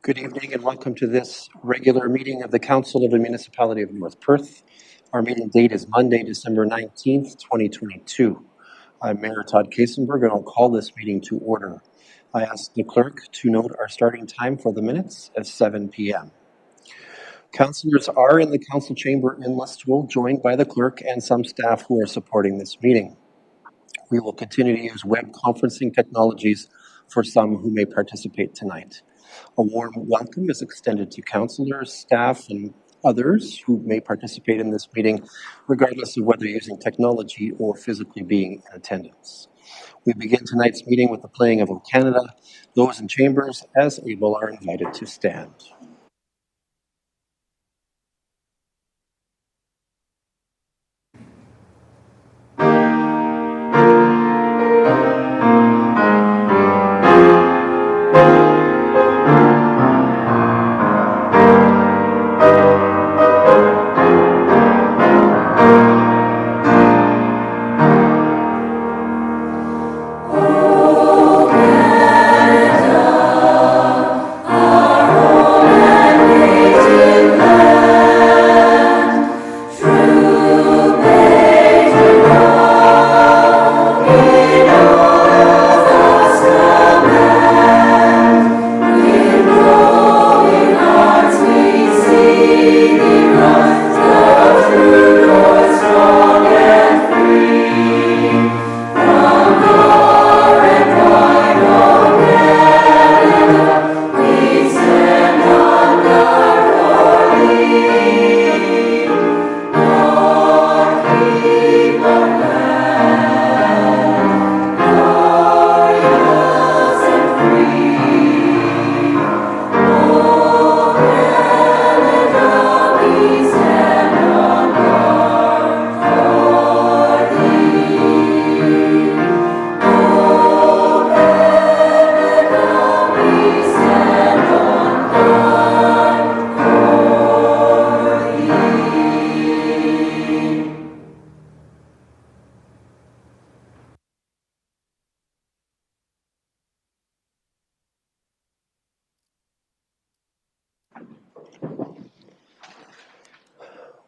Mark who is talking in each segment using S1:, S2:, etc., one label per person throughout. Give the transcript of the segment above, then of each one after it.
S1: Good evening and welcome to this regular meeting of the Council of the Municipality of North Perth. Our meeting date is Monday, December 19th, 2022. I'm Mayor Todd Kasenberg and I'll call this meeting to order. I ask the clerk to note our starting time for the minutes as 7 p.m. Councillors are in the council chamber in Listowel, joined by the clerk and some staff who are supporting this meeting. We will continue to use web conferencing technologies for some who may participate tonight. A warm welcome is extended to councillors, staff, and others who may participate in this meeting, regardless of whether using technology or physically being in attendance. We begin tonight's meeting with the playing of O Canada. Those in chambers, as able, are invited to stand.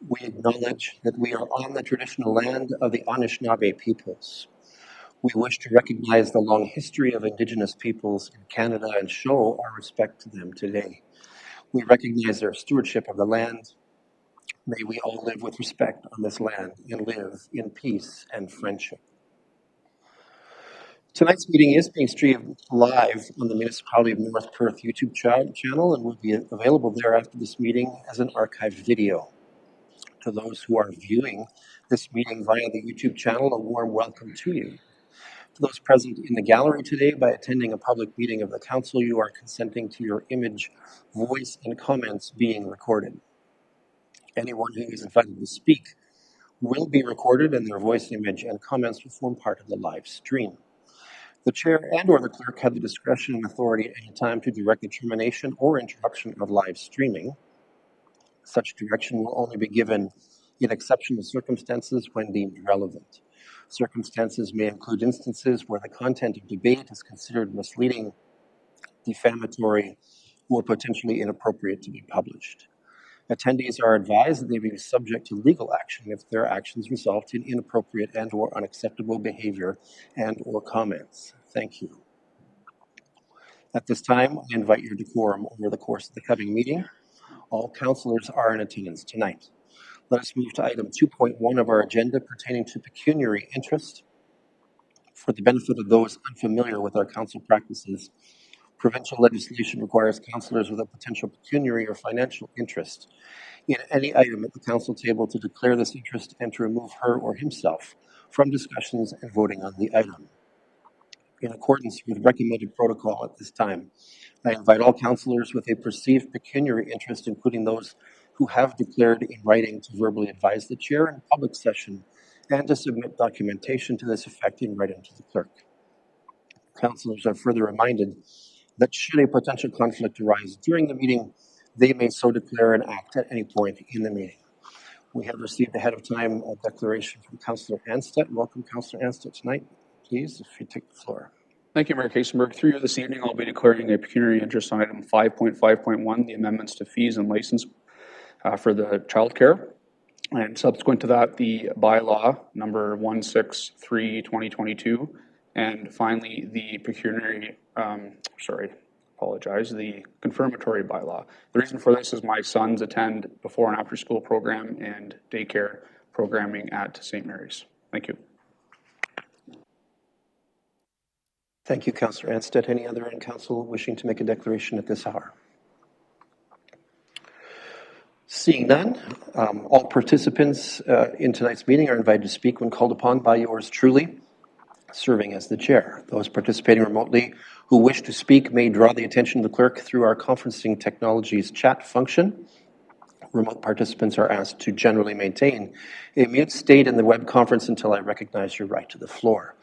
S1: We acknowledge that we are on the traditional land of the Anishinaabe peoples. We wish to recognize the long history of Indigenous peoples in Canada and show our respect to them today. We recognize their stewardship of the land. May we all live with respect on this land and live in peace and friendship. Tonight's meeting is being streamed live on the Municipality of North Perth YouTube channel and will be available there after this meeting as an archived video. To those who are viewing this meeting via the YouTube channel, a warm welcome to you. To those present in the gallery today, by attending a public meeting of the Council, you are consenting to your image, voice, and comments being recorded. Anyone who is invited to speak will be recorded, and their voice, image, and comments will form part of the live stream. The chair and or the clerk have the discretion and authority at any time to direct the termination or interruption of live streaming. Such direction will only be given in exceptional circumstances when deemed relevant. Circumstances may include instances where the content of debate is considered misleading, defamatory, or potentially inappropriate to be published. Attendees are advised that they may be subject to legal action if their actions result in inappropriate and or unacceptable behavior and or comments. Thank you. At this time, I invite your decorum over the course of the coming meeting. All councillors are in attendance tonight. Let us move to item 2.1 of our agenda pertaining to pecuniary interest. For the benefit of those unfamiliar with our council practices, provincial legislation requires councillors with a potential pecuniary or financial interest in any item at the council table to declare this interest and to remove her or himself from discussions and voting on the item. In accordance with recommended protocol at this time, I invite all councillors with a perceived pecuniary interest, including those who have declared in writing, to verbally advise the chair in public session and to submit documentation to this effect in writing to the clerk. Councillors are further reminded that should a potential conflict arise during the meeting, they may so declare and act at any point in the meeting. We have received ahead of time a declaration from Councillor Anstett. Welcome, Councillor Anstett, tonight. Please, if you take the floor.
S2: Thank you, Mayor Kasenberg. Through you this evening, I'll be declaring a pecuniary interest on item 5.5.1, the amendments to fees and license for the childcare. And subsequent to that, the bylaw number 163/2022. And finally, the pecuniary, the confirmatory bylaw. The reason for this is my sons attend before and after school program and daycare programming at St. Mary's. Thank you.
S1: Thank you, Councillor Anstead. Any other in council wishing to make a declaration at this hour? Seeing none, all participants in tonight's meeting are invited to speak when called upon by yours truly, serving as the chair. Those participating remotely who wish to speak may draw the attention of the clerk through our conferencing technology's chat function. Remote participants are asked to generally maintain a mute state in the web conference until I recognize your right to the floor.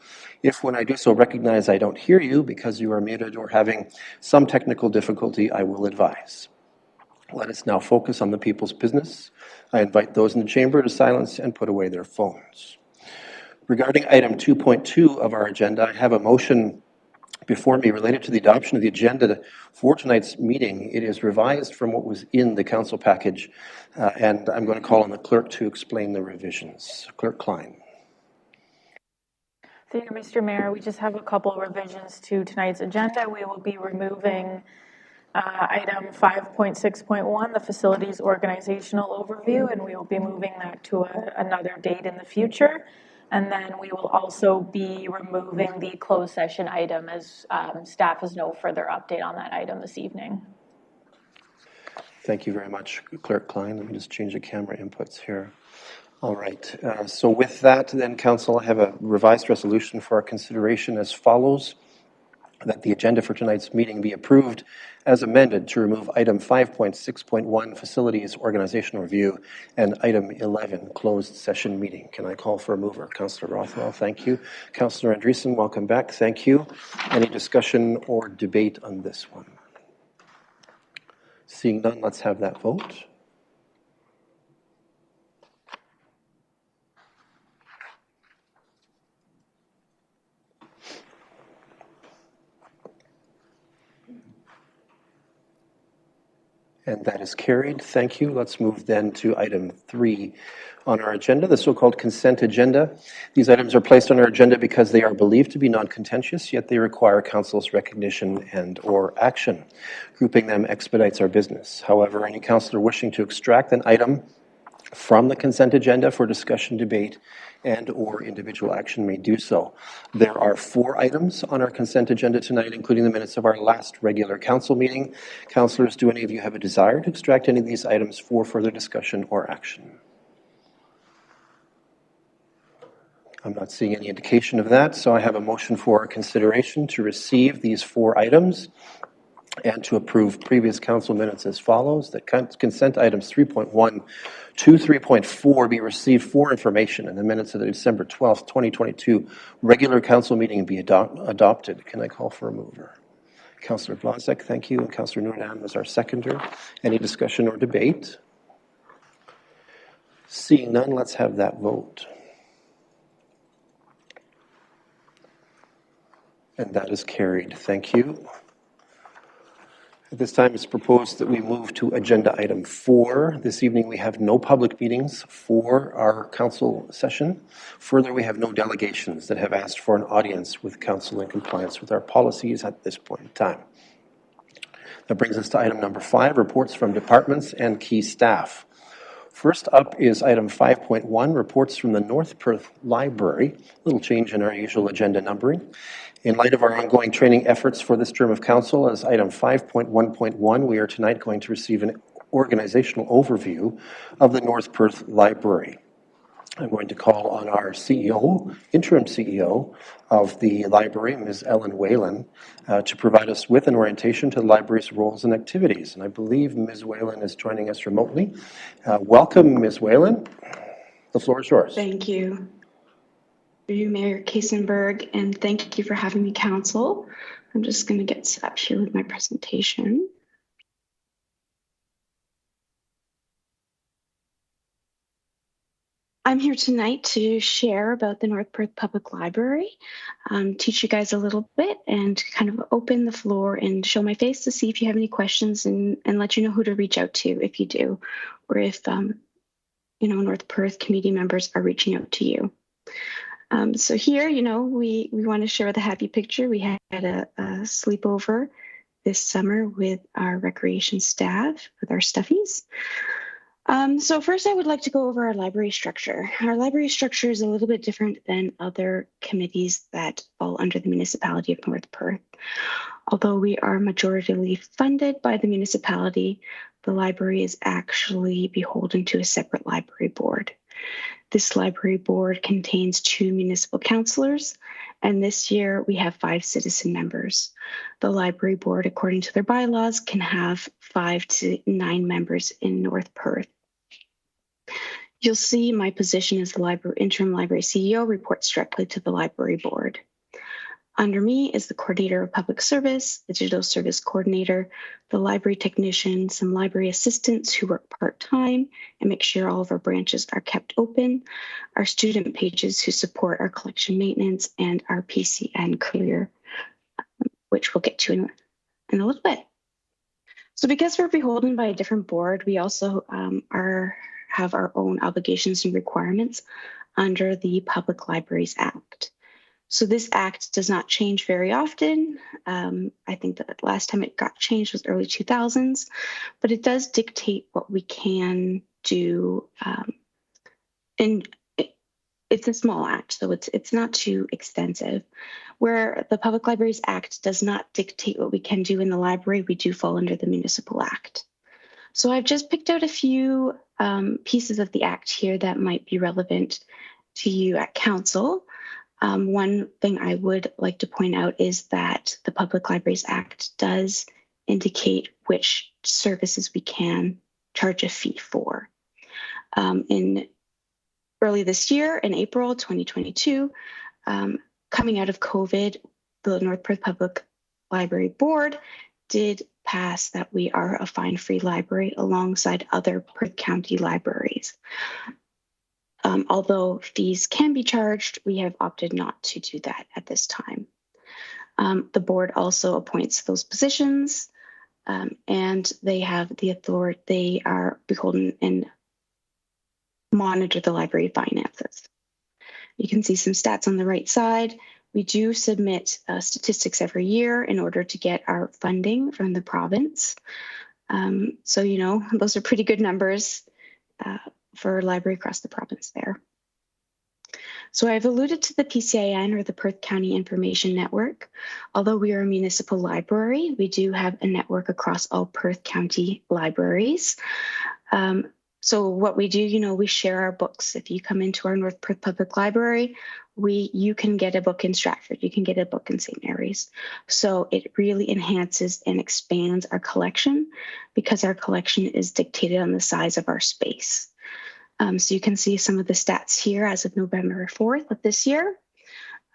S1: If when I do so recognize I don't hear you because you are muted or having some technical difficulty, I will advise. Let us now focus on the people's business. I invite those in the chamber to silence and put away their phones. Regarding item 2.2 of our agenda, I have a motion before me related to the adoption of the agenda for tonight's meeting. It is revised from what was in the council package, and I'm going to call on the clerk to explain the revisions. Clerk Klein.
S3: Thank you, Mr. Mayor. We just have a couple of revisions to tonight's agenda. We will be removing item 5.6.1, the facilities organizational overview, and we will be moving that to another date in the future. And then we will also be removing the closed session item as staff has no further update on that item this evening.
S1: Thank you very much, Clerk Klein. Let me just change the camera inputs here. All right. So with that, then, Council, I have a revised resolution for our consideration as follows: that the agenda for tonight's meeting be approved as amended to remove item 5.6.1, facilities organizational review, and item 11, closed session meeting. Can I call for a mover? Councillor Rothwell, thank you. Councillor Andreessen, welcome back. Thank you. Any discussion or debate on this one? Seeing none, let's have that vote. And that is carried. Thank you. Let's move then to item 3 on our agenda, the so-called consent agenda. These items are placed on our agenda because they are believed to be non-contentious, yet they require council's recognition and or action. Grouping them expedites our business. However, any councillor wishing to extract an item from the consent agenda for discussion, debate, and or individual action may do so. There are 4 items on our consent agenda tonight, including the minutes of our last regular council meeting. Councillors, do any of you have a desire to extract any of these items for further discussion or action? I'm not seeing any indication of that, so I have a motion for consideration to receive these 4 items and to approve previous council minutes as follows: that consent items 3.1 to 3.4 be received for information in the minutes of the December 12th, 2022 regular council meeting and be adopted. Can I call for a mover? Councillor Blazek, thank you. And Councillor Noonan was our seconder. Any discussion or debate? Seeing none, let's have that vote. And that is carried. Thank you. At this time, it's proposed that we move to agenda item 4. This evening, we have no public meetings for our council session. Further, we have no delegations that have asked for an audience with council in compliance with our policies at this point in time. That brings us to item number 5, reports from departments and key staff. First up is item 5.1, reports from the North Perth Library. A little change in our usual agenda numbering. In light of our ongoing training efforts for this term of council, as item 5.1.1, we are tonight going to receive an organizational overview of the North Perth Library. I'm going to call on our CEO, interim CEO of the library, Ms. Ellen Whalen, to provide us with an orientation to the library's roles and activities. And I believe Ms. Whalen is joining us remotely. Welcome, Ms. Whalen. The floor is yours.
S4: Thank you. Thank you, Mayor Kasenberg, and thank you for having me, Council. I'm just going to get set up here with my presentation. I'm here tonight to share about the North Perth Public Library, teach you guys a little bit and kind of open the floor and show my face to see if you have any questions and let you know who to reach out to if you do, or if, North Perth community members are reaching out to you. So here, we want to share the happy picture. We had a sleepover this summer with our recreation staff, with our stuffies. So first I would like to go over our library structure. Our library structure is a little bit different than other committees that fall under the municipality of North Perth. Although we are majoritarily funded by the municipality, the library is actually beholden to a separate library board. This library board contains 2 municipal councillors, and this year we have 5 citizen members. The library board, according to their bylaws, can have 5 to 9 members in North Perth. You'll see my position as the interim library CEO reports directly to the library board. Under me is the coordinator of public service, the digital service coordinator, the library technician, some library assistants who work part-time and make sure all of our branches are kept open, our student pages who support our collection maintenance, and our PCN career, which we'll get to in a little bit. So because we're beholden by a different board, we also have our own obligations and requirements under the Public Libraries Act. So this act does not change very often. I think that the last time it got changed was early 2000s, but it does dictate what we can do. And it's a small act, so it's not too extensive. Where the Public Libraries Act does not dictate what we can do in the library, we do fall under the Municipal Act. So I've just picked out a few pieces of the act here that might be relevant to you at council. One thing I would like to point out is that the Public Libraries Act does indicate which services we can charge a fee for. In early this year, in April 2022, coming out of COVID, the North Perth Public Library Board did pass that we are a fine-free library alongside other Perth County libraries. Although fees can be charged, we have opted not to do that at this time. The board also appoints those positions, and they have the authority, they are beholden and monitor the library finances. You can see some stats on the right side. We do submit statistics every year in order to get our funding from the province. So, those are pretty good numbers for a library across the province there. So I've alluded to the PCIN, or the Perth County Information Network. Although we are a municipal library, we do have a network across all Perth County libraries. So what we do, we share our books. If you come into our North Perth Public Library, you can get a book in Stratford, you can get a book in St. Mary's. So it really enhances and expands our collection because our collection is dictated on the size of our space. So you can see some of the stats here as of November 4th of this year.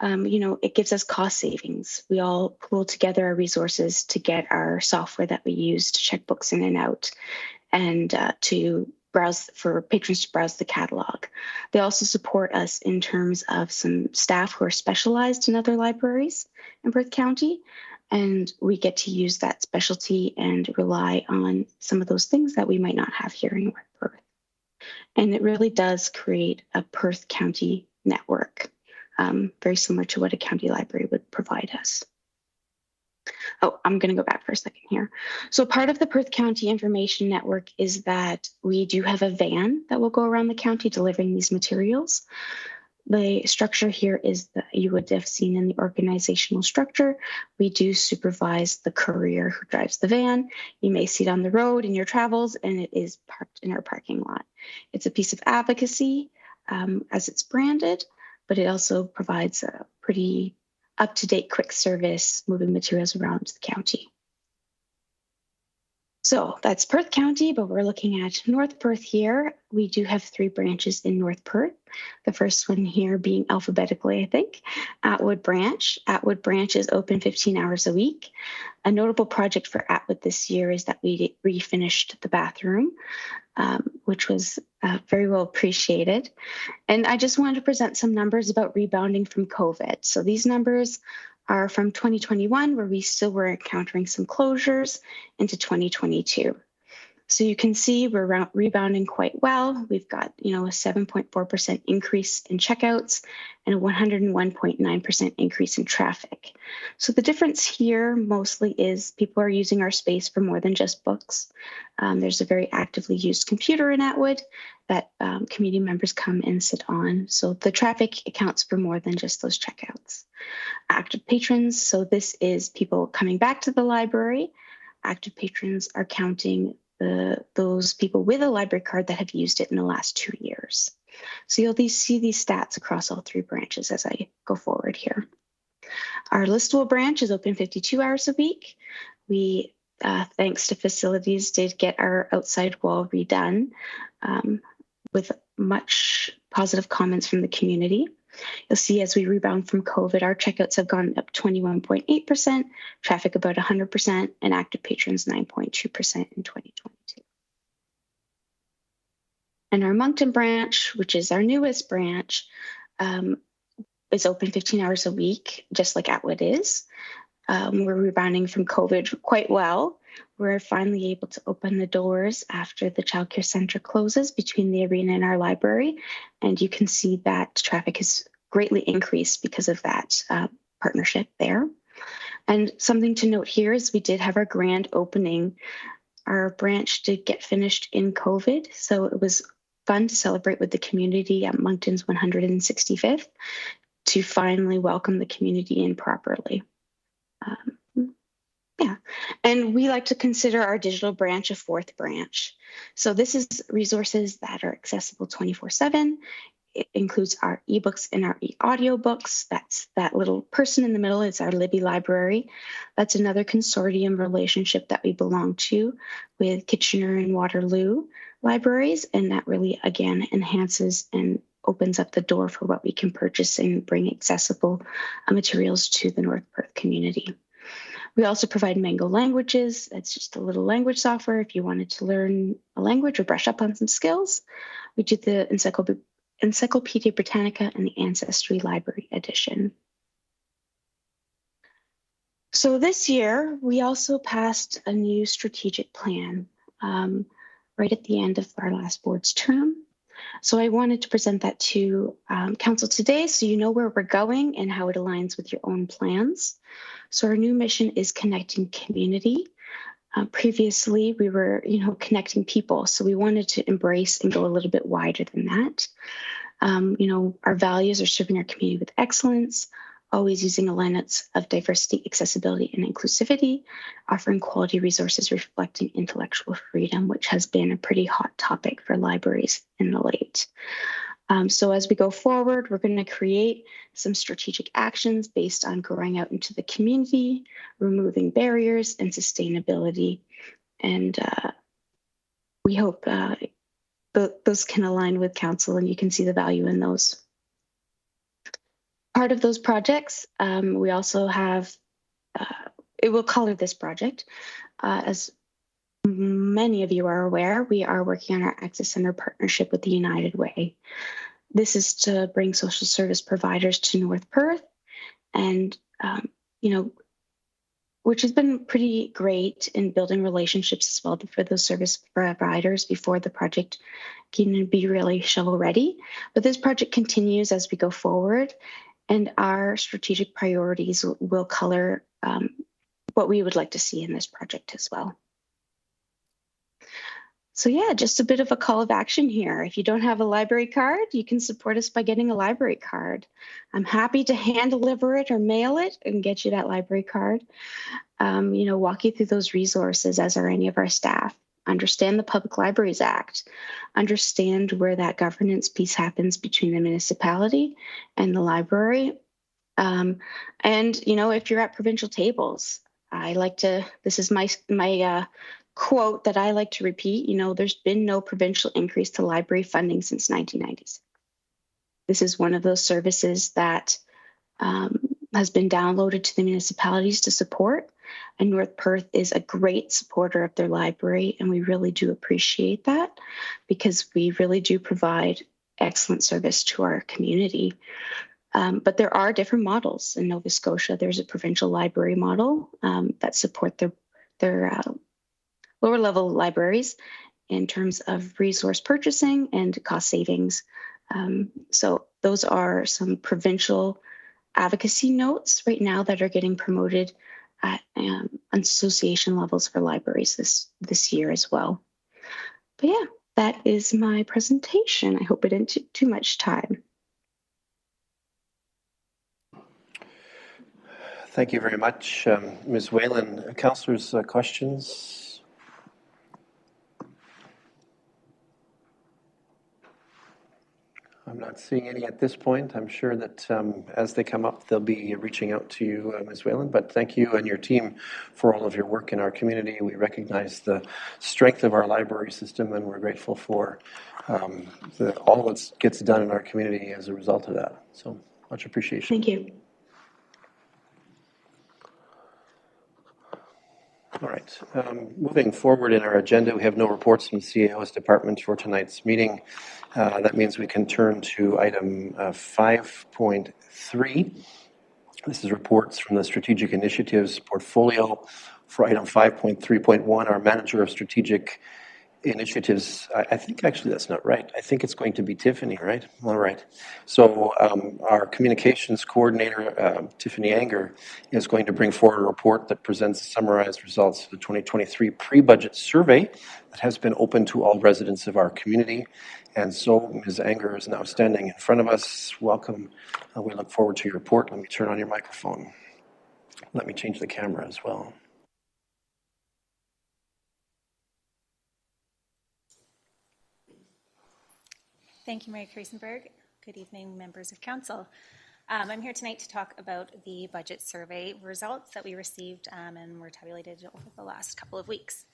S4: It gives us cost savings. We all pool together our resources to get our software that we use to check books in and out, and to browse, for patrons to browse the catalog. They also support us in terms of some staff who are specialized in other libraries in Perth County, and we get to use that specialty and rely on some of those things that we might not have here in North Perth. And it really does create a Perth County network, very similar to what a county library would provide us. Oh, I'm going to go back for a second here. So part of the Perth County Information Network is that we do have a van that will go around the county delivering these materials. The structure here is that you would have seen in the organizational structure. We do supervise the courier who drives the van. You may see it on the road in your travels, and it is parked in our parking lot. It's a piece of advocacy as it's branded, but it also provides a pretty up-to-date quick service moving materials around the county. So that's Perth County, but we're looking at North Perth here. We do have 3 branches in North Perth. The first one here being alphabetically, I think, Atwood Branch. Atwood Branch is open 15 hours a week. A notable project for Atwood this year is that we refinished the bathroom, which was Very well appreciated. And I just wanted to present some numbers about rebounding from COVID. So these numbers are from 2021, where we still were encountering some closures, into 2022. So you can see we're rebounding quite well. We've got, a 7.4% increase in checkouts and a 101.9% increase in traffic. So the difference here mostly is people are using our space for more than just books. There's a very actively used computer in Atwood that community members come and sit on. So the traffic accounts for more than just those checkouts. Active patrons, so this is people coming back to the library. Active patrons are counting those people with a library card that have used it in the last 2 years. So you'll see these stats across all 3 branches as I go forward here. Our Listowel branch is open 52 hours a week. We, thanks to facilities, did get our outside wall redone with much positive comments from the community. You'll see as we rebound from COVID, our checkouts have gone up 21.8%, traffic about 100%, and active patrons 9.2% in 2022. And our Moncton branch, which is our newest branch, is open 15 hours a week, just like Atwood is. We're rebounding from COVID quite well. We're finally able to open the doors after the childcare center closes between the arena and our library. And you can see that traffic has greatly increased because of that partnership there. And something to note here is we did have our grand opening. Our branch did get finished in COVID, so it was fun to celebrate with the community at Moncton's 165th to finally welcome the community in properly. And we like to consider our digital branch a 4th branch. So this is resources that are accessible 24/7. It includes our ebooks and our audiobooks. That's that little person in the middle is our Libby Library. That's another consortium relationship that we belong to with Kitchener and Waterloo libraries. And that really, again, enhances and opens up the door for what we can purchase and bring accessible materials to the North Perth community. We also provide Mango Languages. It's just a little language software if you wanted to learn a language or brush up on some skills. We do the Encyclopedia Britannica and the Ancestry Library Edition. So this year, we also passed a new strategic plan right at the end of our last board's term. So I wanted to present that to Council today so you know where we're going and how it aligns with your own plans. So our new mission is connecting community. Previously, we were, connecting people. So we wanted to embrace and go a little bit wider than that. Our values are serving our community with excellence, always using a lens of diversity, accessibility, and inclusivity, offering quality resources reflecting intellectual freedom, which has been a pretty hot topic for libraries in the late. So as we go forward, we're going to create some strategic actions based on growing out into the community, removing barriers, and sustainability. And we hope those can align with Council and you can see the value in those. Part of those projects, we also have, it will color this project. As many of you are aware, we are working on our Access Center partnership with the United Way. This is to bring social service providers to North Perth and, which has been pretty great in building relationships as well for those service providers before the project can be really shovel ready. But this project continues as we go forward, and our strategic priorities will color what we would like to see in this project as well. So yeah, just a bit of a call of action here. If you don't have a library card, you can support us by getting a library card. I'm happy to hand deliver it or mail it and get you that library card. Walk you through those resources, as are any of our staff. Understand the Public Libraries Act. Understand where that governance piece happens between the municipality and the library. If you're at provincial tables, this is my quote that I like to repeat, there's been no provincial increase to library funding since 1990s. This is one of those services that has been downloaded to the municipalities to support. And North Perth is a great supporter of their library, and we really do appreciate that because we really do provide excellent service to our community. But there are different models in Nova Scotia. There's a provincial library model that support their lower level libraries in terms of resource purchasing and cost savings. So those are some provincial advocacy notes right now that are getting promoted at association levels for libraries this year as well. But yeah, that is my presentation. I hope it didn't take too much time.
S1: Thank you very much, Ms. Whalen. Councillors, questions? I'm not seeing any at this point. I'm sure that as they come up, they'll be reaching out to you, Ms. Whalen. But thank you and your team for all of your work in our community. We recognize the strength of our library system, and we're grateful for all that gets done in our community as a result of that. So much appreciation.
S4: Thank you.
S1: All right. Moving forward in our agenda, we have no reports from the CAO's department for tonight's meeting. That means we can turn to item 5.3. This is reports from the Strategic Initiatives portfolio. For item 5.3.1, our Manager of Strategic Initiatives, I think actually that's not right. I think it's going to be Tiffany, right? All right. So our communications coordinator, Tiffany Anger, is going to bring forward a report that presents summarized results of the 2023 pre-budget survey that has been open to all residents of our community. And so Ms. Anger is now standing in front of us. Welcome. We look forward to your report. Let me turn on your microphone. Let me change the camera as well.
S5: Thank you, Mayor Kreisenberg. Good evening, members of council. I'm here tonight to talk about the budget survey results that we received and were tabulated over the last couple of weeks.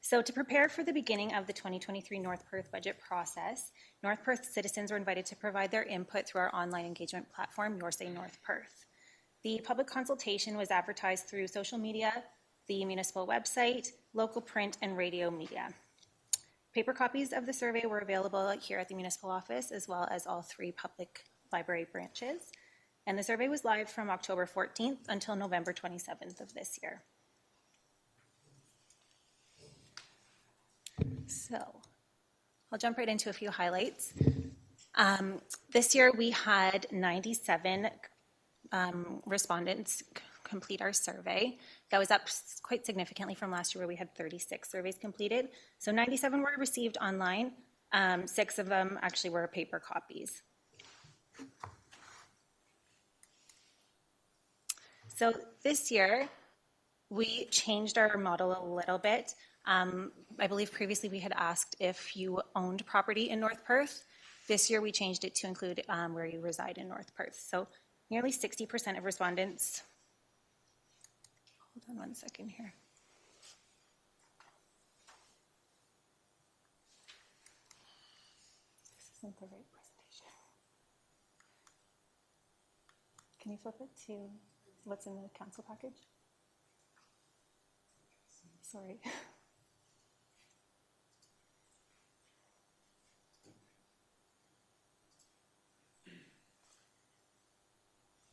S5: So to prepare for the beginning of the 2023 North Perth budget process, North Perth citizens were invited to provide their input through our online engagement platform, Your Say North Perth. The public consultation was advertised through social media, the municipal website, local print, and radio media. Paper copies of the survey were available here at the municipal office, as well as all 3 public library branches. And the survey was live from October 14th until November 27th of this year. So I'll jump right into a few highlights. This year we had 97 respondents complete our survey. That was up quite significantly from last year where we had 36 surveys completed. So 97 were received online. 6 of them actually were paper copies. So this year we changed our model a little bit. I believe previously we had asked if you owned property in North Perth. This year we changed it to include where you reside in North Perth. So nearly 60% of respondents. Hold on one second here. This isn't the right presentation. Can you flip it to what's in the council package? Sorry.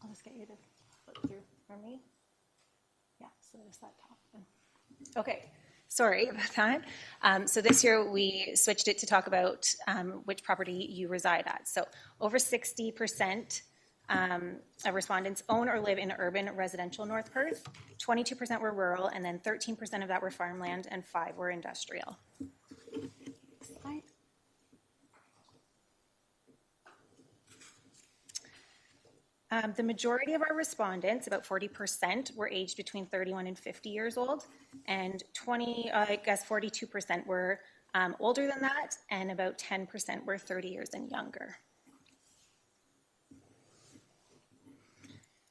S5: I'll just get you to flip through for me. Yeah, so there's that top one. Okay, sorry about that. So this year we switched it to talk about which property you reside at. So over 60% of respondents own or live in urban residential North Perth, 22% were rural, and then 13% of that were farmland, and 5 were industrial. Slide. The majority of our respondents, about 40%, were aged between 31 and 50 years old, and 42% were older than that, and about 10% were 30 years and younger.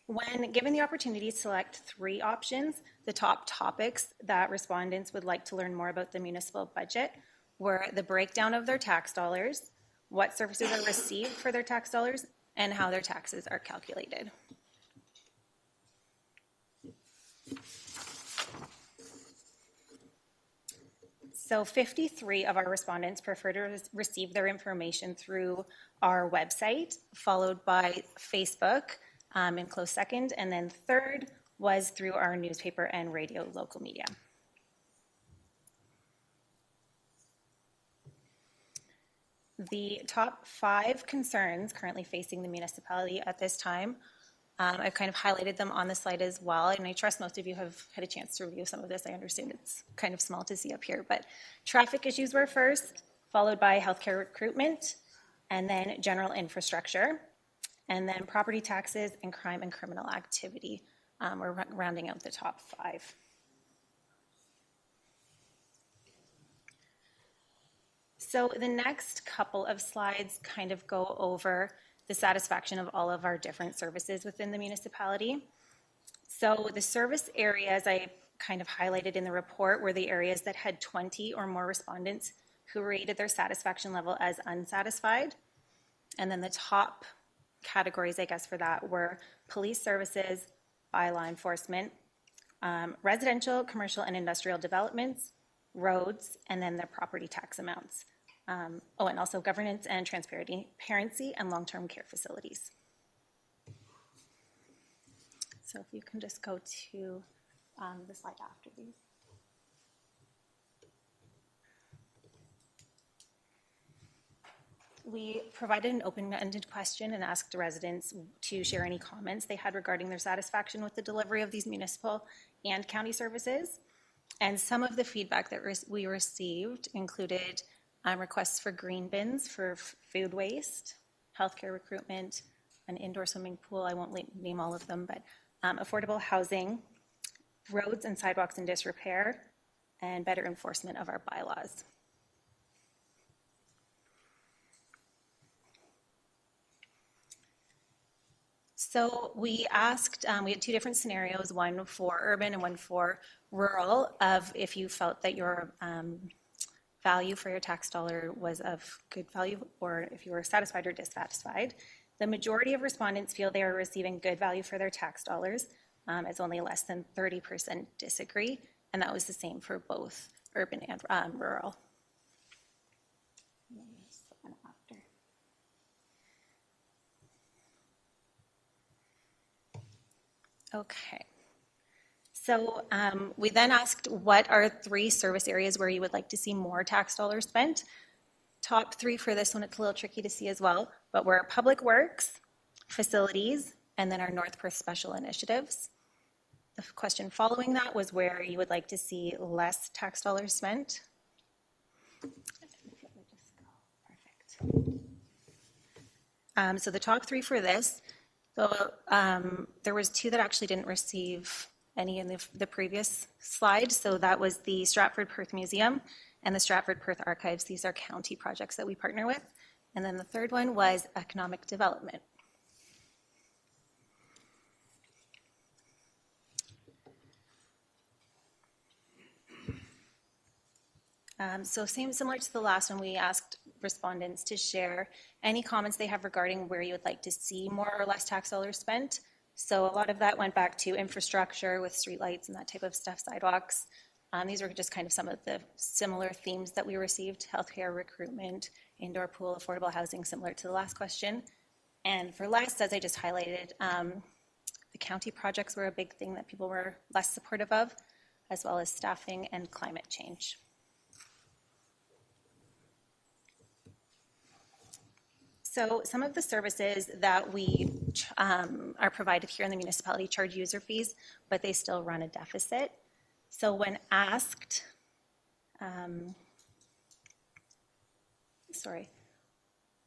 S5: When given the opportunity to select 3 options, the top topics that respondents would like to learn more about the municipal budget were the breakdown of their tax dollars, what services are received for their tax dollars, and how their taxes are calculated. So 53 of our respondents prefer to receive their information through our website, followed by Facebook in close second, and then third was through our newspaper and radio local media. The top 5 concerns currently facing the municipality at this time, I've kind of highlighted them on the slide as well, and I trust most of you have had a chance to review some of this. I understand it's kind of small to see up here, but traffic issues were first, followed by healthcare recruitment, and then general infrastructure, and then property taxes and crime and criminal activity. We're rounding out the top 5. So the next couple of slides kind of go over the satisfaction of all of our different services within the municipality. So the service areas I kind of highlighted in the report were the areas that had 20 or more respondents who rated their satisfaction level as unsatisfied. And then the top categories, I guess, for that were police services, bylaw enforcement, residential, commercial, and industrial developments, roads, and then the property tax amounts. And also governance and transparency and long-term care facilities. So if you can just go to the slide after these. We provided an open-ended question and asked the residents to share any comments they had regarding their satisfaction with the delivery of these municipal and county services. And some of the feedback that we received included requests for green bins for food waste, healthcare recruitment, an indoor swimming pool, I won't name all of them, but affordable housing, roads and sidewalks in disrepair, and better enforcement of our bylaws. So we asked, we had 2 different scenarios, one for urban and one for rural, of if you felt that your value for your tax dollar was of good value, or if you were satisfied or dissatisfied. The majority of respondents feel they are receiving good value for their tax dollars, as only less than 30% disagree, and that was the same for both urban and rural. Okay. So we then asked, what are 3 service areas where you would like to see more tax dollars spent? Top 3 for this one, it's a little tricky to see as well, but we're public works, facilities, and then our North Perth special initiatives. The question following that was where you would like to see less tax dollars spent. Perfect. So the top 3 for this, so there was 2 that actually didn't receive any in the previous slide. So that was the Stratford Perth Museum and the Stratford Perth Archives. These are county projects that we partner with. And then the third one was economic development. So similar to the last one, we asked respondents to share any comments they have regarding where you would like to see more or less tax dollars spent. So a lot of that went back to infrastructure with streetlights and that type of stuff, sidewalks. These were just kind of some of the similar themes that we received: healthcare, recruitment, indoor pool, affordable housing, similar to the last question. And for less, as I just highlighted, the county projects were a big thing that people were less supportive of, as well as staffing and climate change. So some of the services that we are provided here in the municipality charge user fees, but they still run a deficit. So when asked,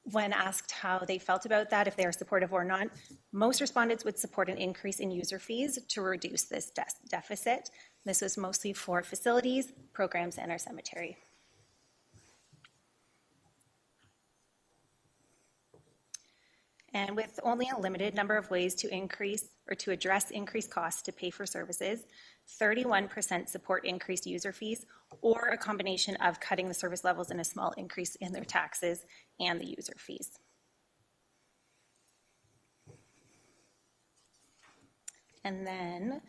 S5: when asked how they felt about that, if they are supportive or not, most respondents would support an increase in user fees to reduce this deficit. This was mostly for facilities, programs, and our cemetery. And with only a limited number of ways to increase or to address increased costs to pay for services, 31% support increased user fees or a combination of cutting the service levels and a small increase in their taxes and the user fees. And then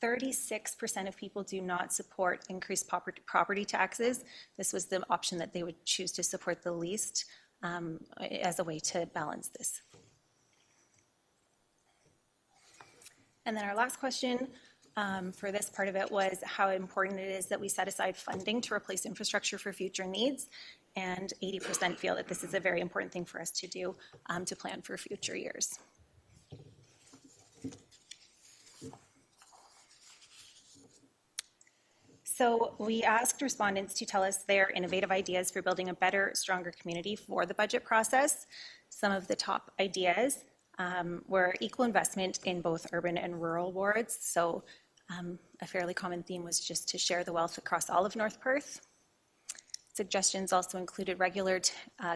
S5: 36% of people do not support increased property taxes. This was the option that they would choose to support the least as a way to balance this. And then our last question for this part of it was how important it is that we set aside funding to replace infrastructure for future needs. And 80% feel that this is a very important thing for us to do to plan for future years. So we asked respondents to tell us their innovative ideas for building a better, stronger community for the budget process. Some of the top ideas were equal investment in both urban and rural wards. So a fairly common theme was just to share the wealth across all of North Perth. Suggestions also included regular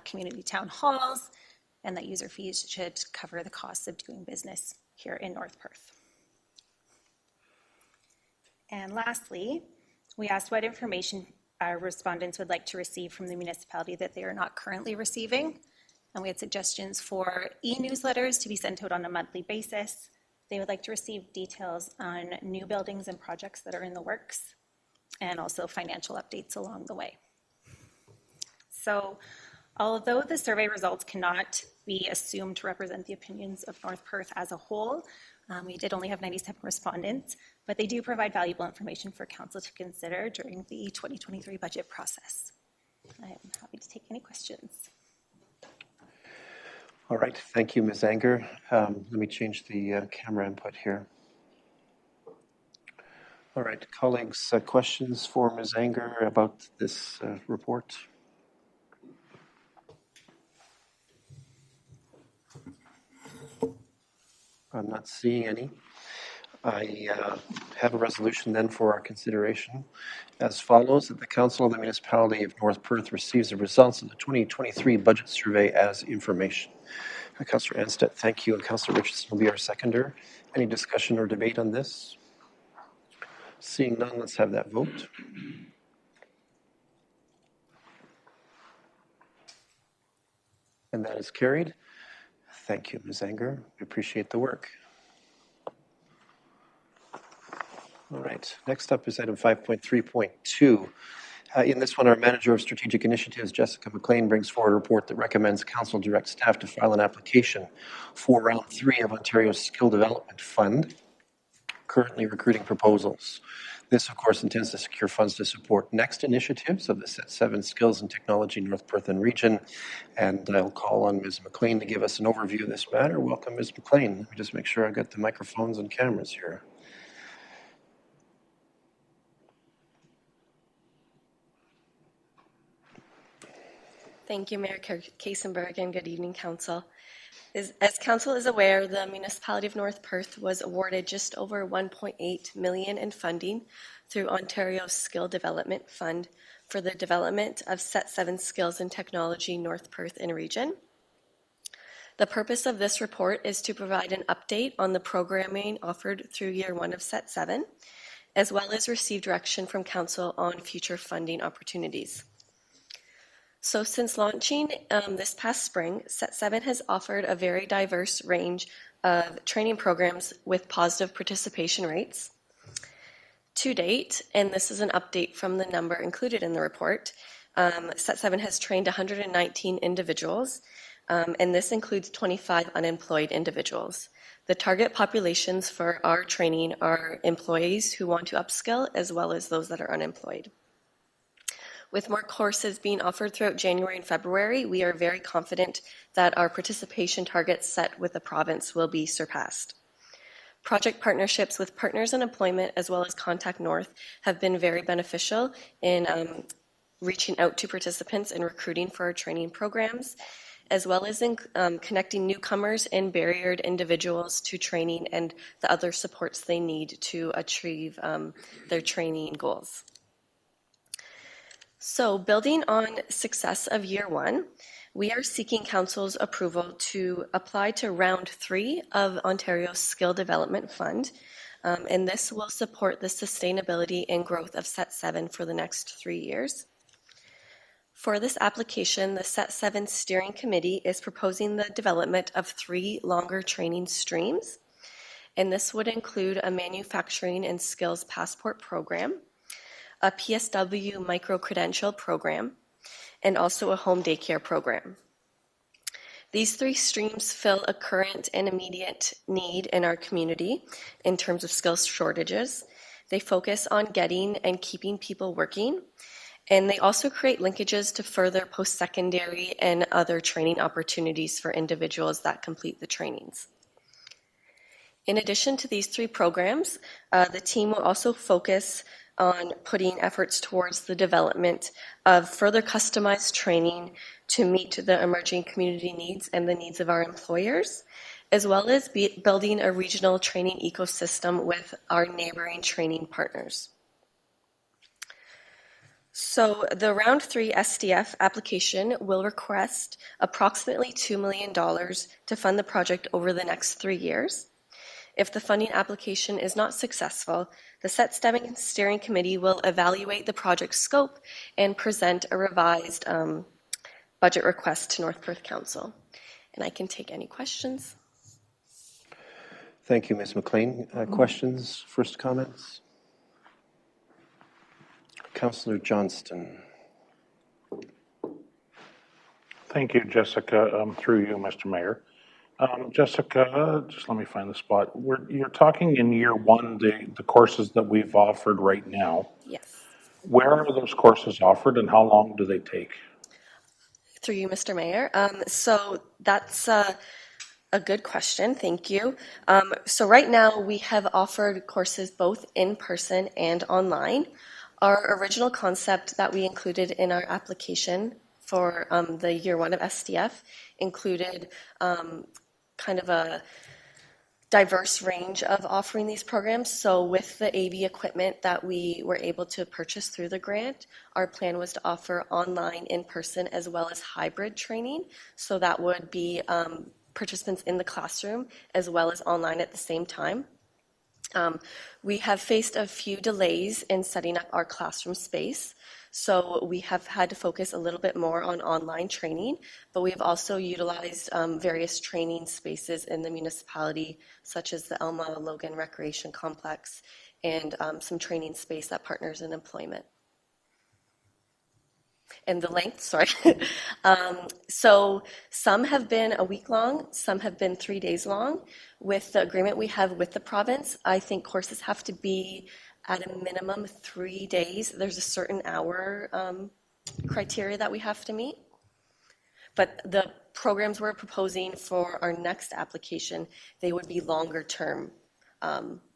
S5: community town halls and that user fees should cover the costs of doing business here in North Perth. And lastly, we asked what information our respondents would like to receive from the municipality that they are not currently receiving. And we had suggestions for e-newsletters to be sent out on a monthly basis. They would like to receive details on new buildings and projects that are in the works, and also financial updates along the way. So although the survey results cannot be assumed to represent the opinions of North Perth as a whole, we did only have 97 respondents, but they do provide valuable information for council to consider during the 2023 budget process. I am happy to take any questions.
S1: All right, thank you, Ms. Anger. Let me change the camera input here. All right, colleagues, questions for Ms. Anger about this report? I'm not seeing any. I have a resolution then for our consideration as follows: that the Council of the Municipality of North Perth receives the results of the 2023 budget survey as information. Councillor Anstett, thank you, and Councillor Richardson will be our seconder. Any discussion or debate on this? Seeing none, let's have that vote. And that is carried. Thank you, Ms. Anger. We appreciate the work. All right, next up is item 5.3.2. In this one, our Manager of Strategic Initiatives, Jessica McLean, brings forward a report that recommends Council direct staff to file an application for round 3 of Ontario's Skill Development Fund, currently recruiting proposals. This, of course, intends to secure funds to support next initiatives of the Set 7 Skills and Technology North Perth and Region. And I'll call on Ms. McLean to give us an overview of this matter. Welcome, Ms. McLean. Let me just make sure I've got the microphones and cameras here.
S6: Thank you, Mayor Kaysenberg, and good evening, Council. As Council is aware, the Municipality of North Perth was awarded just over $1.8 million in funding through Ontario's Skill Development Fund for the development of Set 7 Skills and Technology North Perth and Region. The purpose of this report is to provide an update on the programming offered through Year 1 of Set 7, as well as receive direction from Council on future funding opportunities. So since launching this past spring, Set 7 has offered a very diverse range of training programs with positive participation rates. To date, and this is an update from the number included in the report, Set 7 has trained 119 individuals, and this includes 25 unemployed individuals. The target populations for our training are employees who want to upskill, as well as those that are unemployed. With more courses being offered throughout January and February, we are very confident that our participation targets set with the province will be surpassed. Project partnerships with Partners in Employment as well as Contact North have been very beneficial in reaching out to participants and recruiting for our training programs, as well as in connecting newcomers and barriered individuals to training and the other supports they need to achieve their training goals. So building on success of Year 1, we are seeking Council's approval to apply to Round 3 of Ontario's Skill Development Fund, and this will support the sustainability and growth of Set 7 for the next 3 years. For this application, the Set 7 Steering Committee is proposing the development of 3 longer training streams, and this would include a manufacturing and skills passport program, a PSW micro-credential program, and also a home daycare program. These three streams fill a current and immediate need in our community in terms of skills shortages. They focus on getting and keeping people working, and they also create linkages to further post-secondary and other training opportunities for individuals that complete the trainings. In addition to these three programs, the team will also focus on putting efforts towards the development of further customized training to meet the emerging community needs and the needs of our employers, as well as building a regional training ecosystem with our neighboring training partners. So the Round 3 SDF application will request approximately $2 million to fund the project over the next 3 years. If the funding application is not successful, the SET Steering Committee will evaluate the project scope and present a revised budget request to North Perth Council. And I can take any questions.
S1: Thank you, Ms. McLean. Questions, first comments? Councillor Johnston.
S7: Thank you, Jessica, through you, Mr. Mayor. Jessica, just let me find the spot. You're talking in year one, the courses that we've offered right now.
S6: Yes.
S7: Where are those courses offered and how long do they take?
S6: Through you, Mr. Mayor. So that's a good question. Thank you. So right now we have offered courses both in person and online. Our original concept that we included in our application for the year one of SDF included kind of a diverse range of offering these programs. So with the AV equipment that we were able to purchase through the grant, our plan was to offer online, in person, as well as hybrid training. So that would be participants in the classroom as well as online at the same time. We have faced a few delays in setting up our classroom space. So we have had to focus a little bit more on online training, but we have also utilized various training spaces in the municipality, such as the Elma Logan Recreation Complex and some training space that partners in employment. And the length, sorry. So some have been a week long, some have been 3 days long. With the agreement we have with the province, I think courses have to be at a minimum 3 days. There's a certain hour criteria that we have to meet. But the programs we're proposing for our next application, they would be longer term,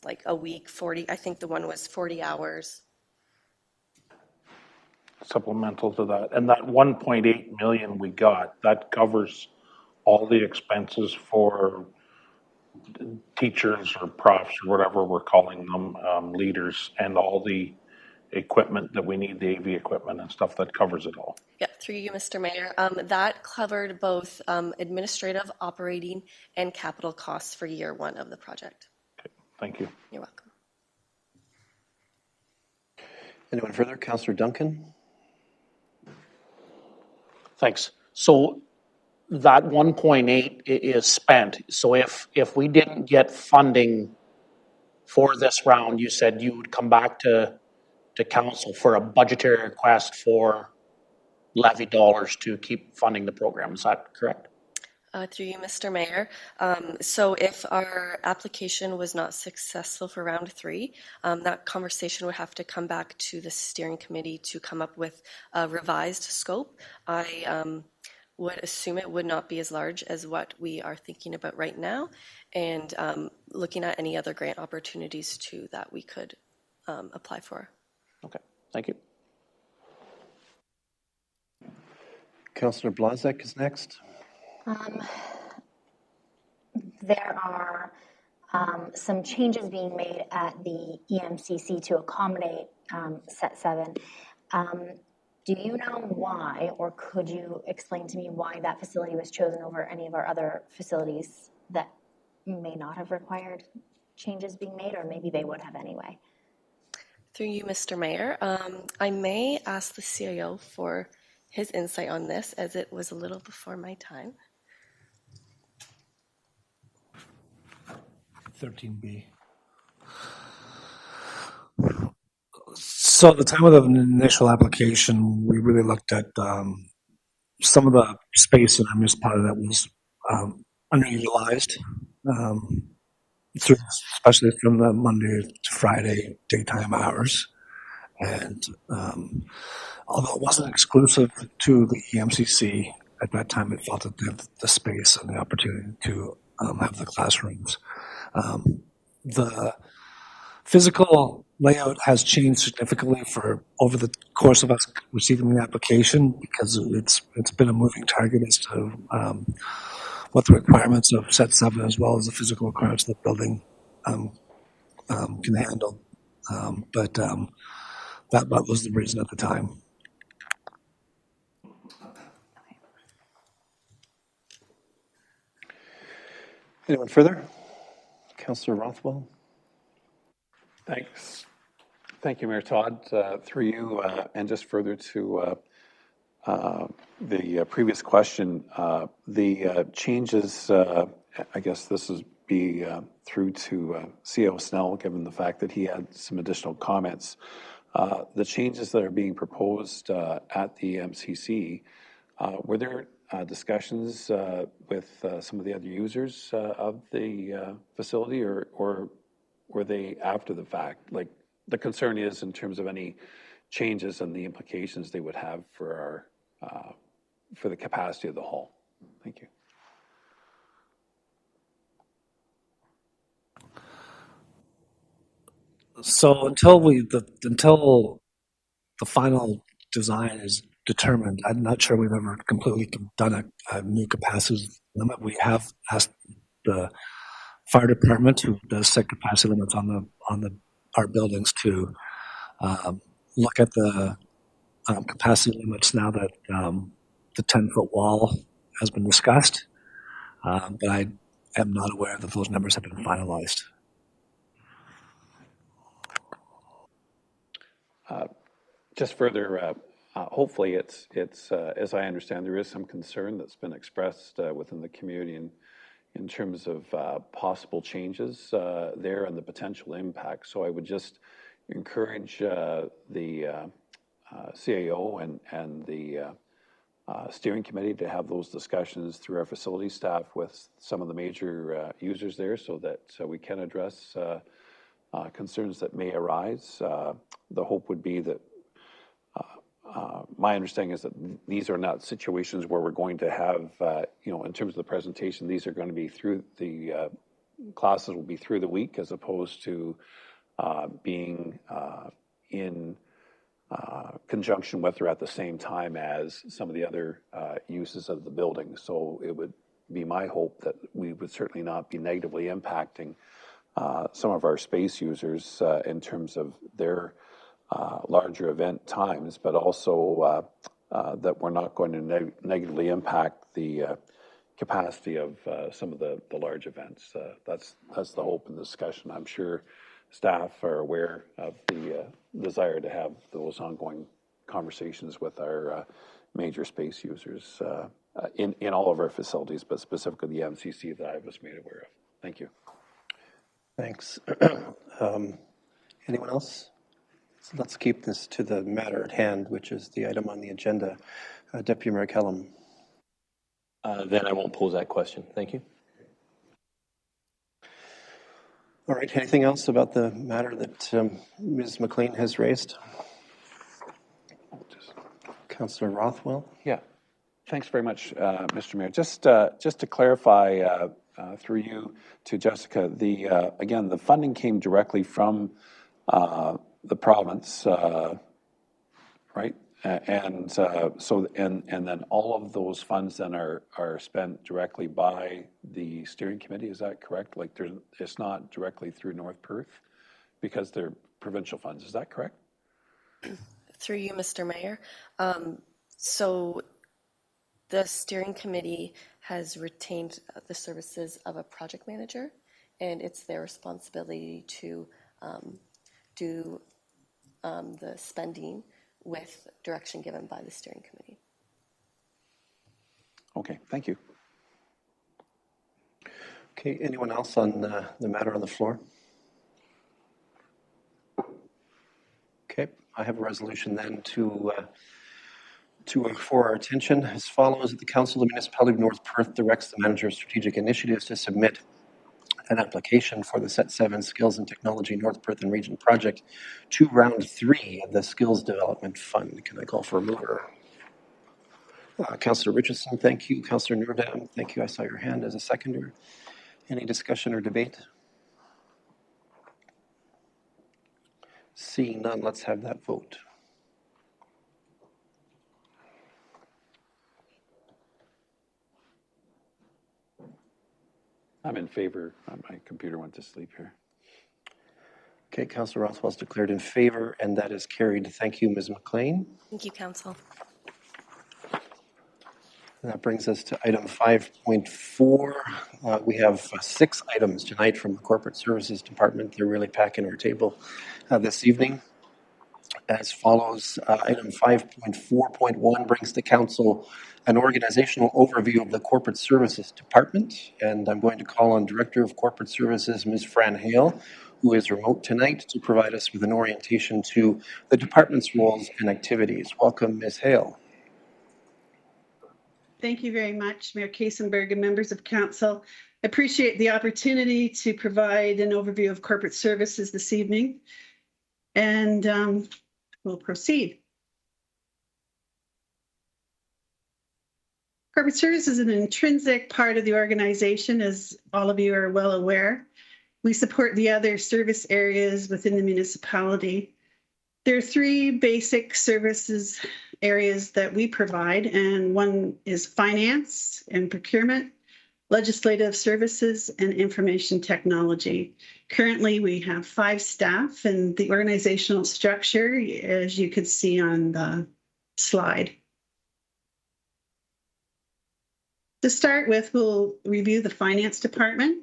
S6: like a week, 40, I think the one was 40 hours.
S7: Supplemental to that. And that 1.8 million we got, that covers all the expenses for teachers or profs or whatever we're calling them, leaders, and all the equipment that we need, the AV equipment and stuff, that covers it all.
S6: Yeah, through you, Mr. Mayor. That covered both administrative, operating, and capital costs for year one of the project.
S7: Okay, thank you.
S6: You're welcome.
S1: Anyone further? Councillor Duncan?
S8: Thanks. So that 1.8 is spent. So if we didn't get funding for this round, you said you would come back to council for a budgetary request for levy dollars to keep funding the program. Is that correct?
S6: Through you, Mr. Mayor. So if our application was not successful for round 3, that conversation would have to come back to the steering committee to come up with a revised scope. I would assume it would not be as large as what we are thinking about right now, and looking at any other grant opportunities too that we could apply for.
S8: Okay, thank you.
S1: Councillor Blazek is next.
S9: There are some changes being made at the EMCC to accommodate Set 7. Do you know why, or could you explain to me why that facility was chosen over any of our other facilities that may not have required changes being made, or maybe they would have anyway?
S6: Through you, Mr. Mayor, I may ask the CIO for his insight on this, as it was a little before my time.
S10: 13B. So at the time of the initial application, we really looked at some of the space in our municipality that was underutilized, especially from the Monday to Friday daytime hours. And although it wasn't exclusive to the EMCC, at that time it felt that they had the space and the opportunity to have the classrooms. The physical layout has changed significantly for over the course of us receiving the application because it's been a moving target as to what the requirements of Set 7 as well as the physical requirements of the building can handle. But that was the reason at the time.
S1: Anyone further? Councillor Rothwell.
S11: Thanks. Thank you, Mayor Todd. Through you, and just further to the previous question, the changes, I guess this is be through to CO Snell, given the fact that he had some additional comments. The changes that are being proposed at the MCC, were there discussions with some of the other users of the facility, or were they after the fact? Like, the concern is in terms of any changes and the implications they would have for our for the capacity of the hall. Thank you.
S10: So until the final design is determined, I'm not sure we've ever completely done a new capacity limit. We have asked the fire department, who does set capacity limits on our buildings, to look at the capacity limits now that the 10-foot wall has been discussed, but I am not aware that those numbers have been finalized.
S11: Just further, hopefully it's as I understand, there is some concern that's been expressed within the community in terms of possible changes there and the potential impact. So I would just encourage the CAO and the steering committee to have those discussions through our facility staff with some of the major users there, so that we can address concerns that may arise. The hope would be that my understanding is that these are not situations where we're going to have, in terms of the presentation, these are going to be through the classes will be through the week, as opposed to being in conjunction with or at the same time as some of the other uses of the building. So it would be my hope that we would certainly not be negatively impacting some of our space users in terms of their larger event times, but also that we're not going to negatively impact the capacity of some of the large events. That's the hope and discussion. I'm sure staff are aware of the desire to have those ongoing conversations with our major space users in all of our facilities, but specifically the MCC that I was made aware of. Thank you.
S1: Thanks. Anyone else? So let's keep this to the matter at hand, which is the item on the agenda. Deputy Mayor Kellum.
S12: Then I won't pose that question. Thank you.
S1: All right. Anything else about the matter that Ms. McLean has raised? Councillor Rothwell.
S11: Yeah. Thanks very much, Mr. Mayor. Just to clarify through you to Jessica, again, the funding came directly from the province, right? And then all of those funds then are spent directly by the steering committee. Is that correct? Like, it's not directly through North Perth because they're provincial funds. Is that correct?
S6: Through you, Mr. Mayor. So the steering committee has retained the services of a project manager, and it's their responsibility to do the spending with direction given by the steering committee.
S11: Okay, thank you.
S1: Okay, anyone else on the matter on the floor? Okay, I have a resolution then for our attention as follows. The Council of the Municipality of North Perth directs the Manager of Strategic Initiatives to submit an application for the Set 7 Skills and Technology North Perth and Region project to round 3 of the Skills Development Fund. Can I call for a mover? Councillor Richardson, thank you. Councillor Nurdam, thank you. I saw your hand as a seconder. Any discussion or debate? Seeing none, let's have that vote.
S11: I'm in favor. My computer went to sleep here.
S1: Okay, Councillor Rothwell's declared in favor, and that is carried. Thank you, Ms. McLean.
S6: Thank you, Council.
S1: And that brings us to item 5.4. We have 6 items tonight from the Corporate Services Department. They're really packing our table this evening. As follows, item 5.4.1 brings the Council an organizational overview of the Corporate Services Department, and I'm going to call on Director of Corporate Services, Ms. Fran Hale, who is remote tonight, to provide us with an orientation to the department's roles and activities. Welcome, Ms. Hale.
S13: Thank you very much, Mayor Kaysenberg and members of Council. I appreciate the opportunity to provide an overview of corporate services this evening, and we'll proceed. Corporate service is an intrinsic part of the organization, as all of you are well aware. We support the other service areas within the municipality. There are 3 basic services areas that we provide, and one is finance and procurement, legislative services, and information technology. Currently, we have 5 staff, and the organizational structure, as you can see on the slide. To start with, we'll review the finance department.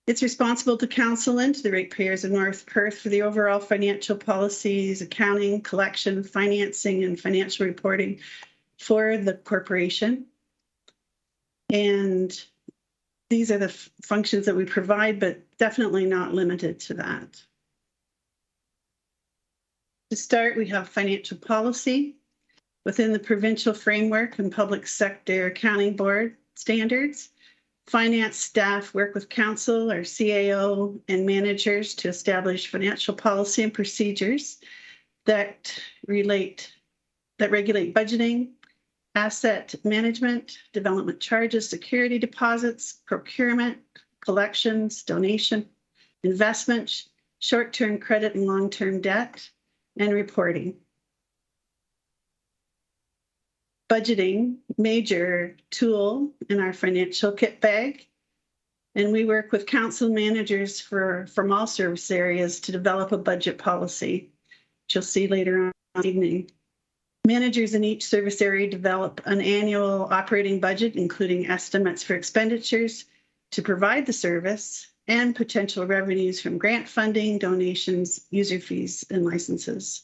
S13: It's responsible to council and to the ratepayers of North Perth for the overall financial policies, accounting, collection, financing, and financial reporting for the corporation. And these are the functions that we provide, but definitely not limited to that. To start, we have financial policy within the provincial framework and public sector accounting board standards. Finance staff work with council, our CAO, and managers to establish financial policy and procedures that regulate budgeting, asset management, development charges, security deposits, procurement, collections, donation, investment, short-term credit and long-term debt, and reporting. Budgeting, major tool in our financial kit bag, and we work with council managers from all service areas to develop a budget policy, which you'll see later on this evening. Managers in each service area develop an annual operating budget, including estimates for expenditures to provide the service and potential revenues from grant funding, donations, user fees, and licenses.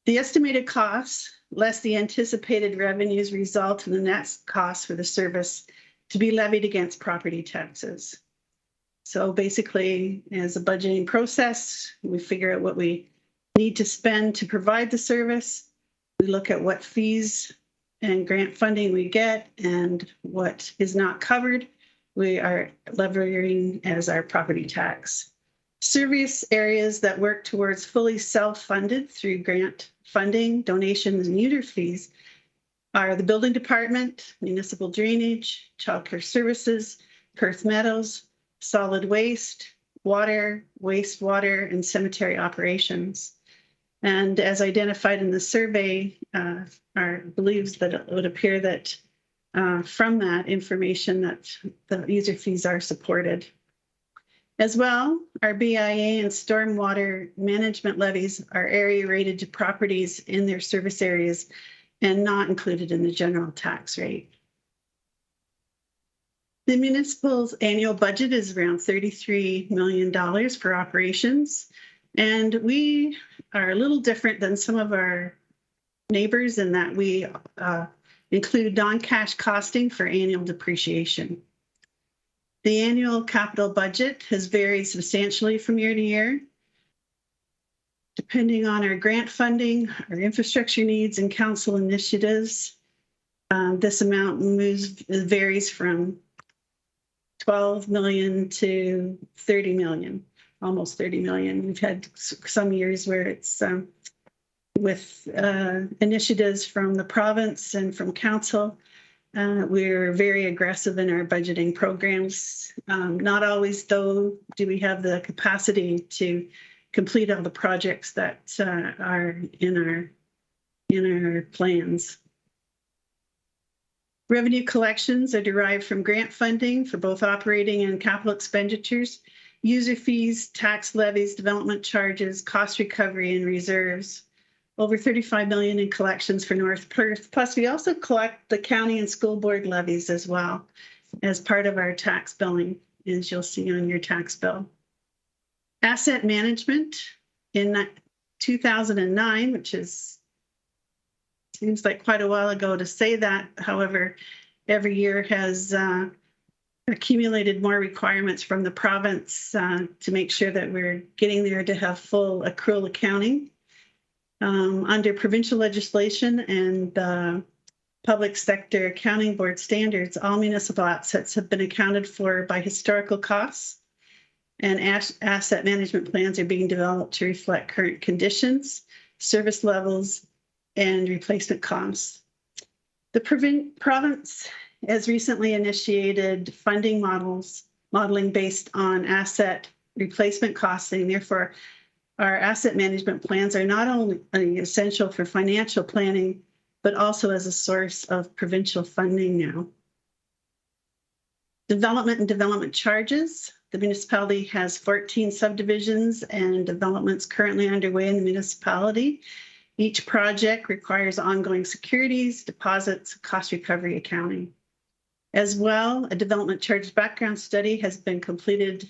S13: The estimated costs, less the anticipated revenues, result in the net cost for the service to be levied against property taxes. So basically, as a budgeting process, we figure out what we need to spend to provide the service. We look at what fees and grant funding we get and what is not covered. We are levying as our property tax. Service areas that work towards fully self-funded through grant funding, donations, and user fees are the building department, municipal drainage, childcare services, Perth Meadows, solid waste, water, wastewater, and cemetery operations. And as identified in the survey, believes that it would appear that from that information that the user fees are supported. As well, our BIA and stormwater management levies are area rated to properties in their service areas and not included in the general tax rate. The municipal's annual budget is around $33 million for operations, and we are a little different than some of our neighbors in that we include non-cash costing for annual depreciation. The annual capital budget has varied substantially from year to year, depending on our grant funding, our infrastructure needs, and council initiatives. This amount varies from 12 million to 30 million, almost 30 million. We've had some years where it's with initiatives from the province and from council. We're very aggressive in our budgeting programs. Not always, though, do we have the capacity to complete all the projects that are in our plans. Revenue collections are derived from grant funding for both operating and capital expenditures, user fees, tax levies, development charges, cost recovery, and reserves. Over 35 million in collections for North Perth. Plus, we also collect the county and school board levies as well as part of our tax billing, as you'll see on your tax bill. Asset management in 2009, which seems like quite a while ago to say that. However, every year has accumulated more requirements from the province to make sure that we're getting there to have full accrual accounting. Under provincial legislation and public sector accounting board standards, all municipal assets have been accounted for by historical costs, and asset management plans are being developed to reflect current conditions, service levels, and replacement costs. The province has recently initiated funding modeling based on asset replacement costing. Therefore, our asset management plans are not only essential for financial planning, but also as a source of provincial funding now. Development and development charges. The municipality has 14 subdivisions and developments currently underway in the municipality. Each project requires ongoing securities, deposits, cost recovery accounting. As well, a development charge background study has been completed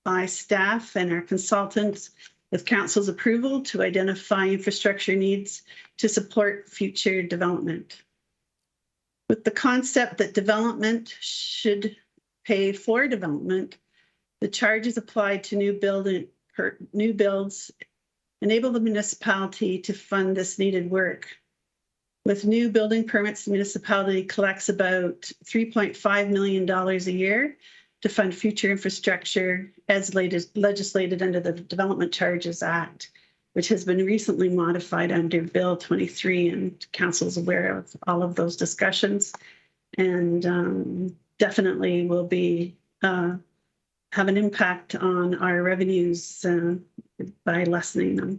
S13: by staff and our consultants with council's approval to identify infrastructure needs to support future development. With the concept that development should pay for development, the charges applied to new builds enable the municipality to fund this needed work. With new building permits, the municipality collects about $3.5 million a year to fund future infrastructure as legislated under the Development Charges Act, which has been recently modified under Bill 23, and council's aware of all of those discussions, and definitely will be have an impact on our revenues by lessening them.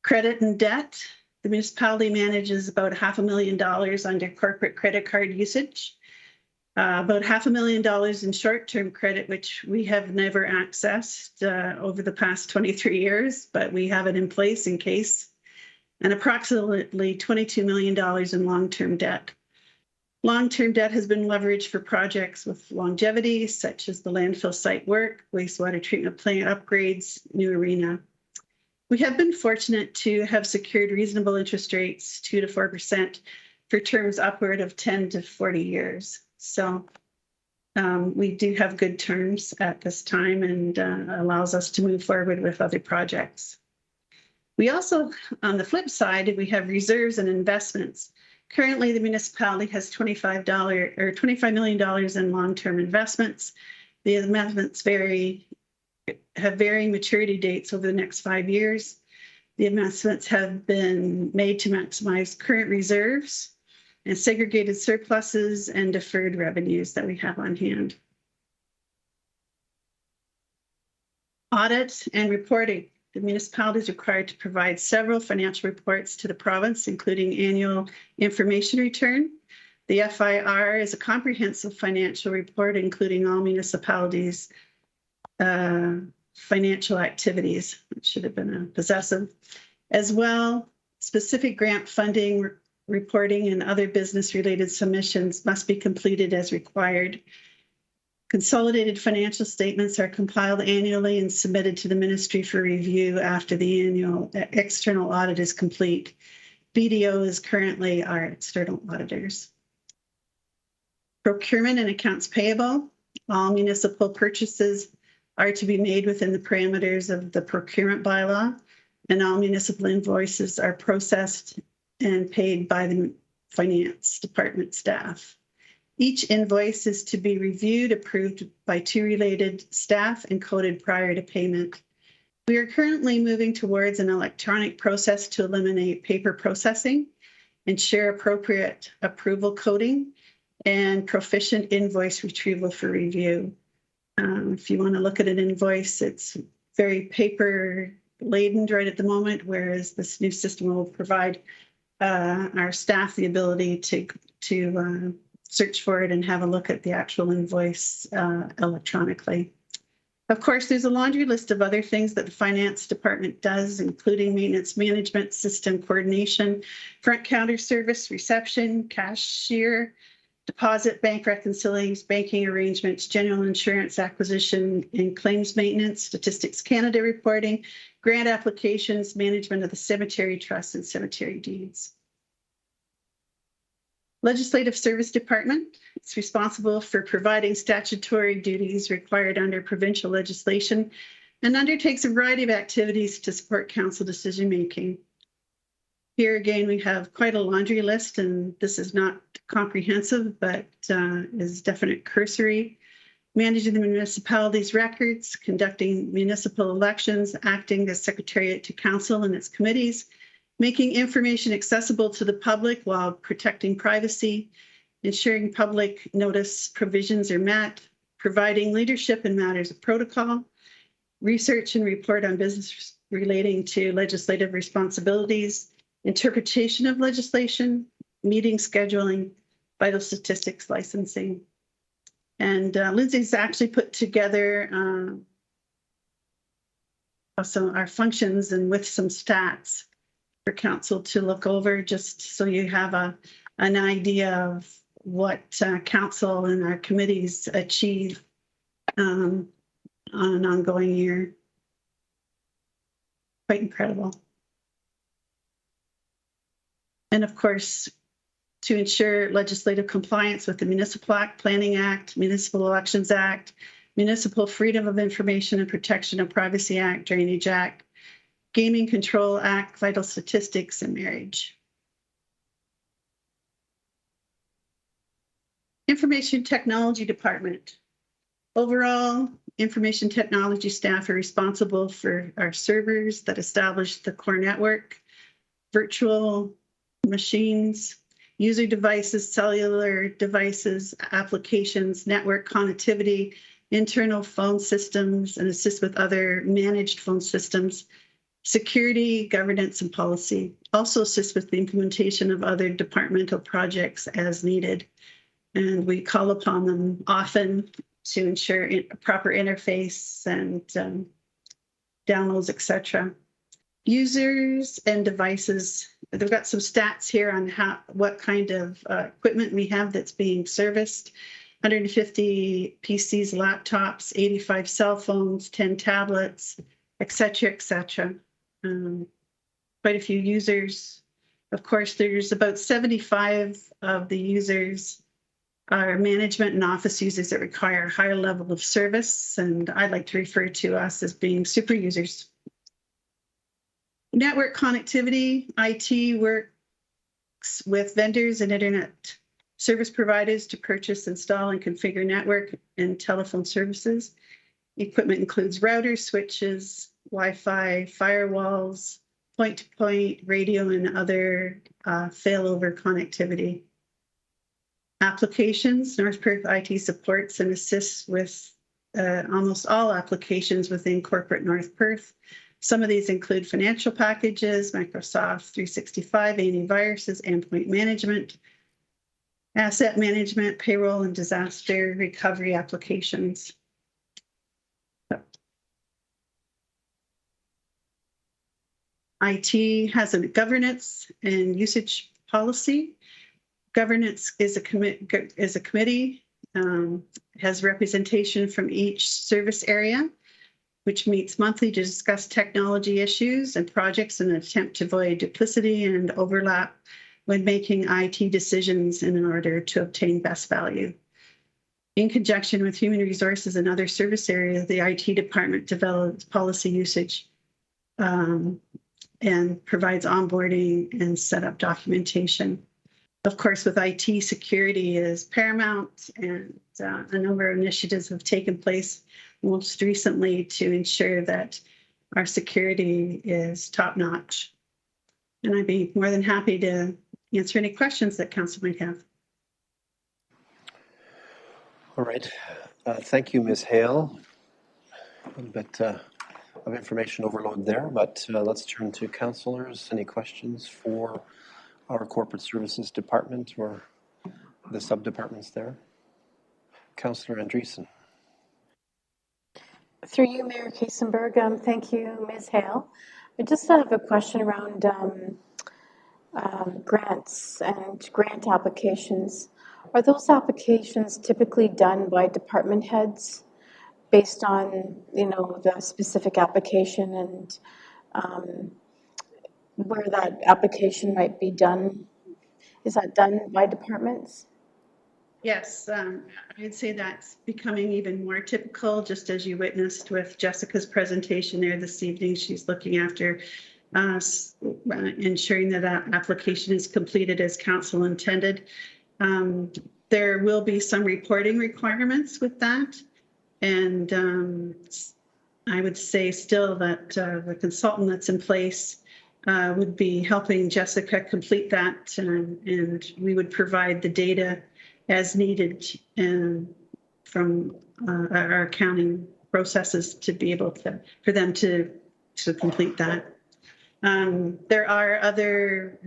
S13: Credit and debt. The municipality manages about $500,000 under corporate credit card usage. About $500,000 in short-term credit, which we have never accessed over the past 23 years, but we have it in place in case, and approximately $22 million in long-term debt. Long-term debt has been leveraged for projects with longevity, such as the landfill site work, wastewater treatment plant upgrades, new arena. We have been fortunate to have secured reasonable interest rates, 2 to 4%, for terms upward of 10 to 40 years. So we do have good terms at this time, and allows us to move forward with other projects. We also, on the flip side, we have reserves and investments. Currently, the municipality has $25 million in long-term investments. The investments have varying maturity dates over the next 5 years. The investments have been made to maximize current reserves and segregated surpluses and deferred revenues that we have on hand. Audit and reporting. The municipality is required to provide several financial reports to the province, including annual information return. The FIR is a comprehensive financial report, including all municipalities' financial activities. It should have been a possessive. As well, specific grant funding, reporting, and other business-related submissions must be completed as required. Consolidated financial statements are compiled annually and submitted to the ministry for review after the annual external audit is complete. BDO is currently our external auditors. Procurement and accounts payable. All municipal purchases are to be made within the parameters of the procurement bylaw, and all municipal invoices are processed and paid by the finance department staff. Each invoice is to be reviewed, approved by 2 related staff, and coded prior to payment. We are currently moving towards an electronic process to eliminate paper processing, ensure appropriate approval coding, and proficient invoice retrieval for review. If you want to look at an invoice, it's very paper laden right at the moment, whereas this new system will provide our staff the ability to search for it and have a look at the actual invoice electronically. Of course, there's a laundry list of other things that the finance department does, including maintenance management, system coordination, front counter service, reception, cashier, deposit, bank reconciliations, banking arrangements, general insurance acquisition and claims maintenance, Statistics Canada reporting, grant applications, management of the cemetery trust, and cemetery deeds. Legislative Service Department. It's responsible for providing statutory duties required under provincial legislation and undertakes a variety of activities to support council decision-making. Here again, we have quite a laundry list, and this is not comprehensive, but is definite cursory. Managing the municipality's records, conducting municipal elections, acting as secretariat to council and its committees, making information accessible to the public while protecting privacy, ensuring public notice provisions are met, providing leadership in matters of protocol, research and report on business relating to legislative responsibilities, interpretation of legislation, meeting scheduling, vital statistics licensing. And Lindsay's actually put together also our functions and with some stats for council to look over, just so you have an idea of what council and our committees achieve on an ongoing year. Quite incredible. And of course, to ensure legislative compliance with the Municipal Act, Planning Act, Municipal Elections Act, Municipal Freedom of Information and Protection of Privacy Act, Drainage Act, Gaming Control Act, Vital Statistics, and Marriage. Information Technology Department. Overall, information technology staff are responsible for our servers that establish the core network, virtual machines, user devices, cellular devices, applications, network connectivity, internal phone systems, and assist with other managed phone systems, security, governance, and policy. Also assist with the implementation of other departmental projects as needed. And we call upon them often to ensure a proper interface and downloads, etc. Users and devices. They've got some stats here on what kind of equipment we have that's being serviced. 150 PCs, laptops, 85 cell phones, 10 tablets, etc., etc. Quite a few users. Of course, there's about 75 of the users are management and office users that require a higher level of service, and I like to refer to us as being super users. Network connectivity. IT works with vendors and internet service providers to purchase, install, and configure network and telephone services. Equipment includes routers, switches, Wi-Fi, firewalls, point-to-point, radio, and other failover connectivity. Applications. North Perth IT supports and assists with almost all applications within corporate North Perth. Some of these include financial packages, Microsoft 365, antiviruses, endpoint management, asset management, payroll, and disaster recovery applications. IT has a governance and usage policy. Governance is a committee, has representation from each service area, which meets monthly to discuss technology issues and projects in an attempt to avoid duplicity and overlap when making IT decisions in order to obtain best value. In conjunction with Human Resources and other service areas, the IT department develops policy usage and provides onboarding and setup documentation. Of course, with IT, security is paramount, and a number of initiatives have taken place most recently to ensure that our security is top-notch. And I'd be more than happy to answer any questions that council might have.
S1: All right. Thank you, Ms. Hale. A little bit of information overload there, but let's turn to councillors. Any questions for our corporate services department or the sub-departments there? Councillor Andreessen.
S3: Through you, Mayor Kiesenberg. Thank you, Ms. Hale. I just have a question around grants and grant applications. Are those applications typically done by department heads based on, the specific application and where that application might be done? Is that done by departments?
S13: Yes, I'd say that's becoming even more typical, just as you witnessed with Jessica's presentation there this evening. She's looking after ensuring that that application is completed as council intended. There will be some reporting requirements with that. And I would say still that the consultant that's in place would be helping Jessica complete that, and we would provide the data as needed from our accounting processes to be able for them to complete that. There are other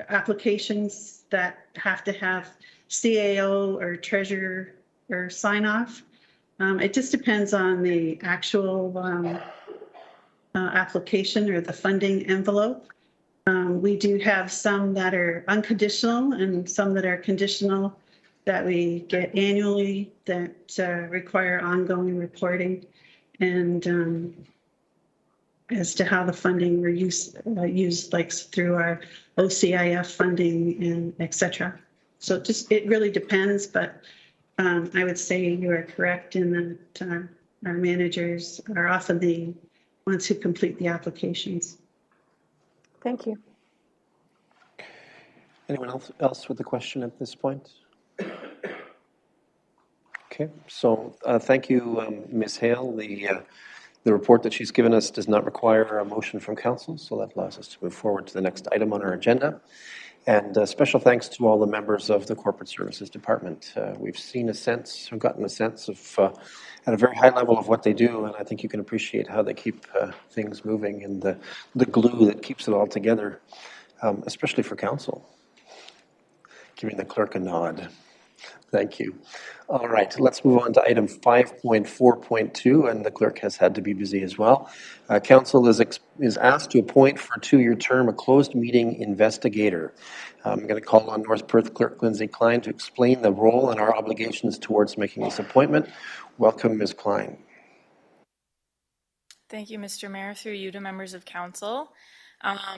S13: applications that have to have CAO or treasurer or sign off. It just depends on the actual application or the funding envelope. We do have some that are unconditional and some that are conditional that we get annually that require ongoing reporting, and as to how the funding were used like through our OCIF funding and etc. So it really depends, but I would say you are correct in that our managers are often the ones who complete the applications.
S3: Thank you.
S1: Anyone else with a question at this point? Okay, so thank you, Ms. Hale. The report that she's given us does not require a motion from council, so that allows us to move forward to the next item on our agenda. And special thanks to all the members of the Corporate Services Department. We've gotten a sense of, at a very high level, of what they do, and I think you can appreciate how they keep things moving and the glue that keeps it all together, especially for council. Giving the clerk a nod. Thank you. All right, let's move on to item 5.4.2, and the clerk has had to be busy as well. Council is asked to appoint for a 2-year term a closed meeting investigator. I'm going to call on North Perth Clerk Lindsay Klein to explain the role and our obligations towards making this appointment. Welcome, Ms. Klein.
S14: Thank you, Mr. Mayor. Through you to members of council.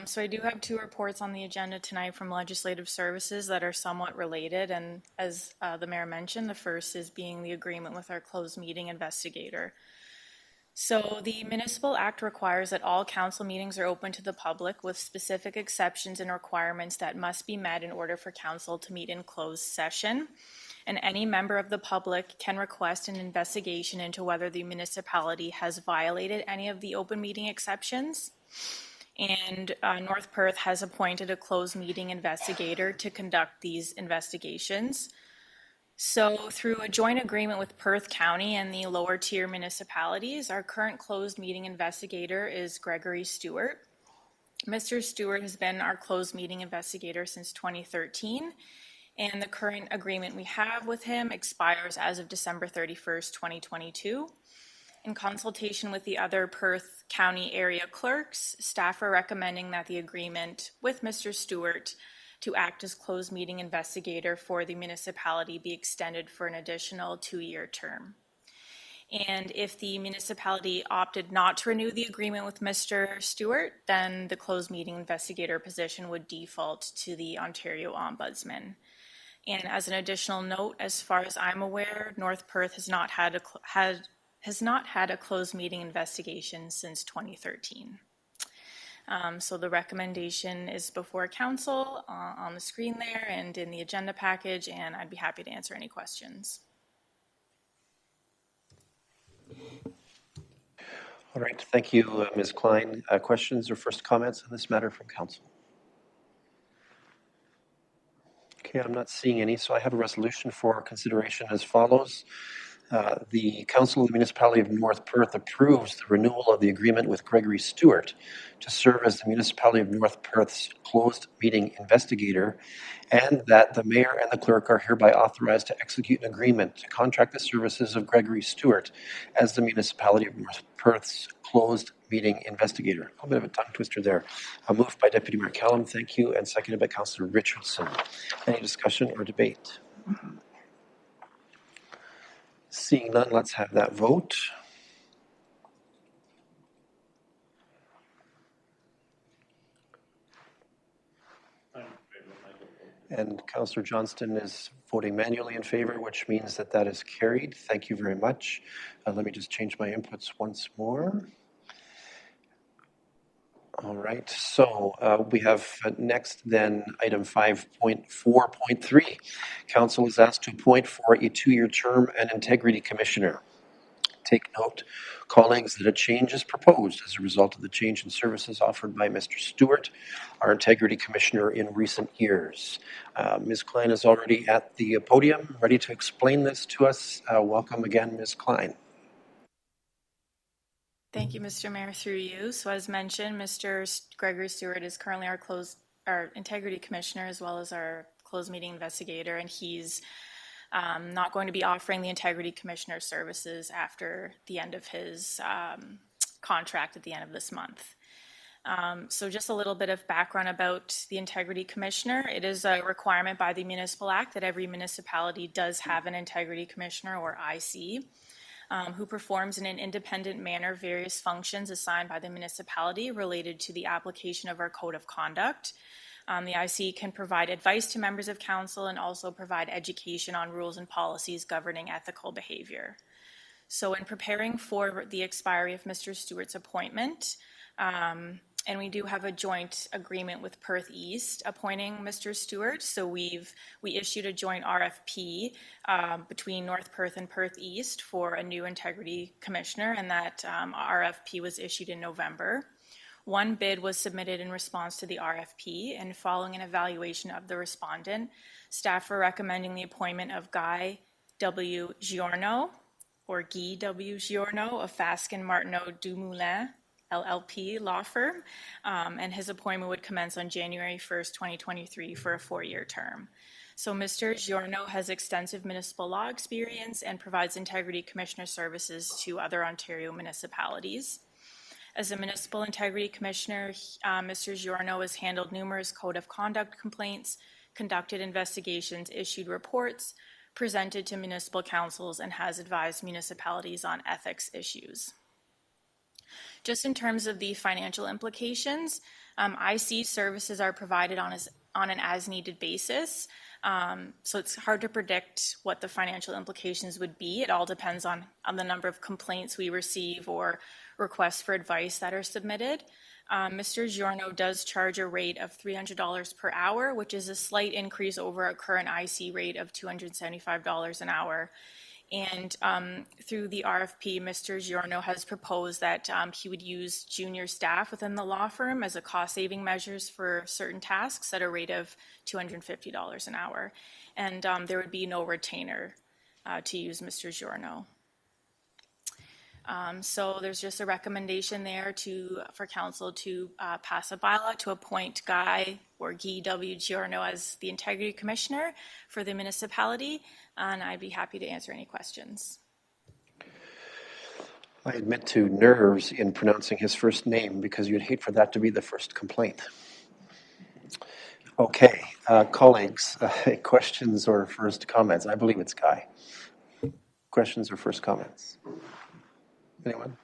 S14: So I do have 2 reports on the agenda tonight from Legislative Services that are somewhat related, and as the Mayor mentioned, the first is being the agreement with our closed meeting investigator. So the Municipal Act requires that all council meetings are open to the public with specific exceptions and requirements that must be met in order for council to meet in closed session. And any member of the public can request an investigation into whether the municipality has violated any of the open meeting exceptions. And North Perth has appointed a closed meeting investigator to conduct these investigations. So through a joint agreement with Perth County and the lower tier municipalities, our current closed meeting investigator is Gregory Stewart. Mr. Stewart has been our closed meeting investigator since 2013, and the current agreement we have with him expires as of December 31st, 2022. In consultation with the other Perth County area clerks, staff are recommending that the agreement with Mr. Stewart to act as closed meeting investigator for the municipality be extended for an additional 2-year term. And if the municipality opted not to renew the agreement with Mr. Stewart, then the closed meeting investigator position would default to the Ontario Ombudsman. And as an additional note, as far as I'm aware, North Perth has not had a closed meeting investigation since 2013. So the recommendation is before council on the screen there and in the agenda package, and I'd be happy to answer any questions.
S1: All right, thank you, Ms. Klein. Questions or first comments on this matter from council? Okay, I'm not seeing any, so I have a resolution for consideration as follows. The Council of the Municipality of North Perth approves the renewal of the agreement with Gregory Stewart to serve as the Municipality of North Perth's closed meeting investigator, and that the mayor and the clerk are hereby authorized to execute an agreement to contract the services of Gregory Stewart as the Municipality of North Perth's closed meeting investigator. A little bit of a tongue twister there. Moved by Deputy Mayor Callum, thank you, and seconded by Councillor Richardson. Any discussion or debate? Seeing none, let's have that vote. And Councillor Johnston is voting manually in favor, which means that that is carried. Thank you very much. Let me just change my inputs once more. All right, so we have next then item 5.4.3. Council is asked to appoint for a 2-year term an integrity commissioner. Take note, colleagues, that a change is proposed as a result of the change in services offered by Mr. Stewart, our integrity commissioner in recent years. Ms. Klein is already at the podium, ready to explain this to us. Welcome again, Ms. Klein.
S14: Thank you, Mr. Mayor, through you. So as mentioned, Mr. Gregory Stewart is currently our integrity commissioner as well as our closed meeting investigator, and he's not going to be offering the integrity commissioner services after the end of his contract at the end of this month. So just a little bit of background about the integrity commissioner. It is a requirement by the Municipal Act that every municipality does have an integrity commissioner, or IC, who performs in an independent manner various functions assigned by the municipality related to the application of our code of conduct. The IC can provide advice to members of council and also provide education on rules and policies governing ethical behavior. So in preparing for the expiry of Mr. Stewart's appointment, and we do have a joint agreement with Perth East appointing Mr. Stewart. So we issued a joint RFP between North Perth and Perth East for a new integrity commissioner, and that RFP was issued in November. One bid was submitted in response to the RFP, and following an evaluation of the respondent, staff are recommending the appointment of Guy W. Giorno, or Guy W. Giorno, of Fasken Martineau Dumoulin LLP law firm, and his appointment would commence on January 1st, 2023 for a 4-year term. So Mr. Giorno has extensive municipal law experience and provides integrity commissioner services to other Ontario municipalities. As a municipal integrity commissioner, Mr. Giorno has handled numerous code of conduct complaints, conducted investigations, issued reports, presented to municipal councils, and has advised municipalities on ethics issues. Just in terms of the financial implications, IC services are provided on an as-needed basis. So it's hard to predict what the financial implications would be. It all depends on the number of complaints we receive or requests for advice that are submitted. Mr. Giorno does charge a rate of $300 per hour, which is a slight increase over our current IC rate of $275 an hour. And through the RFP, Mr. Giorno has proposed that he would use junior staff within the law firm as a cost-saving measures for certain tasks at a rate of $250 an hour. And there would be no retainer to use Mr. Giorno. So there's just a recommendation there for council to pass a bylaw to appoint Guy or Guy W. Giorno as the integrity commissioner for the municipality, and I'd be happy to answer any questions.
S1: I admit to nerves in pronouncing his first name because you'd hate for that to be the first complaint. Okay, colleagues, questions or first comments? I believe it's Guy. Questions or first comments? Anyone?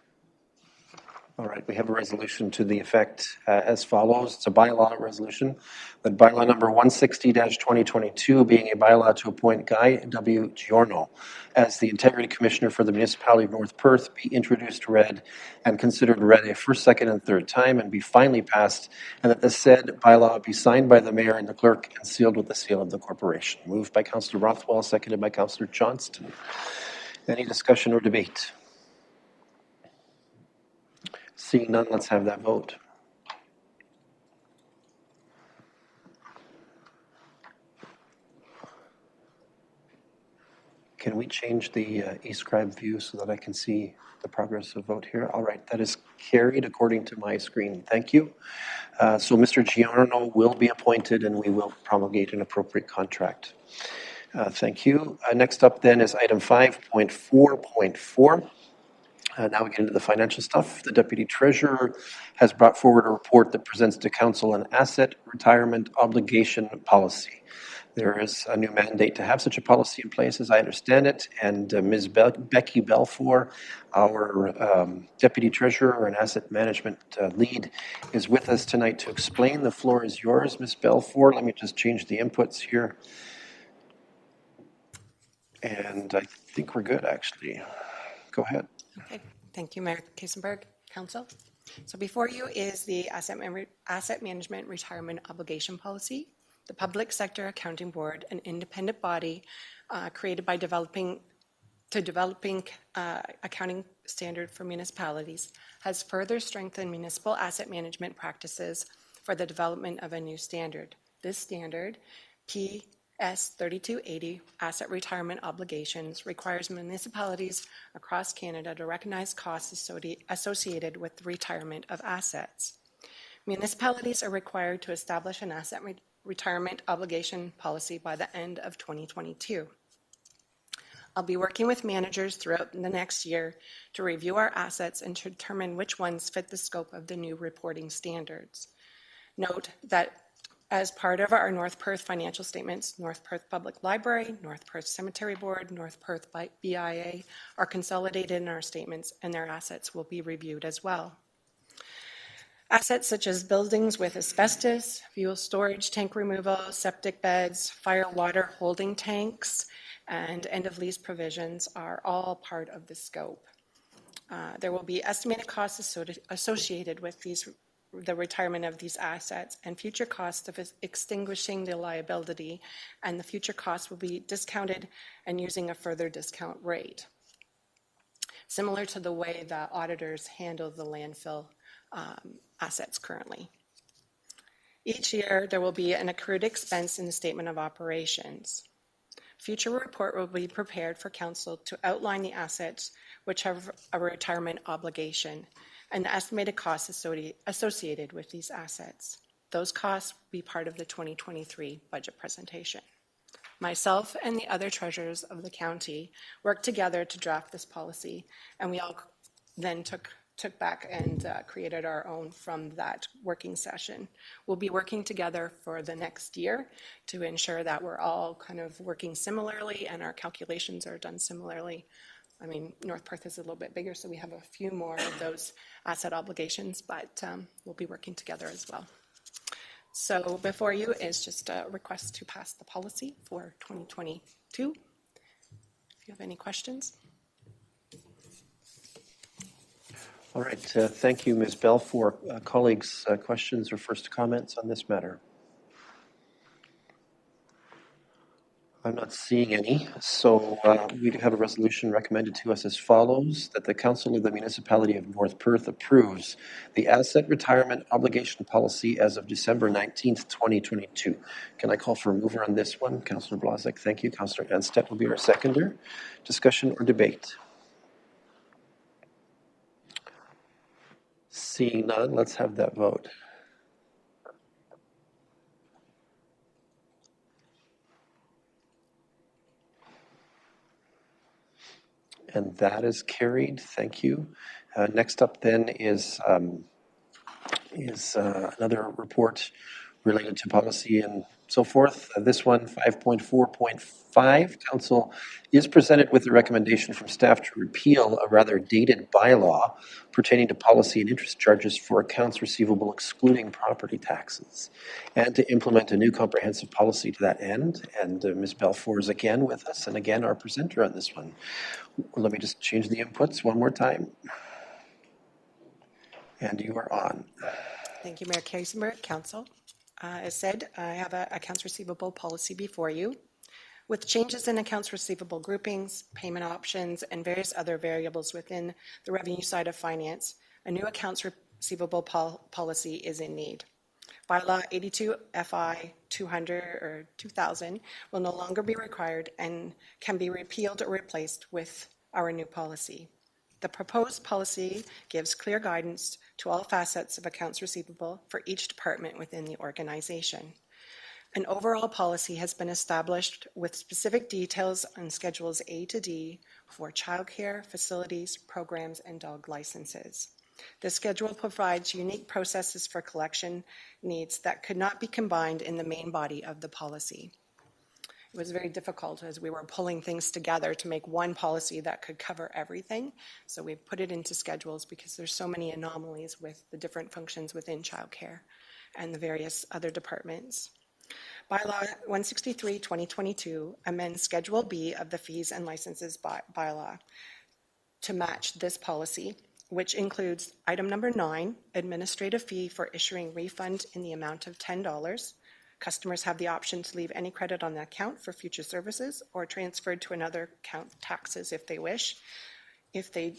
S1: All right, we have a resolution to the effect as follows. It's a bylaw resolution that bylaw number 160-2022 being a bylaw to appoint Guy W. Giorno as the Integrity Commissioner for the Municipality of North Perth be introduced, read, and considered read a first, second, and third time and be finally passed, and that the said bylaw be signed by the Mayor and the Clerk and sealed with the seal of the corporation. Moved by Councillor Rothwell, seconded by Councillor Johnston. Any discussion or debate? Seeing none, let's have that vote. Can we change the eScribe view so that I can see the progress of vote here? All right, that is carried according to my screen. Thank you. So Mr. Giorno will be appointed and we will promulgate an appropriate contract. Thank you. Next up then is item 5.4.4. Now we get into the financial stuff. The Deputy Treasurer has brought forward a report that presents to Council an asset retirement obligation policy. There is a new mandate to have such a policy in place, as I understand it, and Ms. Becky Belfour, our Deputy Treasurer and Asset Management Lead, is with us tonight to explain. The floor is yours, Ms. Belfour. Let me just change the inputs here. And I think we're good, actually. Go ahead.
S15: Okay, thank you, Mayor Kaysenberg, Council. So before you is the Asset Management Retirement Obligation Policy. The Public Sector Accounting Board, an independent body created by developing accounting standard for municipalities, has further strengthened municipal asset management practices for the development of a new standard. This standard, PS 3280, Asset Retirement Obligations, requires municipalities across Canada to recognize costs associated with the retirement of assets. Municipalities are required to establish an asset retirement obligation policy by the end of 2022. I'll be working with managers throughout the next year to review our assets and to determine which ones fit the scope of the new reporting standards. Note that as part of our North Perth financial statements, North Perth Public Library, North Perth Cemetery Board, North Perth BIA are consolidated in our statements, and their assets will be reviewed as well. Assets such as buildings with asbestos, fuel storage, tank removal, septic beds, fire water holding tanks, and end-of-lease provisions are all part of the scope. There will be estimated costs associated with the retirement of these assets and future costs of extinguishing the liability, and the future costs will be discounted and using a further discount rate, similar to the way the auditors handle the landfill assets currently. Each year, there will be an accrued expense in the statement of operations. Future report will be prepared for Council to outline the assets which have a retirement obligation and the estimated costs associated with these assets. Those costs will be part of the 2023 budget presentation. Myself and the other treasurers of the county worked together to draft this policy, and we all then took back and created our own from that working session. We'll be working together for the next year to ensure that we're all kind of working similarly and our calculations are done similarly. I mean, North Perth is a little bit bigger, so we have a few more of those asset obligations, but we'll be working together as well. So before you is just a request to pass the policy for 2022. If you have any questions.
S1: All right, thank you, Ms. Belfour. Colleagues, questions or first comments on this matter? I'm not seeing any, so we do have a resolution recommended to us as follows, that the Council of the Municipality of North Perth approves the Asset Retirement Obligation Policy as of December 19th, 2022. Can I call for a mover on this one? Councillor Blazek, thank you. Councillor Anstedt will be our seconder. Discussion or debate? Seeing none, let's have that vote. And that is carried. Thank you. Next up then is another report related to policy and so forth. This one, 5.4.5, council is presented with the recommendation from staff to repeal a rather dated bylaw pertaining to policy and interest charges for accounts receivable excluding property taxes, and to implement a new comprehensive policy to that end. And Ms. Belfour is again with us, and again our presenter on this one. Let me just change the inputs one more time. And you are on.
S15: Thank you, Mayor Keisenberg, Council. As said, I have an accounts receivable policy before you. With changes in accounts receivable groupings, payment options, and various other variables within the revenue side of finance, a new accounts receivable policy is in need. Bylaw 82 FI 200 or 2000 will no longer be required and can be repealed or replaced with our new policy. The proposed policy gives clear guidance to all facets of accounts receivable for each department within the organization. An overall policy has been established with specific details on Schedules A to D for childcare, facilities, programs, and dog licenses. The schedule provides unique processes for collection needs that could not be combined in the main body of the policy. It was very difficult as we were pulling things together to make one policy that could cover everything. So we've put it into schedules because there's so many anomalies with the different functions within childcare and the various other departments. Bylaw 163/2022 amends Schedule B of the Fees and Licenses bylaw to match this policy, which includes item number 9, administrative fee for issuing refund in the amount of $10. Customers have the option to leave any credit on the account for future services or transferred to another account taxes if they wish. If they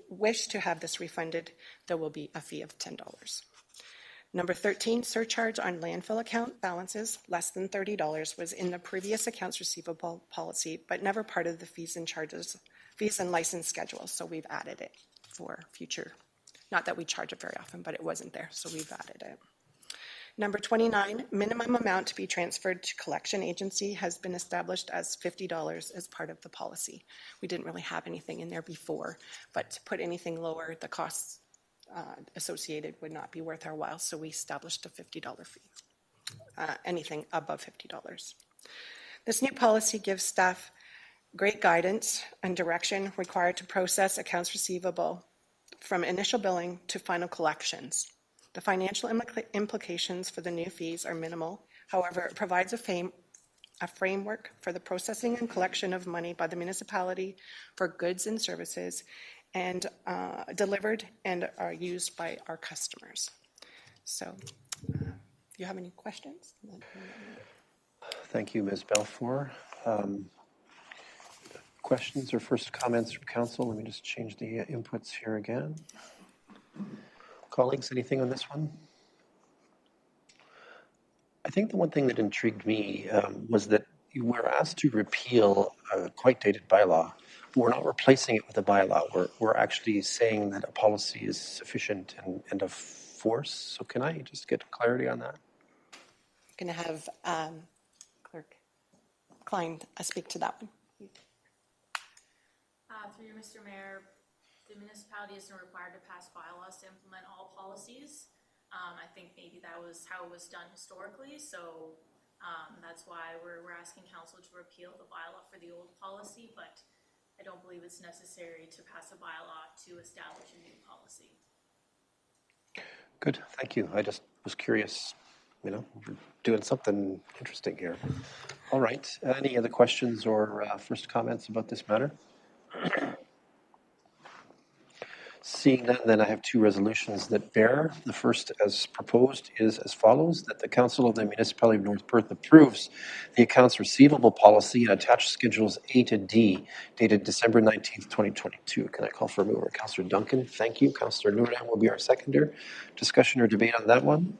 S15: wish to have this refunded, there will be a fee of $10. Number 13, surcharge on landfill account balances less than $30 was in the previous accounts receivable policy, but never part of the fees and license schedule. So we've added it for future. Not that we charge it very often, but it wasn't there, so we've added it. Number 29, minimum amount to be transferred to collection agency has been established as $50 as part of the policy. We didn't really have anything in there before, but to put anything lower, the costs associated would not be worth our while, so we established a $50 fee, anything above $50. This new policy gives staff great guidance and direction required to process accounts receivable from initial billing to final collections. The financial implications for the new fees are minimal. However, it provides a framework for the processing and collection of money by the municipality for goods and services and delivered and are used by our customers. So, if you have any questions?
S1: Thank you, Ms. Belfour. Questions or first comments from council? Let me just change the inputs here again. Colleagues, anything on this one? I think the one thing that intrigued me was that you were asked to repeal a quite dated bylaw, but we're not replacing it with a bylaw. We're actually saying that a policy is sufficient and of force. So can I just get clarity on that?
S15: I'm going to have Clerk Klein speak to that one.
S14: Through you, Mr. Mayor, the municipality isn't required to pass bylaws to implement all policies. I think maybe that was how it was done historically, so that's why we're asking council to repeal the bylaw for the old policy, but I don't believe it's necessary to pass a bylaw to establish a new policy.
S1: Good, thank you. I just was curious, we're doing something interesting here. All right, any other questions or first comments about this matter? Seeing that, then I have two resolutions that bear. The first, as proposed, is as follows: that the Council of the Municipality of North Perth approves the accounts receivable policy and attached schedules A to D, dated December 19th, 2022. Can I call for a mover? Councillor Duncan, thank you. Councillor Noonan will be our seconder. Discussion or debate on that one?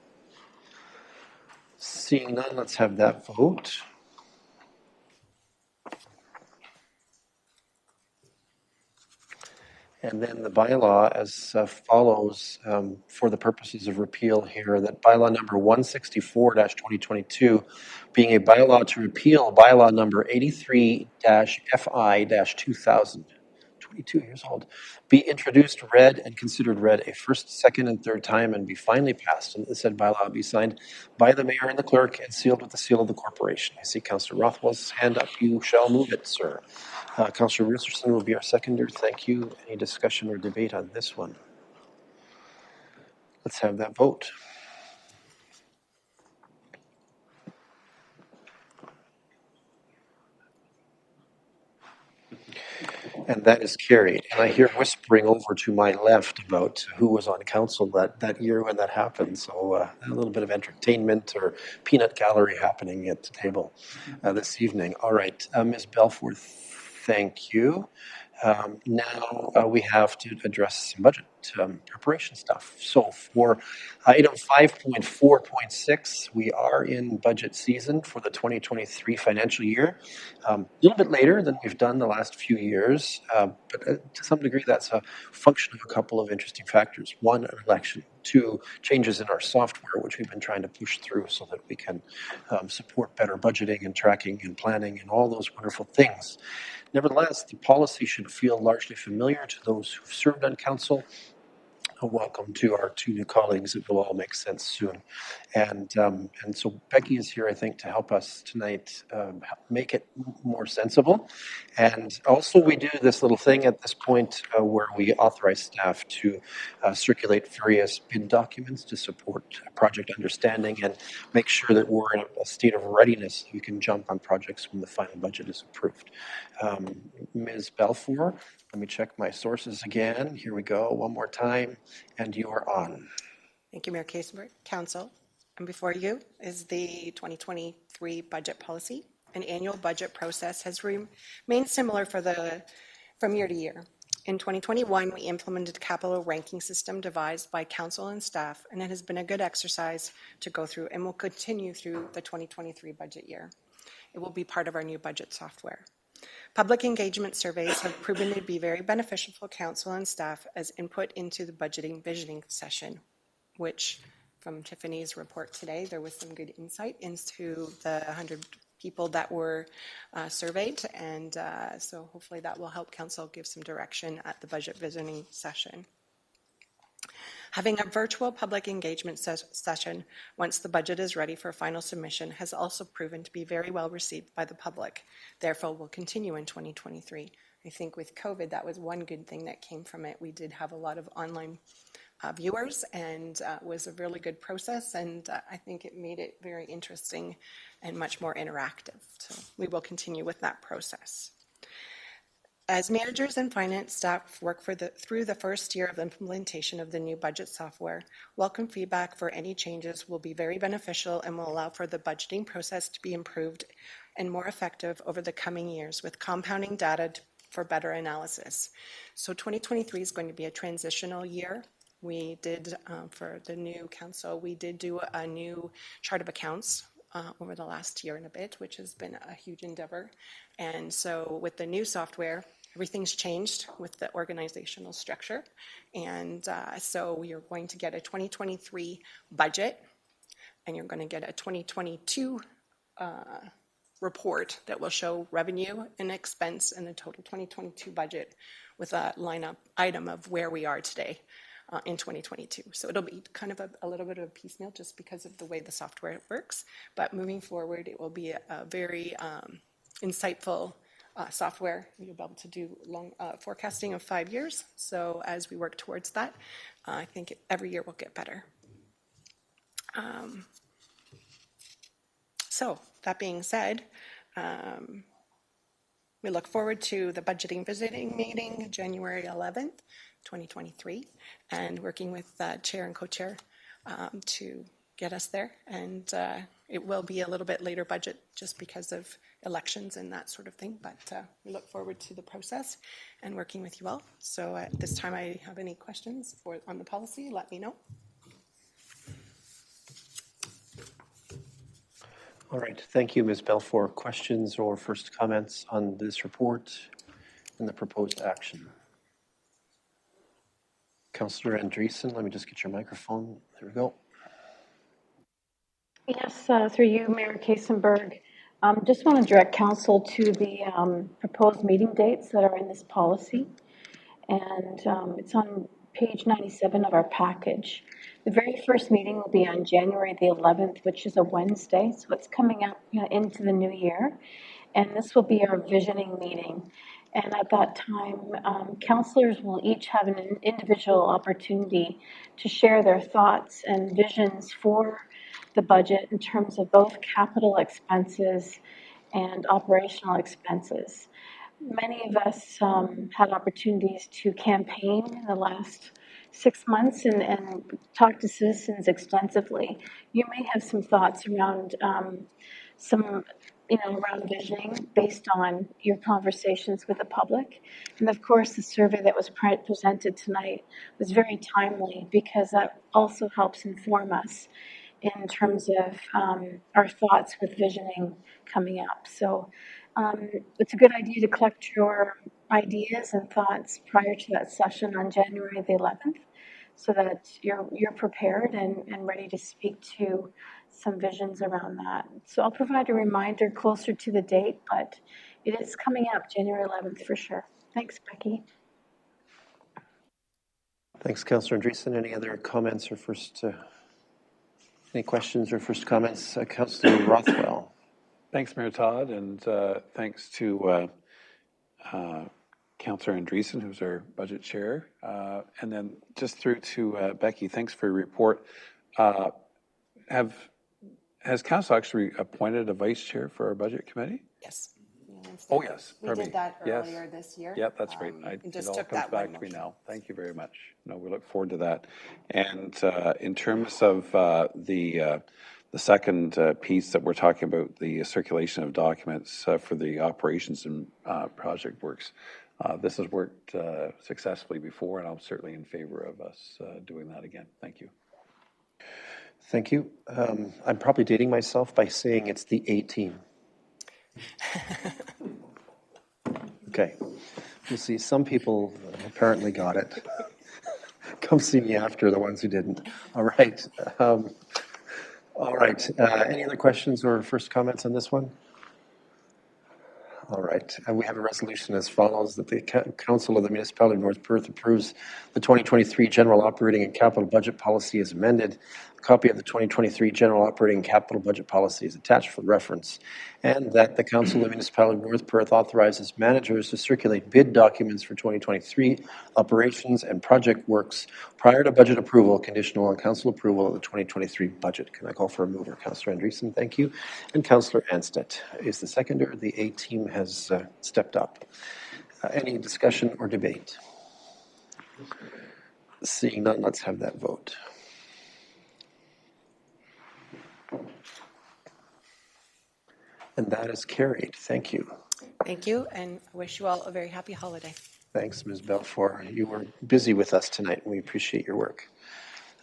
S1: Seeing none, let's have that vote. And then the bylaw as follows, for the purposes of repeal here, that bylaw number 164-2022 being a bylaw to repeal bylaw number 83-FI-2000, 22 years old, be introduced, read, and considered read a first, second, and third time, and be finally passed, and the said bylaw be signed by the mayor and the clerk and sealed with the seal of the corporation. I see Councillor Rothwell's hand up. You shall move it, sir. Councillor Richardson will be our seconder. Thank you. Any discussion or debate on this one? Let's have that vote. And that is carried. And I hear whispering over to my left about who was on council that year when that happened. So a little bit of entertainment or peanut gallery happening at the table this evening. All right, Ms. Belfort, thank you. Now we have to address some budget preparation stuff. So for item 5.4.6, we are in budget season for the 2023 financial year. A little bit later than we've done the last few years, but to some degree that's a function of a couple of interesting factors. One, an election. Two, changes in our software, which we've been trying to push through so that we can support better budgeting and tracking and planning and all those wonderful things. Nevertheless, the policy should feel largely familiar to those who've served on council. Welcome to our two new colleagues. It will all make sense soon. And so Becky is here, I think, to help us tonight make it more sensible. And also we do this little thing at this point where we authorize staff to circulate various bid documents to support project understanding and make sure that we're in a state of readiness so we can jump on projects when the final budget is approved. Ms. Balfour, let me check my sources again. Here we go, one more time, and you are on.
S15: Thank you, Mayor Kaysenberg. Council, and before you is the 2023 budget policy. An annual budget process has remained similar from year to year. In 2021, we implemented a capital ranking system devised by council and staff, and it has been a good exercise to go through and will continue through the 2023 budget year. It will be part of our new budget software. Public engagement surveys have proven to be very beneficial for council and staff as input into the budgeting visioning session, which from Tiffany's report today, there was some good insight into the 100 people that were surveyed. And so hopefully that will help council give some direction at the budget visioning session. Having a virtual public engagement session once the budget is ready for final submission has also proven to be very well received by the public. Therefore, will continue in 2023. I think with COVID, that was one good thing that came from it. We did have a lot of online viewers and was a really good process. And I think it made it very interesting and much more interactive. So we will continue with that process. As managers and finance staff work through the first year of implementation of the new budget software, welcome feedback for any changes will be very beneficial and will allow for the budgeting process to be improved and more effective over the coming years with compounding data for better analysis. So 2023 is going to be a transitional year. We did, for the new council, we did do a new chart of accounts over the last year and a bit, which has been a huge endeavor. And so with the new software, everything's changed with the organizational structure. And so you're going to get a 2023 budget, and you're going to get a 2022 report that will show revenue and expense and the total 2022 budget with a lineup item of where we are today in 2022. So it'll be kind of a little bit of a piecemeal just because of the way the software works. But moving forward, it will be a very insightful software. You'll be able to do long forecasting of 5 years. So as we work towards that, I think every year will get better. So that being said, we look forward to the budgeting visiting meeting, January 11th, 2023, and working with chair and co-chair to get us there. And it will be a little bit later budget just because of elections and that sort of thing, but we look forward to the process and working with you all. So at this time, I have any questions on the policy, let me know.
S1: All right, thank you, Ms. Belfour. Questions or first comments on this report and the proposed action? Councillor Andreessen, let me just get your microphone. There we go.
S3: Yes, through you, Mayor Kaysenberg. Just want to direct council to the proposed meeting dates that are in this policy. and it's on page 97 of our package. The very first meeting will be on January the 11th, which is a Wednesday, so it's coming up into the new year. And this will be our visioning meeting. And at that time, councillors will each have an individual opportunity to share their thoughts and visions for the budget in terms of both capital expenses and operational expenses. Many of us had opportunities to campaign in the last 6 months and talk to citizens extensively. You may have some thoughts around around visioning based on your conversations with the public. And of course, the survey that was presented tonight was very timely because that also helps inform us in terms of our thoughts with visioning coming up. So it's a good idea to collect your ideas and thoughts prior to that session on January the 11th so that you're prepared and ready to speak to some visions around that. So I'll provide a reminder closer to the date, but it is coming up January 11th for sure. Thanks, Becky.
S1: Thanks, Councillor Andreessen. Any other comments or any questions or first comments? Councillor Rothwell.
S11: Thanks, Mayor Todd, and thanks to Councillor Andreessen, who's our budget chair, and then just through to Becky. Thanks for your report. Has Council actually appointed a vice chair for our budget committee?
S15: Yes.
S11: Oh, yes.
S15: We did that earlier this year.
S11: Yep, that's right.
S15: It just
S11: all
S15: took
S11: comes
S15: that
S11: back
S15: one
S11: to me
S15: motion.
S11: now. Thank you very much. No, we look forward to that. And in terms of the second piece that we're talking about, the circulation of documents for the operations and project works, this has worked successfully before, and I'm certainly in favor of us doing that again. Thank you.
S1: Thank you. I'm probably dating myself by saying it's the A team. Okay. We'll see. Some people apparently got it. Come see me after, the ones who didn't. All right. All right. Any other questions or first comments on this one? All right. We have a resolution as follows, that the Council of the Municipality of North Perth approves the 2023 General Operating and Capital Budget Policy as amended. A copy of the 2023 General Operating and Capital Budget Policy is attached for reference, and that the Council of the Municipality of North Perth authorizes managers to circulate bid documents for 2023 operations and project works prior to budget approval, conditional on Council approval of the 2023 budget. Can I call for a mover? Councillor Andreessen, thank you. And Councillor Anstett is the seconder. The A team has stepped up. Any discussion or debate? Seeing none, let's have that vote. And that is carried. Thank you.
S15: Thank you, and I wish you all a very happy holiday.
S1: Thanks, Ms. Belfour. You were busy with us tonight, and we appreciate your work.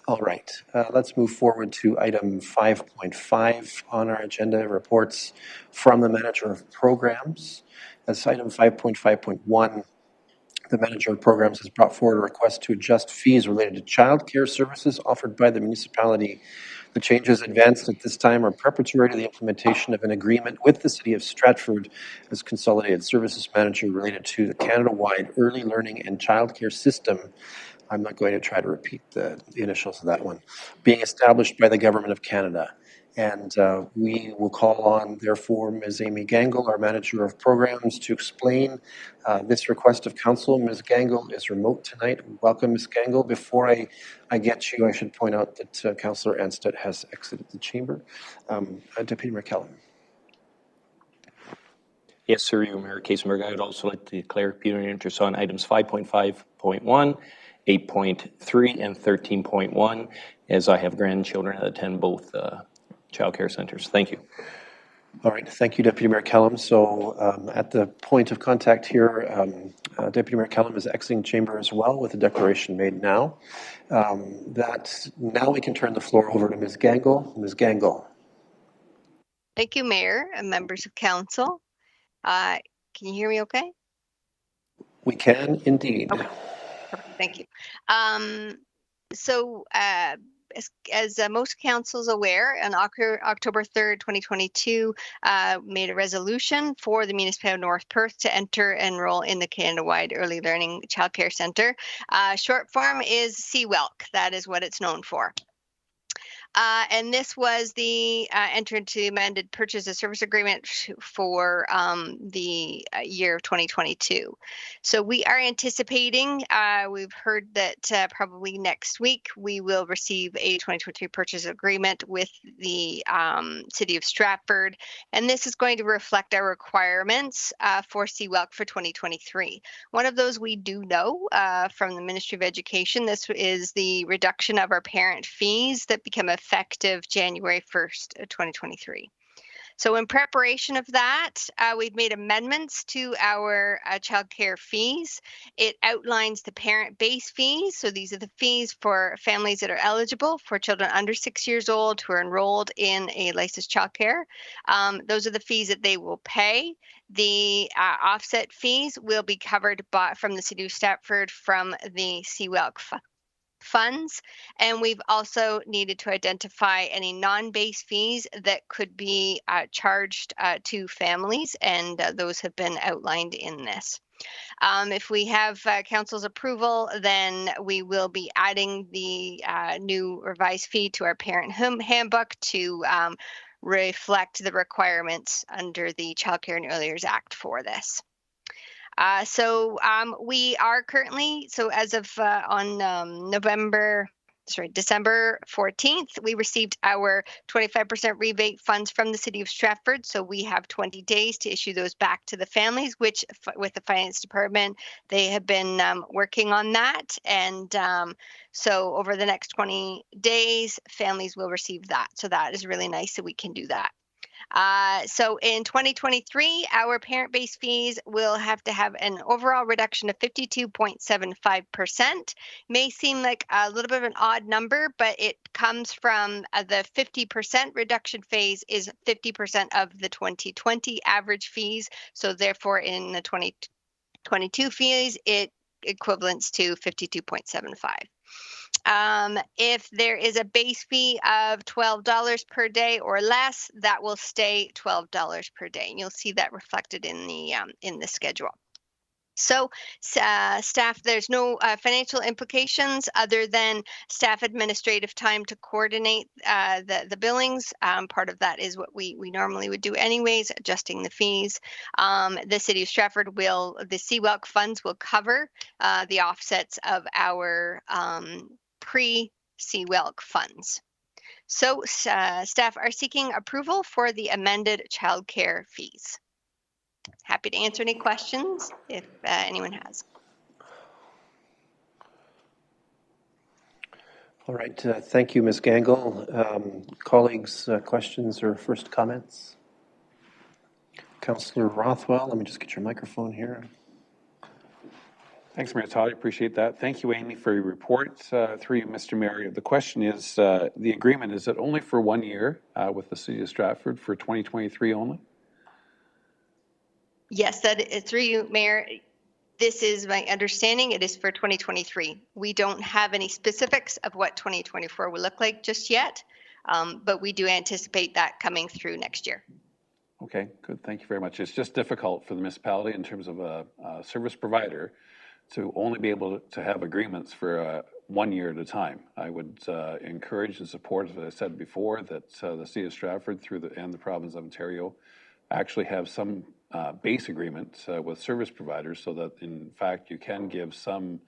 S1: All right, let's move forward to item 5.5 on our agenda, reports from the Manager of Programs. As item 5.5.1, the Manager of Programs has brought forward a request to adjust fees related to child care services offered by the municipality. The changes advanced at this time are preparatory to the implementation of an agreement with the City of Stratford as Consolidated Services Manager related to the Canada-wide Early Learning and Childcare System. I'm not going to try to repeat the initials of that one, being established by the Government of Canada. And we will call on, therefore, Ms. Amy Gangle, our Manager of Programs, to explain this request of Council. Ms. Gangle is remote tonight. Welcome, Ms. Gangle. Before I get you, I should point out that Councillor Anstett has exited the chamber. Deputy Mayor Kellam.
S12: Yes, sir, Mayor Kaysenberg. I would also like to declare pecuniary interest on items 5.5.1, 8.3, and 13.1, as I have grandchildren that attend both child care centers. Thank you.
S1: All right. Thank you, Deputy Mayor Kellam. So at the point of contact here, Deputy Mayor Kellam is exiting chamber as well with a declaration made now. Now we can turn the floor over to Ms. Gangle. Ms. Gangle.
S16: Thank you, Mayor and members of Council. Can you hear me okay?
S1: We can indeed.
S16: Okay. Perfect. Thank you. So as most councils aware, on October 3rd, 2022, made a resolution for the municipality of North Perth to enter and enroll in the Canada-wide Early Learning Childcare Centre. Short form is CWELC. That is what it's known for. And this was the entered into amended purchase of service agreement for the year of 2022. So we are anticipating, we've heard that probably next week we will receive a 2023 purchase agreement with the City of Stratford. And this is going to reflect our requirements for CWELC for 2023. One of those we do know from the Ministry of Education. This is the reduction of our parent fees that become effective January 1st, 2023. So in preparation of that, we've made amendments to our childcare fees. It outlines the parent base fees. So these are the fees for families that are eligible for children under 6 years old who are enrolled in a licensed childcare. Those are the fees that they will pay. The offset fees will be covered from the City of Stratford from the CWELC funds, and we've also needed to identify any non-base fees that could be charged to families, and those have been outlined in this. If we have council's approval, then we will be adding the new revised fee to our parent handbook to reflect the requirements under the Child Care and Early Years Act for this. We are currently, so as of on December 14th, we received our 25% rebate funds from the City of Stratford. So we have 20 days to issue those back to the families, which with the Finance Department, they have been working on that. And so over the next 20 days, families will receive that. So that is really nice that we can do that. So in 2023, our parent-based fees will have to have an overall reduction of 52.75%. May seem like a little bit of an odd number, but it comes from the 50% reduction phase is 50% of the 2020 average fees. So therefore, in the 2022 fees, it equivalents to 52.75. If there is a base fee of $12 per day or less, that will stay $12 per day. And you'll see that reflected in the schedule. So staff, there's no financial implications other than staff administrative time to coordinate the billings. Part of that is what we normally would do anyways, adjusting the fees. The City of Stratford the CWELC funds will cover the offsets of our pre-CWELC funds. So staff are seeking approval for the amended childcare fees. Happy to answer any questions if anyone has.
S1: All right, thank you, Ms. Gangle. Colleagues, questions or first comments? Councillor Rothwell, let me just get your microphone here.
S11: Thanks, Mayor Todd. I appreciate that. Thank you, Amy, for your report. Through you, Mr. Mayor. The question is, the agreement, is it only for 1 year with the City of Stratford for 2023 only?
S16: Yes, through you, Mayor. This is my understanding. It is for 2023. We don't have any specifics of what 2024 will look like just yet, but we do anticipate that coming through next year.
S11: Okay, good. Thank you very much. It's just difficult for the municipality in terms of a service provider to only be able to have agreements for 1 year at a time. I would encourage and support, as I said before, that the City of Stratford and the province of Ontario actually have some base agreements with service providers so that, in fact, you can give some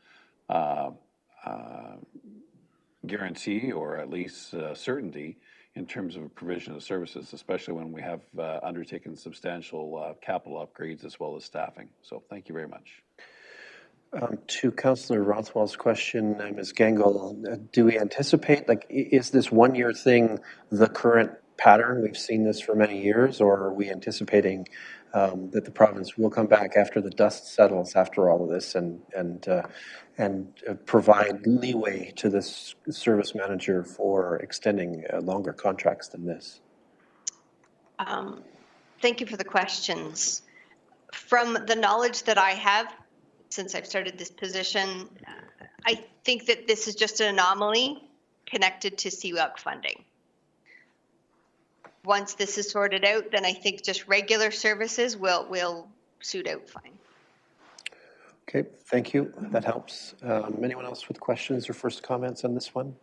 S11: guarantee or at least certainty in terms of provision of services, especially when we have undertaken substantial capital upgrades as well as staffing. So thank you very much.
S1: To Councillor Rothwell's question, Ms. Gangle, do we anticipate, is this 1 year thing the current pattern? We've seen this for many years, or are we anticipating that the province will come back after the dust settles after all of this and provide leeway to this service manager for extending longer contracts than this?
S16: Thank you for the questions. From the knowledge that I have, since I've started this position, I think that this is just an anomaly connected to CUAC funding. Once this is sorted out, then I think just regular services will suit out fine.
S1: Okay, thank you. That helps. Anyone else with questions or first comments on this one?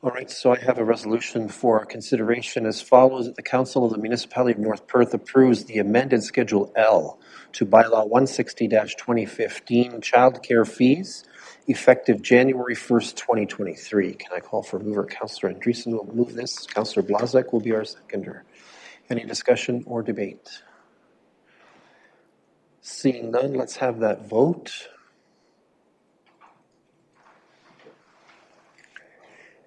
S1: All right, so I have a resolution for consideration as follows: that the Council of the Municipality of North Perth approves the amended Schedule L to Bylaw 160-2015 childcare fees effective January 1st, 2023. Can I call for mover? Councillor Andreessen will move this. Councillor Blazek will be our seconder. Any discussion or debate? Seeing none, let's have that vote.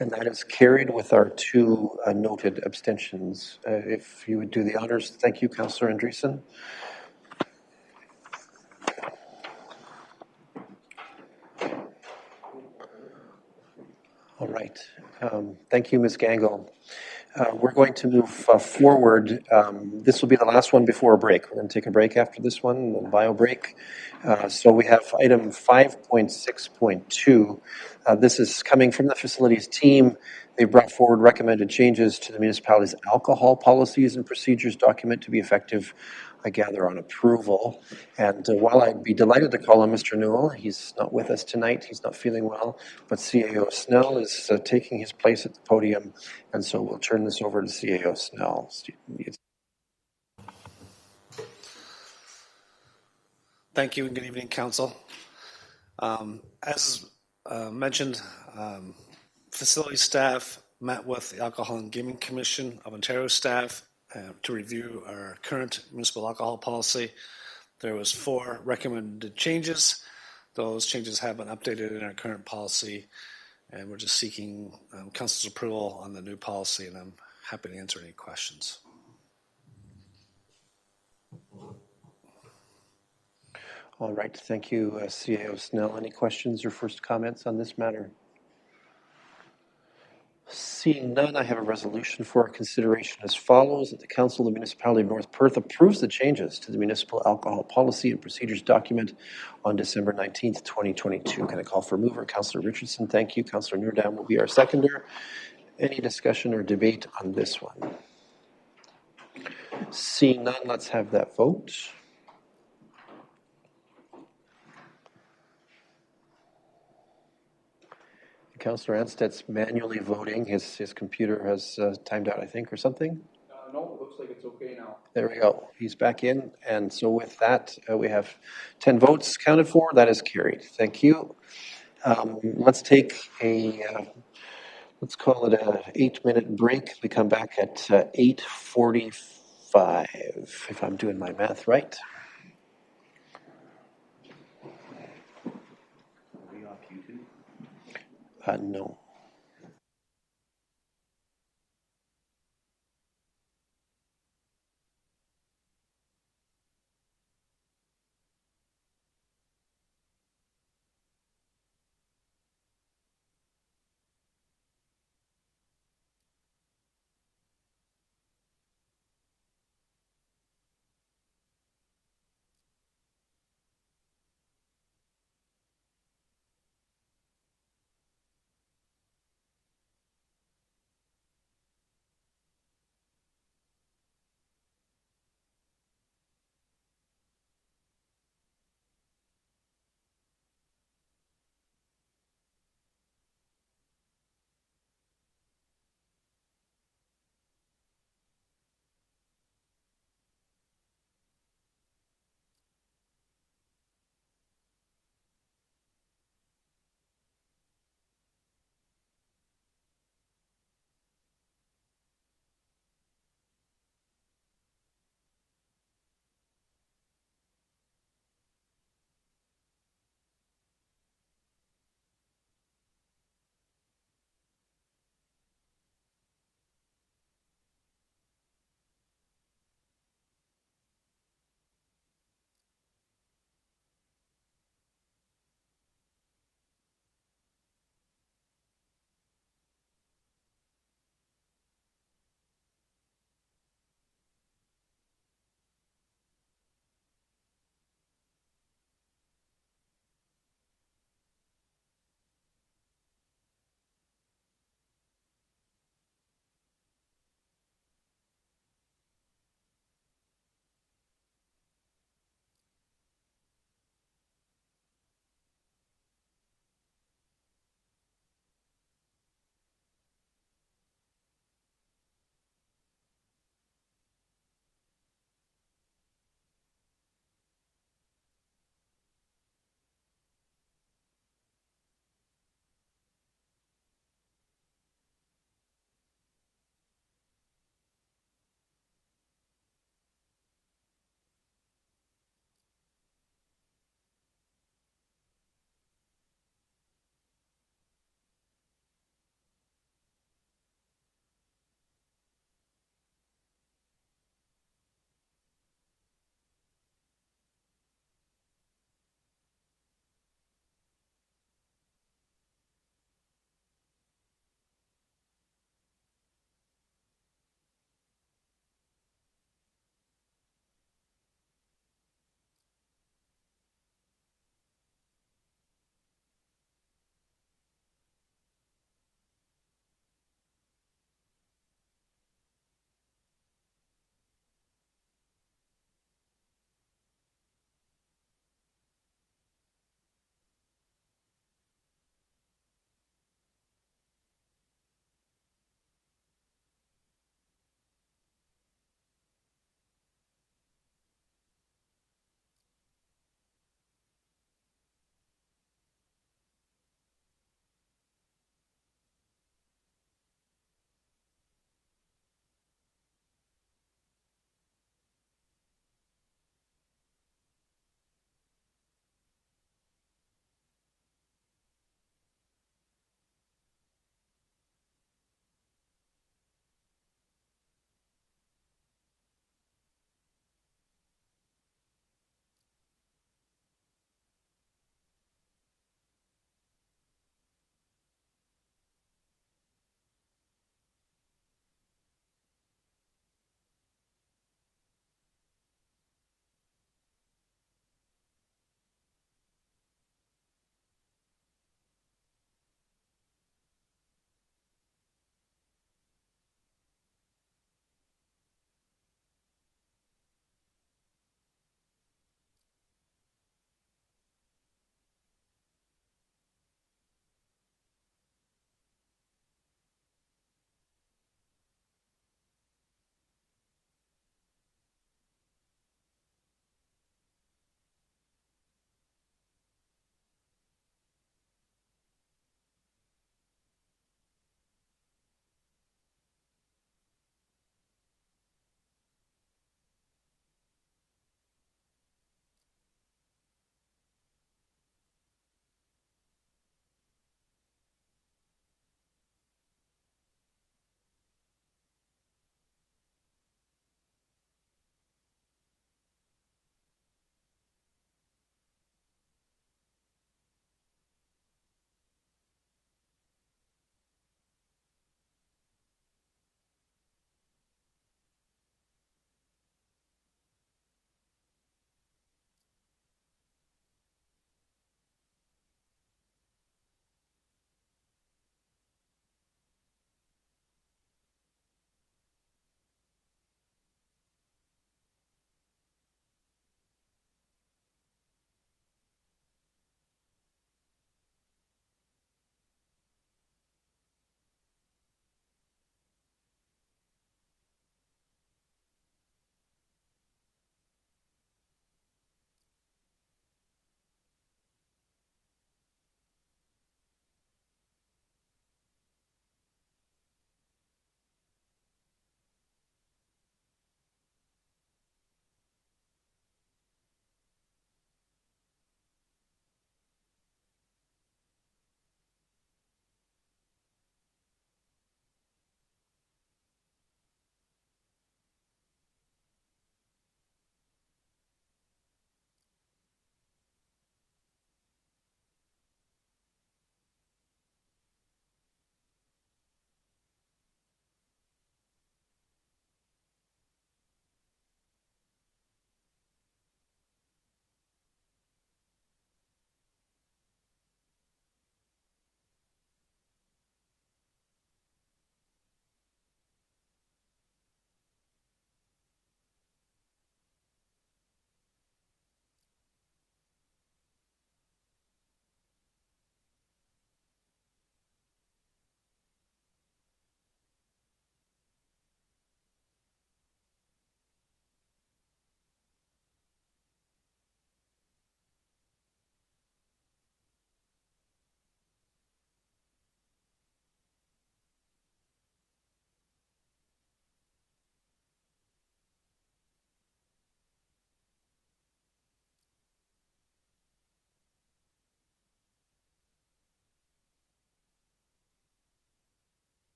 S1: And that is carried with our two noted abstentions. If you would do the honors. Thank you, Councillor Andreessen. All right. Thank you, Ms. Gangle. We're going to move forward. This will be the last one before a break. We're going to take a break after this one, a bio break. So we have item 5.6.2. This is coming from the facilities team. They brought forward recommended changes to the municipality's alcohol policies and procedures document to be effective, I gather, on approval. And while I'd be delighted to call on Mr. Newell, he's not with us tonight. He's not feeling well, but CAO Snell is taking his place at the podium. And so we'll turn this over to CAO Snell.
S17: Thank you and good evening, Council. As mentioned, facility staff met with the Alcohol and Gaming Commission of Ontario staff to review our current municipal alcohol policy. There was 4 recommended changes. Those changes have been updated in our current policy, and we're just seeking Council's approval on the new policy, and I'm happy to answer any questions.
S1: All right, thank you, CAO Snell. Any questions or first comments on this matter? Seeing none, I have a resolution for consideration as follows: that the Council of the Municipality of North Perth approves the changes to the municipal alcohol policy and procedures document on December 19th, 2022. Can I call for a mover? Councillor Richardson, thank you. Councillor Noordam will be our seconder. Any discussion or debate on this one? Seeing none, let's have that vote. Councillor Anstedt's manually voting. His computer has timed out, I think, or something.
S2: No, it looks like it's okay now.
S1: There we go. He's back in. And so with that, we have 10 votes counted for. That is carried. Thank you. Let's take let's call it a 8-minute break. We come back at 8:45, if I'm doing my math right.
S18: Are we off YouTube?
S1: No.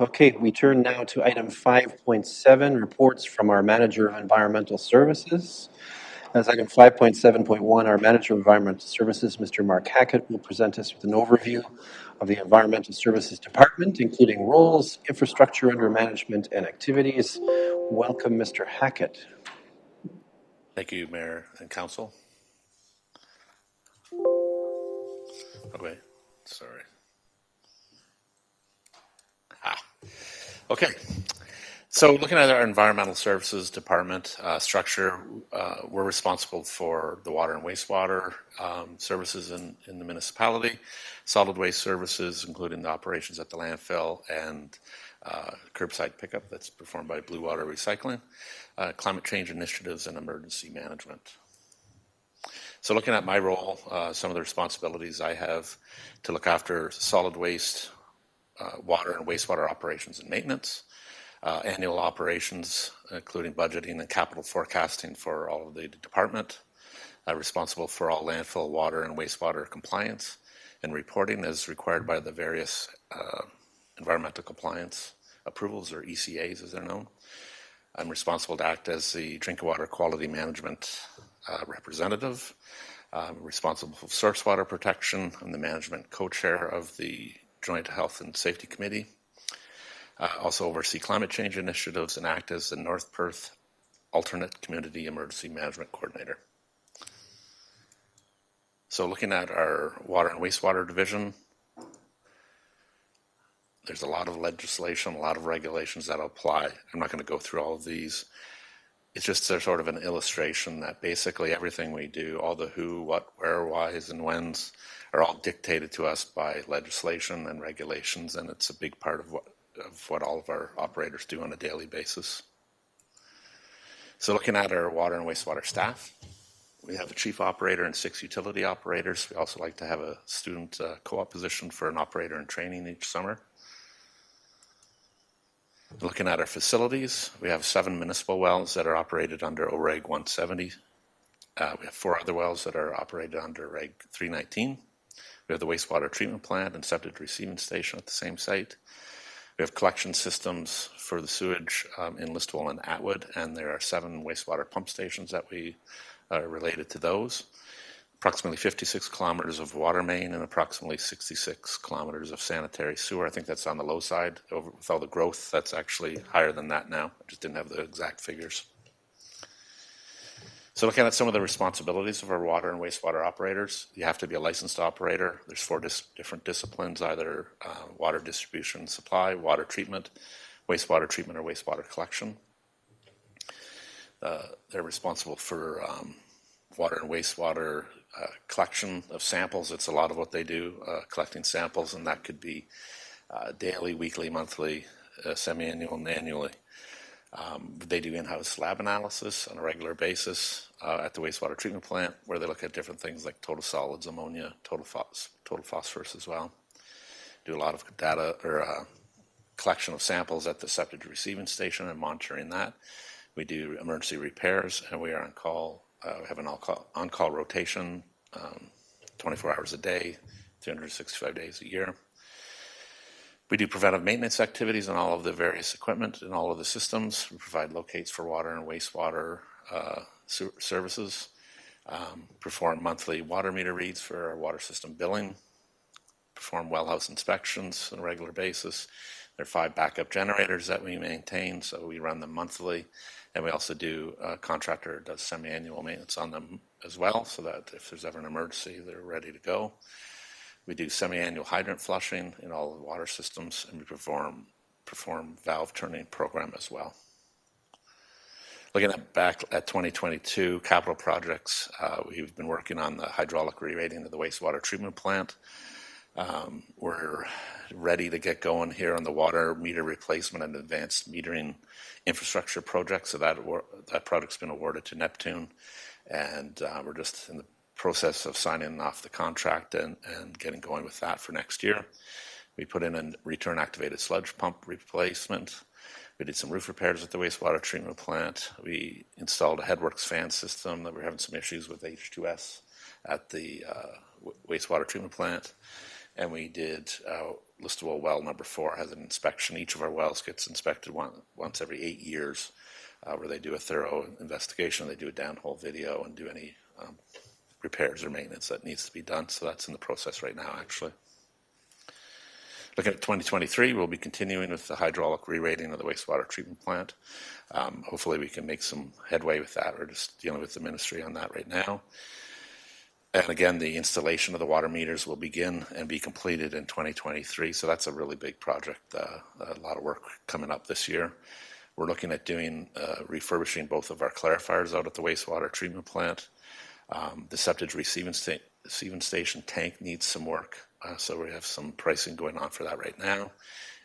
S1: Okay, we turn now to item 5.7, reports from our Manager of Environmental Services. As item 5.7.1, our Manager of Environmental Services, Mr. Mark Hackett, will present us with an overview of the Environmental Services Department, including roles, infrastructure under management, and activities. Welcome, Mr. Hackett.
S18: Thank you, Mayor and Council. Okay, sorry. Okay. So looking at our Environmental Services Department structure, we're responsible for the water and wastewater services in the municipality, solid waste services, including the operations at the landfill, and curbside pickup that's performed by Blue Water Recycling, climate change initiatives, and emergency management. So looking at my role, some of the responsibilities I have to look after solid waste, water and wastewater operations and maintenance, annual operations, including budgeting and capital forecasting for all of the department, responsible for all landfill water and wastewater compliance and reporting as required by the various environmental compliance approvals, or ECAs as they're known. I'm responsible to act as the drinking water quality management representative. I'm responsible for source water protection. I'm the management co-chair of the Joint Health and Safety Committee. Also oversee climate change initiatives and act as the North Perth Alternate Community Emergency Management Coordinator. So looking at our water and wastewater division, there's a lot of legislation, a lot of regulations that apply. I'm not going to go through all of these. It's just sort of an illustration that basically everything we do, all the who, what, where, whys, and whens, are all dictated to us by legislation and regulations, and it's a big part of what all of our operators do on a daily basis. So looking at our water and wastewater staff, we have a chief operator and 6 utility operators. We also like to have a student co-op position for an operator in training each summer. Looking at our facilities, we have 7 municipal wells that are operated under OREG 170. We have 4 other wells that are operated under Reg 319. We have the wastewater treatment plant and septic receiving station at the same site. We have collection systems for the sewage in Listowel and Atwood, and there are 7 wastewater pump stations that we are related to those. Approximately 56 kilometers of water main and approximately 66 kilometers of sanitary sewer. I think that's on the low side. With all the growth, that's actually higher than that now. I just didn't have the exact figures. So looking at some of the responsibilities of our water and wastewater operators, you have to be a licensed operator. There's 4 different disciplines, either water distribution and supply, water treatment, wastewater treatment, or wastewater collection. They're responsible for water and wastewater collection of samples. It's a lot of what they do, collecting samples, and that could be daily, weekly, monthly, semi-annual, and annually. They do in-house lab analysis on a regular basis at the wastewater treatment plant, where they look at different things like total solids, ammonia, total phosphorus as well. Do a lot of data or collection of samples at the septic receiving station and monitoring that. We do emergency repairs, and we are on call. We have an on-call rotation, 24 hours a day, 365 days a year. We do preventive maintenance activities on all of the various equipment and all of the systems. We provide locates for water and wastewater services, perform monthly water meter reads for our water system billing, perform well house inspections on a regular basis. There are 5 backup generators that we maintain, so we run them monthly. And we also do, a contractor does semi-annual maintenance on them as well, so that if there's ever an emergency, they're ready to go. We do semi-annual hydrant flushing in all the water systems, and we perform valve turning program as well. Looking back at 2022 capital projects, we've been working on the hydraulic re-rating of the wastewater treatment plant. We're ready to get going here on the water meter replacement and advanced metering infrastructure project. So that project's been awarded to Neptune, and we're just in the process of signing off the contract and getting going with that for next year. We put in a return activated sludge pump replacement. We did some roof repairs at the wastewater treatment plant. We installed a headworks fan system that we're having some issues with H2S at the wastewater treatment plant. And we did Listowel well number 4 has an inspection. Each of our wells gets inspected once every 8 years, where they do a thorough investigation. They do a downhole video and do any repairs or maintenance that needs to be done. So that's in the process right now, actually. Looking at 2023, we'll be continuing with the hydraulic re-rating of the wastewater treatment plant. Hopefully we can make some headway with that. We're just dealing with the ministry on that right now. And again, the installation of the water meters will begin and be completed in 2023. So that's a really big project, a lot of work coming up this year. We're looking at doing refurbishing both of our clarifiers out at the wastewater treatment plant. The septic receiving station tank needs some work. So we have some pricing going on for that right now.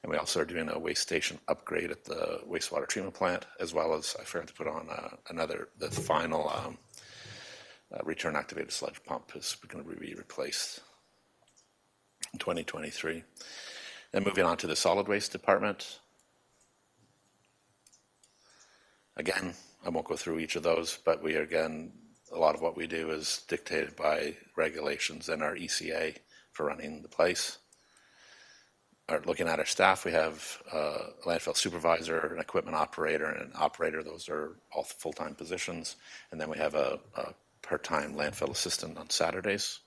S18: And we also are doing a waste station upgrade at the wastewater treatment plant, as well as I forgot to put on the final return activated sludge pump is going to be replaced in 2023. And moving on to the solid waste department. Again, I won't go through each of those, but a lot of what we do is dictated by regulations and our ECA for running the place. Looking at our staff, we have a landfill supervisor, an equipment operator, and an operator. Those are all full-time positions. And then we have a part-time landfill assistant on Saturdays.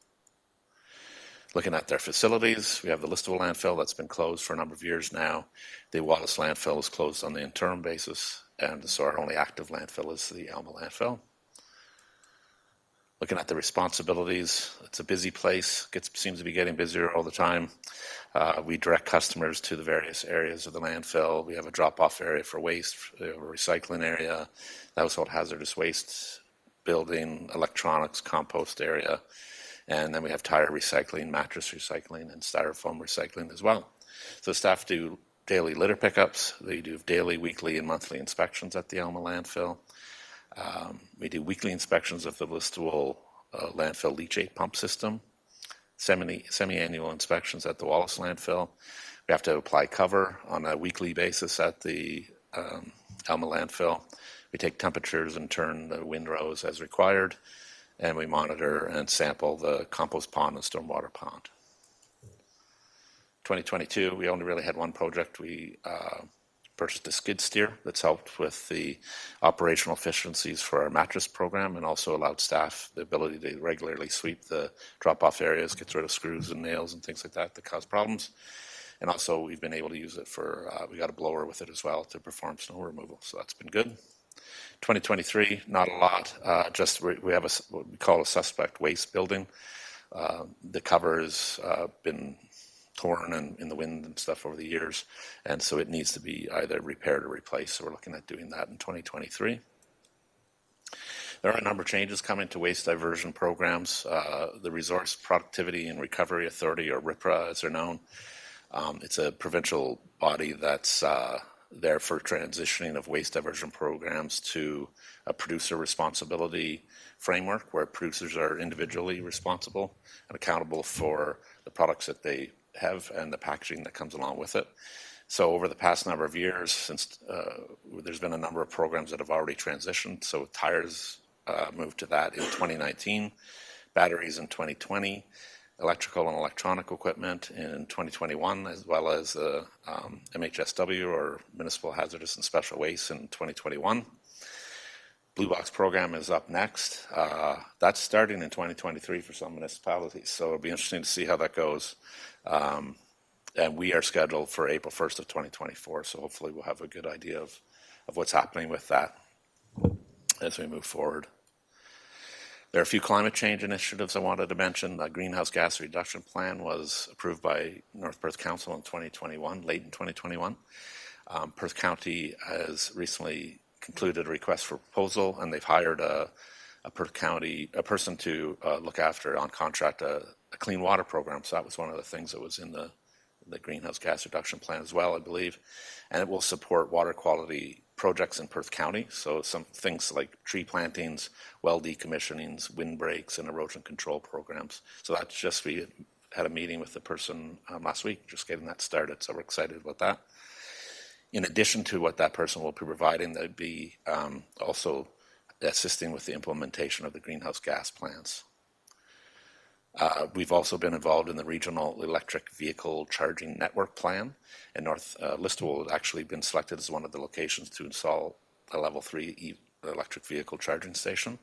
S18: Looking at their facilities, we have the Listowel landfill that's been closed for a number of years now. The Wallace landfill is closed on the interim basis, and so our only active landfill is the Alma landfill. Looking at the responsibilities, it's a busy place. Seems to be getting busier all the time. We direct customers to the various areas of the landfill. We have a drop-off area for waste, we have a recycling area, the household hazardous waste building, electronics, compost area, and then we have tire recycling, mattress recycling, and styrofoam recycling as well. So staff do daily litter pickups. They do daily, weekly, and monthly inspections at the Alma landfill. We do weekly inspections of the Listowel landfill leachate pump system, semi-annual inspections at the Wallace landfill. We have to apply cover on a weekly basis at the Alma landfill. We take temperatures and turn the windrows as required, and we monitor and sample the compost pond and stormwater pond. 2022, we only really had one project. We purchased a skid steer that's helped with the operational efficiencies for our mattress program and also allowed staff the ability to regularly sweep the drop-off areas, get rid of screws and nails and things like that cause problems. And also we've been able to use it for, we got a blower with it as well to perform snow removal, so that's been good. 2023, not a lot, just we have what we call a suspect waste building. The cover has been torn and in the wind and stuff over the years, and so it needs to be either repaired or replaced, so we're looking at doing that in 2023. There are a number of changes coming to waste diversion programs. The Resource Productivity and Recovery Authority, or RIPRA as they're known, it's a provincial body that's there for transitioning of waste diversion programs to a producer responsibility framework where producers are individually responsible and accountable for the products that they have and the packaging that comes along with it. So over the past number of years, since there's been a number of programs that have already transitioned. So tires moved to that in 2019, batteries in 2020, electrical and electronic equipment in 2021, as well as MHSW, or Municipal Hazardous and Special Waste, in 2021. Blue Box program is up next. That's starting in 2023 for some municipalities, so it'll be interesting to see how that goes. And we are scheduled for April 1st of 2024, so hopefully we'll have a good idea of what's happening with that as we move forward. There are a few climate change initiatives I wanted to mention. The greenhouse gas reduction plan was approved by North Perth Council in 2021, late in 2021. Perth County has recently concluded a request for proposal, and they've hired a Perth County person to look after on contract a clean water program. So that was one of the things that was in the greenhouse gas reduction plan as well, I believe. And it will support water quality projects in Perth County. So some things like tree plantings, well decommissionings, windbreaks, and erosion control programs. So that's just, we had a meeting with the person last week, just getting that started. So we're excited about that. In addition to what that person will be providing, they'd be also assisting with the implementation of the greenhouse gas plans. We've also been involved in the Regional Electric Vehicle Charging Network Plan, and North Listowel has actually been selected as one of the locations to install a level 3 electric vehicle charging station.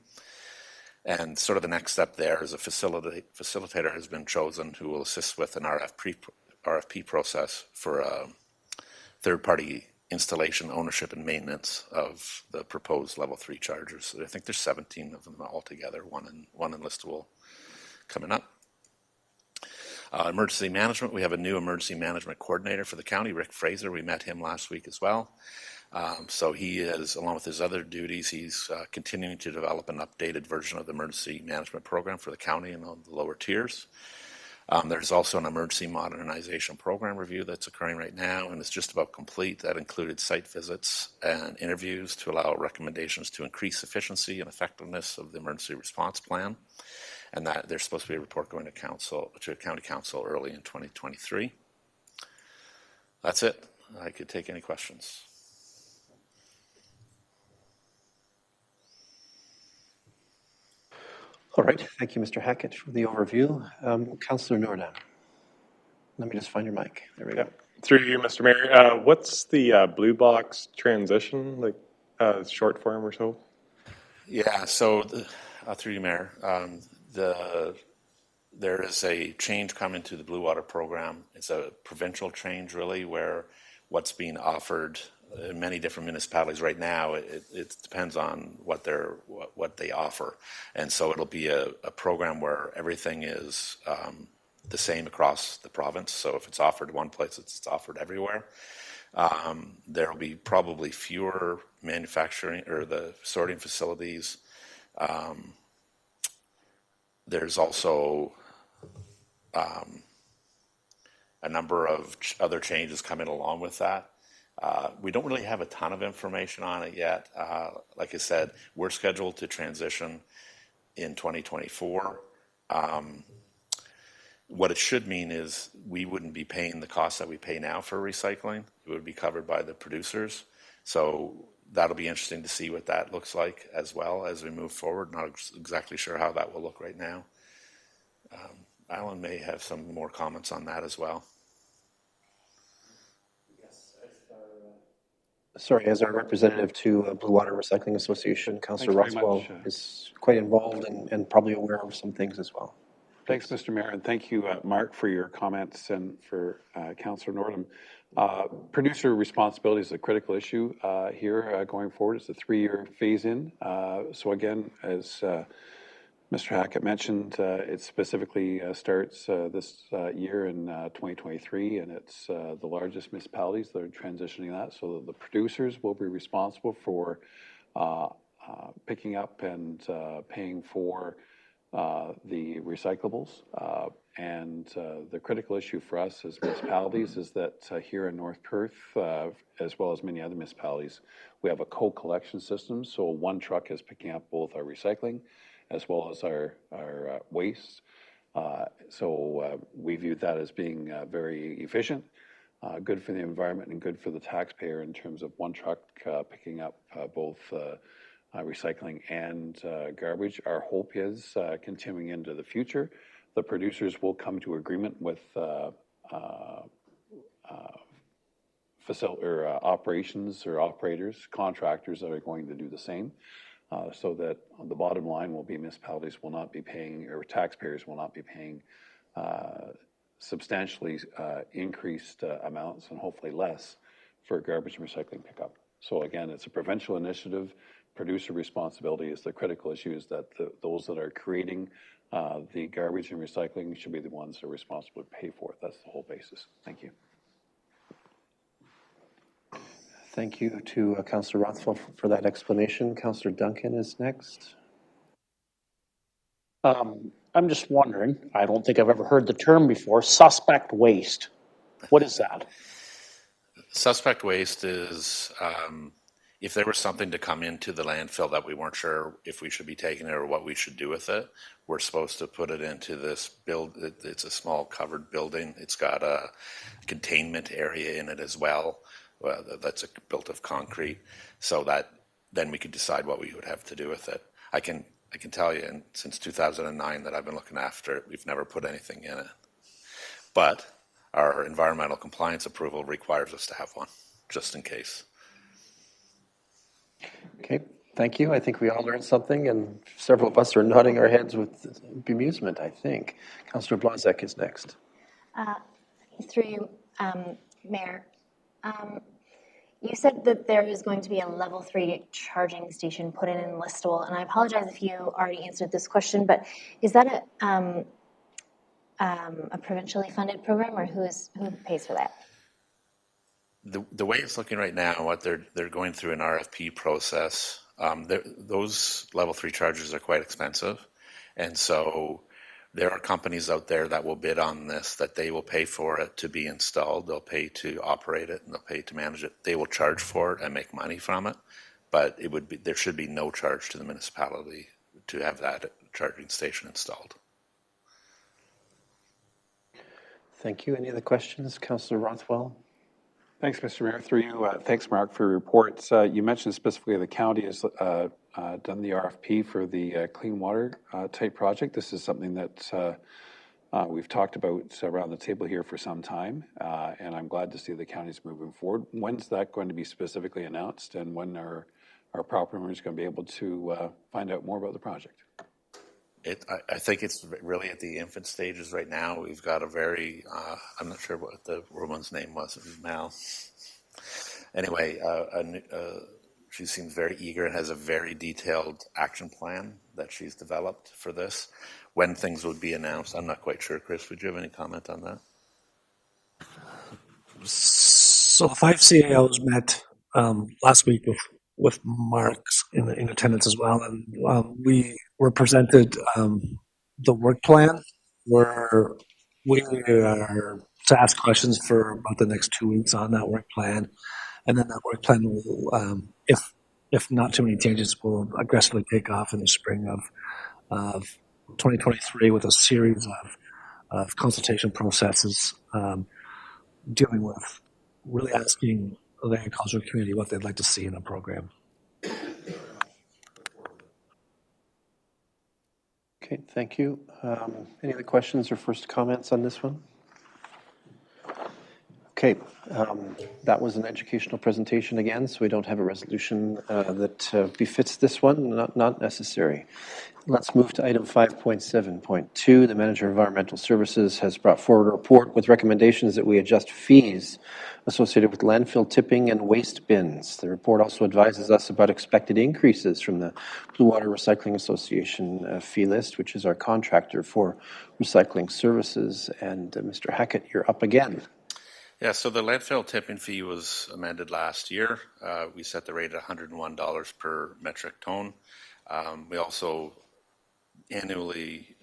S18: And sort of the next step there is a facilitator has been chosen who will assist with an RFP process for a third-party installation, ownership, and maintenance of the proposed level 3 chargers. I think there's 17 of them altogether, one in Listowel coming up. Emergency management, we have a new emergency management coordinator for the county, Rick Fraser. We met him last week as well. So he is, along with his other duties, he's continuing to develop an updated version of the emergency management program for the county and all the lower tiers. There's also an emergency modernization program review that's occurring right now, and it's just about complete. That included site visits and interviews to allow recommendations to increase efficiency and effectiveness of the emergency response plan. And that there's supposed to be a report going to county council early in 2023. That's it. I could take any questions.
S1: All right, thank you, Mr. Hackett, for the overview. Councillor Nordan. Let me just find your mic. There we go.
S19: Through you, Mr. Mayor. What's the blue box transition, like short form or so?
S18: Yeah, so through you, Mayor. There is a change coming to the Blue Water program. It's a provincial change, really, where what's being offered in many different municipalities right now, it depends on what they offer. And so it'll be a program where everything is the same across the province. So if it's offered one place, it's offered everywhere. There will be probably fewer manufacturing or the sorting facilities. There's also a number of other changes coming along with that. We don't really have a ton of information on it yet. Like I said, we're scheduled to transition in 2024. What it should mean is we wouldn't be paying the costs that we pay now for recycling. It would be covered by the producers. So that'll be interesting to see what that looks like as well as we move forward. Not exactly sure how that will look right now. Alan may have some more comments on that as well.
S1: Sorry, as our representative to Blue Water Recycling Association, Councillor Rothwell is quite involved and probably aware of some things as well.
S11: Thanks, Mr. Mayor, and thank you, Mark, for your comments and for Councillor Nordham. Producer responsibility is a critical issue here going forward. It's a 3-year phase-in. So again, as Mr. Hackett mentioned, it specifically starts this year in 2023, and it's the largest municipalities that are transitioning that. So the producers will be responsible for picking up and paying for the recyclables. And the critical issue for us as municipalities is that here in North Perth, as well as many other municipalities, we have a co-collection system. So one truck is picking up both our recycling as well as our waste. So we view that as being very efficient, good for the environment and good for the taxpayer in terms of one truck picking up both recycling and garbage. Our hope is continuing into the future, the producers will come to agreement with operations or operators, contractors that are going to do the same. So that the bottom line will be municipalities will not be paying, or taxpayers will not be paying substantially increased amounts and hopefully less for garbage and recycling pickup. So again, it's a provincial initiative. Producer responsibility is the critical issue, is that those that are creating the garbage and recycling should be the ones that are responsible to pay for it. That's the whole basis. Thank you.
S1: Thank you to Councillor Rothwell for that explanation. Councillor Duncan is next.
S8: I'm just wondering, I don't think I've ever heard the term before, suspect waste. What is that?
S18: Suspect waste is if there was something to come into the landfill that we weren't sure if we should be taking it or what we should do with it, we're supposed to put it into this it's a small covered building. It's got a containment area in it as well. That's built of concrete, so that then we could decide what we would have to do with it. I can I can tell you, since 2009 that I've been looking after it, we've never put anything in it. But our environmental compliance approval requires us to have one, just in case.
S1: Okay, thank you. I think we all learned something, and several of us are nodding our heads with bemusement, I think. Councillor Blazek is next.
S9: Through you, Mayor. You said that there is going to be a level 3 charging station put in Listowel, and I apologize if you already answered this question, but is that a provincially funded program, or who pays for that?
S18: The way it's looking right now, what they're going through an RFP process. Those level 3 chargers are quite expensive, and so there are companies out there that will bid on this, that they will pay for it to be installed. They'll pay to operate it, and they'll pay to manage it. They will charge for it and make money from it, but there should be no charge to the municipality to have that charging station installed.
S1: Thank you. Any other questions? Councillor Rothwell?
S11: Thanks, Mr. Mayor. Through you, thanks, Mark, for your reports. You mentioned specifically the county has done the RFP for the clean water type project. This is something that we've talked about around the table here for some time, and I'm glad to see the county's moving forward. When's that going to be specifically announced, and when are our property owners going to be able to find out more about the project?
S18: I think it's really at the infant stages right now. We've got a very, I'm not sure what the woman's name was, Mal. Anyway, she seems very eager and has a very detailed action plan that she's developed for this. When things would be announced, I'm not quite sure. Chris, would you have any comment on that?
S10: So the 5 CAOs met last week with Mark in attendance as well, and we were presented the work plan where we are to ask questions for about the next 2 weeks on that work plan, and then that work plan will, if not too many changes, will aggressively take off in the spring of 2023 with a series of consultation processes dealing with really asking the agricultural community what they'd like to see in a program.
S1: Okay, thank you. Any other questions or first comments on this one? Okay, that was an educational presentation again, so we don't have a resolution that befits this one, not necessary. Let's move to item 5.7.2. The Manager of Environmental Services has brought forward a report with recommendations that we adjust fees associated with landfill tipping and waste bins. The report also advises us about expected increases from the Blue Water Recycling Association fee list, which is our contractor for recycling services. And Mr. Hackett, you're up again.
S18: Yeah, so the landfill tipping fee was amended last year. We set the rate at $101 per metric ton. We also annually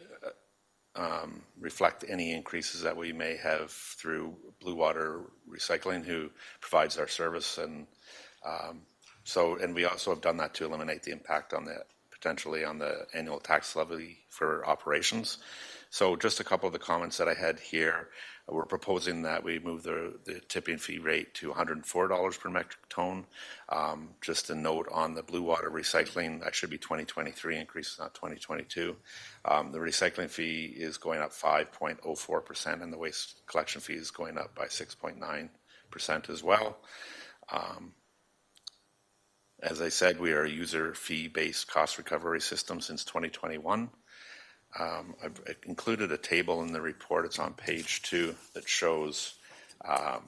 S18: reflect any increases that we may have through Blue Water Recycling, who provides our service, and we also have done that to eliminate the impact on potentially on the annual tax levy for operations. So just a couple of the comments that I had here. We're proposing that we move the tipping fee rate to $104 per metric ton. Just a note on the Blue Water Recycling, that should be 2023 increase, not 2022. The recycling fee is going up 5.04%, and the waste collection fee is going up by 6.9% as well. As I said, we are a user fee-based cost recovery system since 2021. I've included a table in the report. It's on page 2 that shows a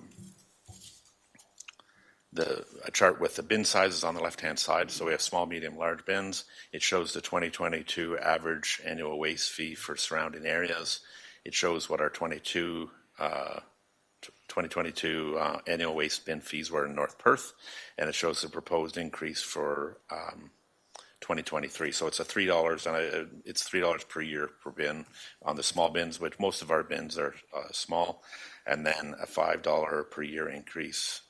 S18: chart with the bin sizes on the left-hand side. So we have small, medium, large bins. It shows the 2022 average annual waste fee for surrounding areas. It shows what our 2022 annual waste bin fees were in North Perth, and it shows the proposed increase for 2023. So it's $3, and it's $3 per year per bin on the small bins, which most of our bins are small, and then a $5 per year increase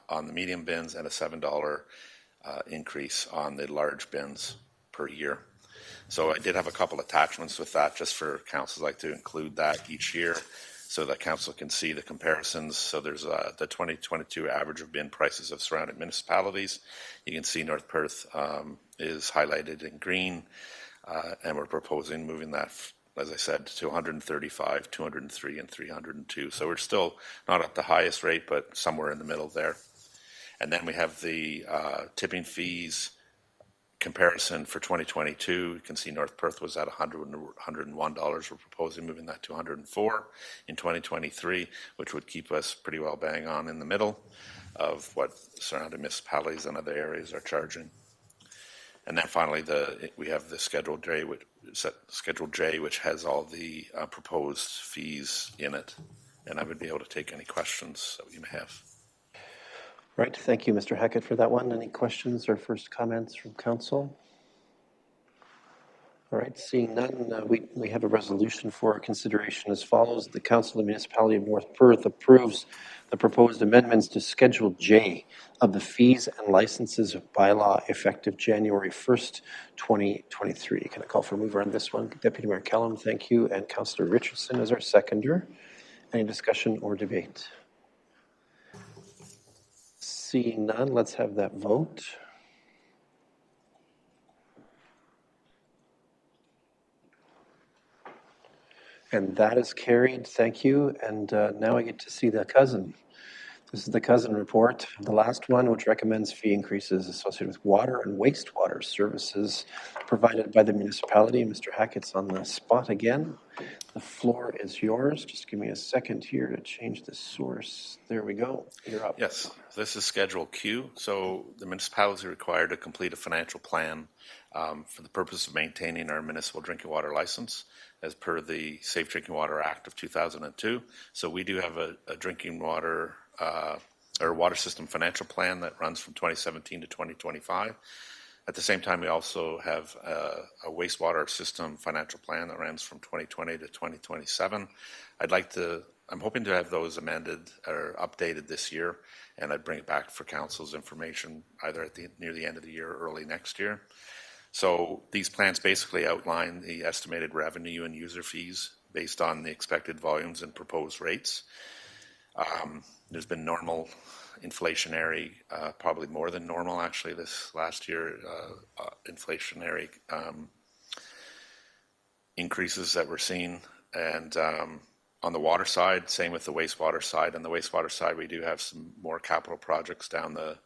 S18: on the medium bins, and a $7 increase on the large bins per year. So I did have a couple attachments with that, just for councils like to include that each year, so that council can see the comparisons. So there's the 2022 average of bin prices of surrounding municipalities. You can see North Perth is highlighted in green. and we're proposing moving that, as I said, to 135, 203, and 302. So we're still not at the highest rate, but somewhere in the middle there. And then we have the tipping fees comparison for 2022. You can see North Perth was at $101. We're proposing moving that to 104 in 2023, which would keep us pretty well bang on in the middle of what surrounding municipalities and other areas are charging. And then finally, we have the Schedule J, which has all the proposed fees in it. And I would be able to take any questions that you may have.
S1: Right, thank you, Mr. Hackett, for that one. Any questions or first comments from council? All right, seeing none, we have a resolution for consideration as follows. The Council of the Municipality of North Perth approves the proposed amendments to Schedule J of the fees and licenses bylaw effective January 1st, 2023. Can I call for a mover on this one? Deputy Mayor Callum, thank you, and Councillor Richardson as our seconder. Any discussion or debate? Seeing none, let's have that vote. And that is carried. Thank you. And now I get to see the cousin. This is the cousin report, the last one, which recommends fee increases associated with water and wastewater services provided by the municipality. Mr. Hackett's on the spot again. The floor is yours. Just give me a second here to change the source. There we go. You're up.
S18: Yes, this is Schedule Q. So the municipalities are required to complete a financial plan for the purpose of maintaining our municipal drinking water license as per the Safe Drinking Water Act of 2002. So we do have a drinking water or water system financial plan that runs from 2017 to 2025. At the same time, we also have a wastewater system financial plan that runs from 2020 to 2027. I'm hoping to have those amended or updated this year, and I'd bring it back for council's information either near the end of the year or early next year. So these plans basically outline the estimated revenue and user fees based on the expected volumes and proposed rates. There's been normal inflationary, probably more than normal actually this last year, inflationary increases that we're seeing. And on the water side, same with the wastewater side. On the wastewater side, we do have some more capital projects down the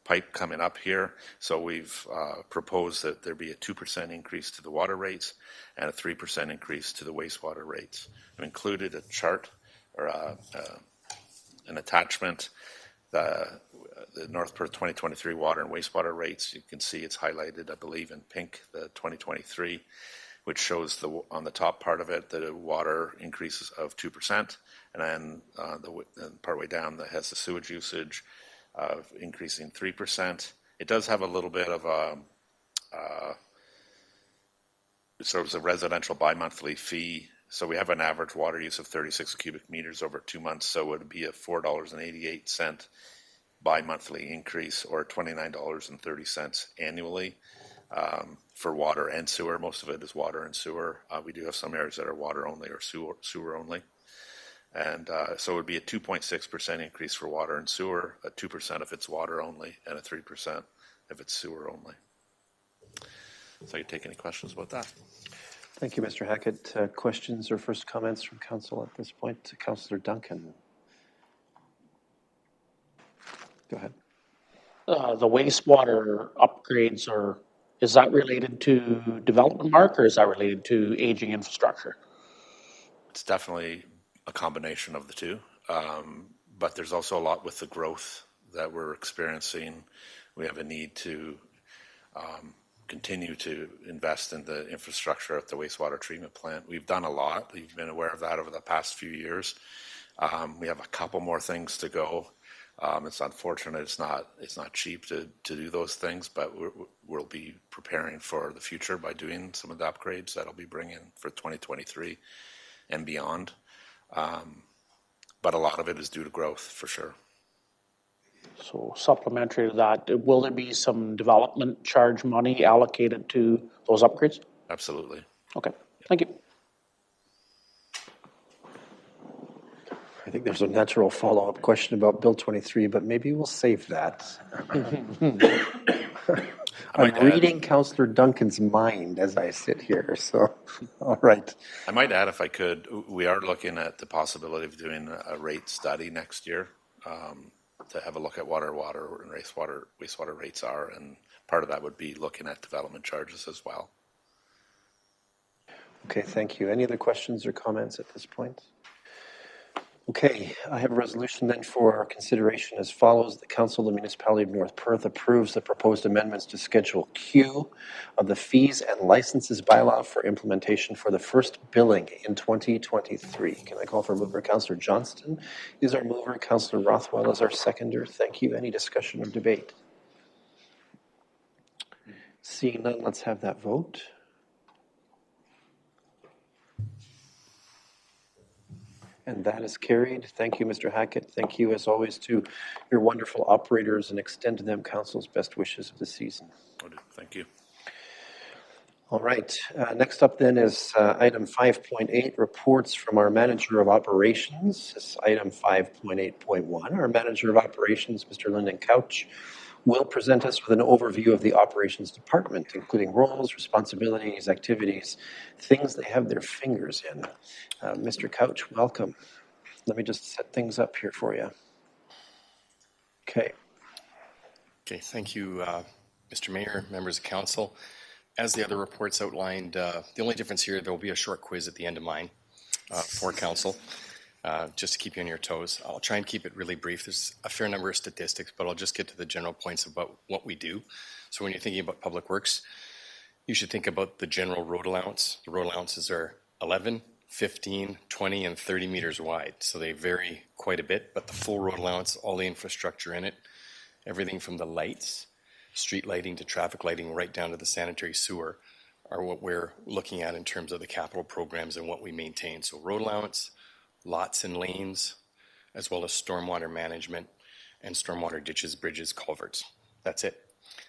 S18: pipe coming up here. So we've proposed that there be a 2% increase to the water rates and a 3% increase to the wastewater rates. I've included a chart or an attachment, the North Perth 2023 water and wastewater rates. You can see it's highlighted, I believe, in pink, the 2023, which shows on the top part of it, the water increases of 2%. And then partway down that has the sewage usage of increasing 3%. It does have a little bit of sort of a residential bi-monthly fee. So we have an average water use of 36 cubic meters over 2 months. So it would be a $4.88 bi-monthly increase or $29.30 annually for water and sewer. Most of it is water and sewer. We do have some areas that are water only or sewer only. And so it would be a 2.6% increase for water and sewer, a 2% if it's water only, and a 3% if it's sewer only. So you take any questions about that?
S1: Thank you, Mr. Hackett. Questions or first comments from council at this point? Councillor Duncan. Go ahead.
S8: The wastewater upgrades is that related to development, Mark, or is that related to aging infrastructure?
S18: It's definitely a combination of the two, but there's also a lot with the growth that we're experiencing. We have a need to continue to invest in the infrastructure at the wastewater treatment plant. We've done a lot. We've been aware of that over the past few years. We have a couple more things to go. It's unfortunate. It's not cheap to do those things, but we'll be preparing for the future by doing some of the upgrades that'll be bringing for 2023 and beyond. But a lot of it is due to growth for sure.
S8: So supplementary to that, will there be some development charge money allocated to those upgrades?
S18: Absolutely.
S8: Okay, thank you.
S1: I think there's a natural follow-up question about Bill 23, but maybe we'll save that. I'm reading Councillor Duncan's mind as I sit here, so, all right.
S18: I might add, if I could, we are looking at the possibility of doing a rate study next year to have a look at what our water and wastewater rates are, and part of that would be looking at development charges as well.
S1: Okay, thank you. Any other questions or comments at this point? Okay, I have a resolution then for consideration as follows. The Council of the Municipality of North Perth approves the proposed amendments to Schedule Q of the Fees and Licenses Bylaw for implementation for the first billing in 2023. Can I call for mover Councillor Johnston is our mover, Councillor Rothwell is our seconder. Thank you. Any discussion or debate? Seeing none, let's have that vote. And that is carried. Thank you, Mr. Hackett. Thank you, as always, to your wonderful operators, and extend to them council's best wishes of the season.
S18: Thank you.
S1: All right. Next up then is item 5.8, reports from our Manager of Operations. This is item 5.8.1. Our Manager of Operations, Mr. Lyndon Couch, will present us with an overview of the operations department, including roles, responsibilities, activities, things they have their fingers in. Mr. Couch, welcome. Let me just set things up here for you. Okay.
S20: Okay, thank you, Mr. Mayor, members of council. As the other reports outlined, the only difference here, there will be a short quiz at the end of mine for council, just to keep you on your toes. I'll try and keep it really brief. There's a fair number of statistics, but I'll just get to the general points about what we do. So when you're thinking about public works, you should think about the general road allowance. The road allowances are 11, 15, 20, and 30 meters wide. So they vary quite a bit, but the full road allowance, all the infrastructure in it, everything from the lights, street lighting to traffic lighting, right down to the sanitary sewer, are what we're looking at in terms of the capital programs and what we maintain. So road allowance, lots and lanes, as well as stormwater management and stormwater ditches, bridges, culverts. That's it.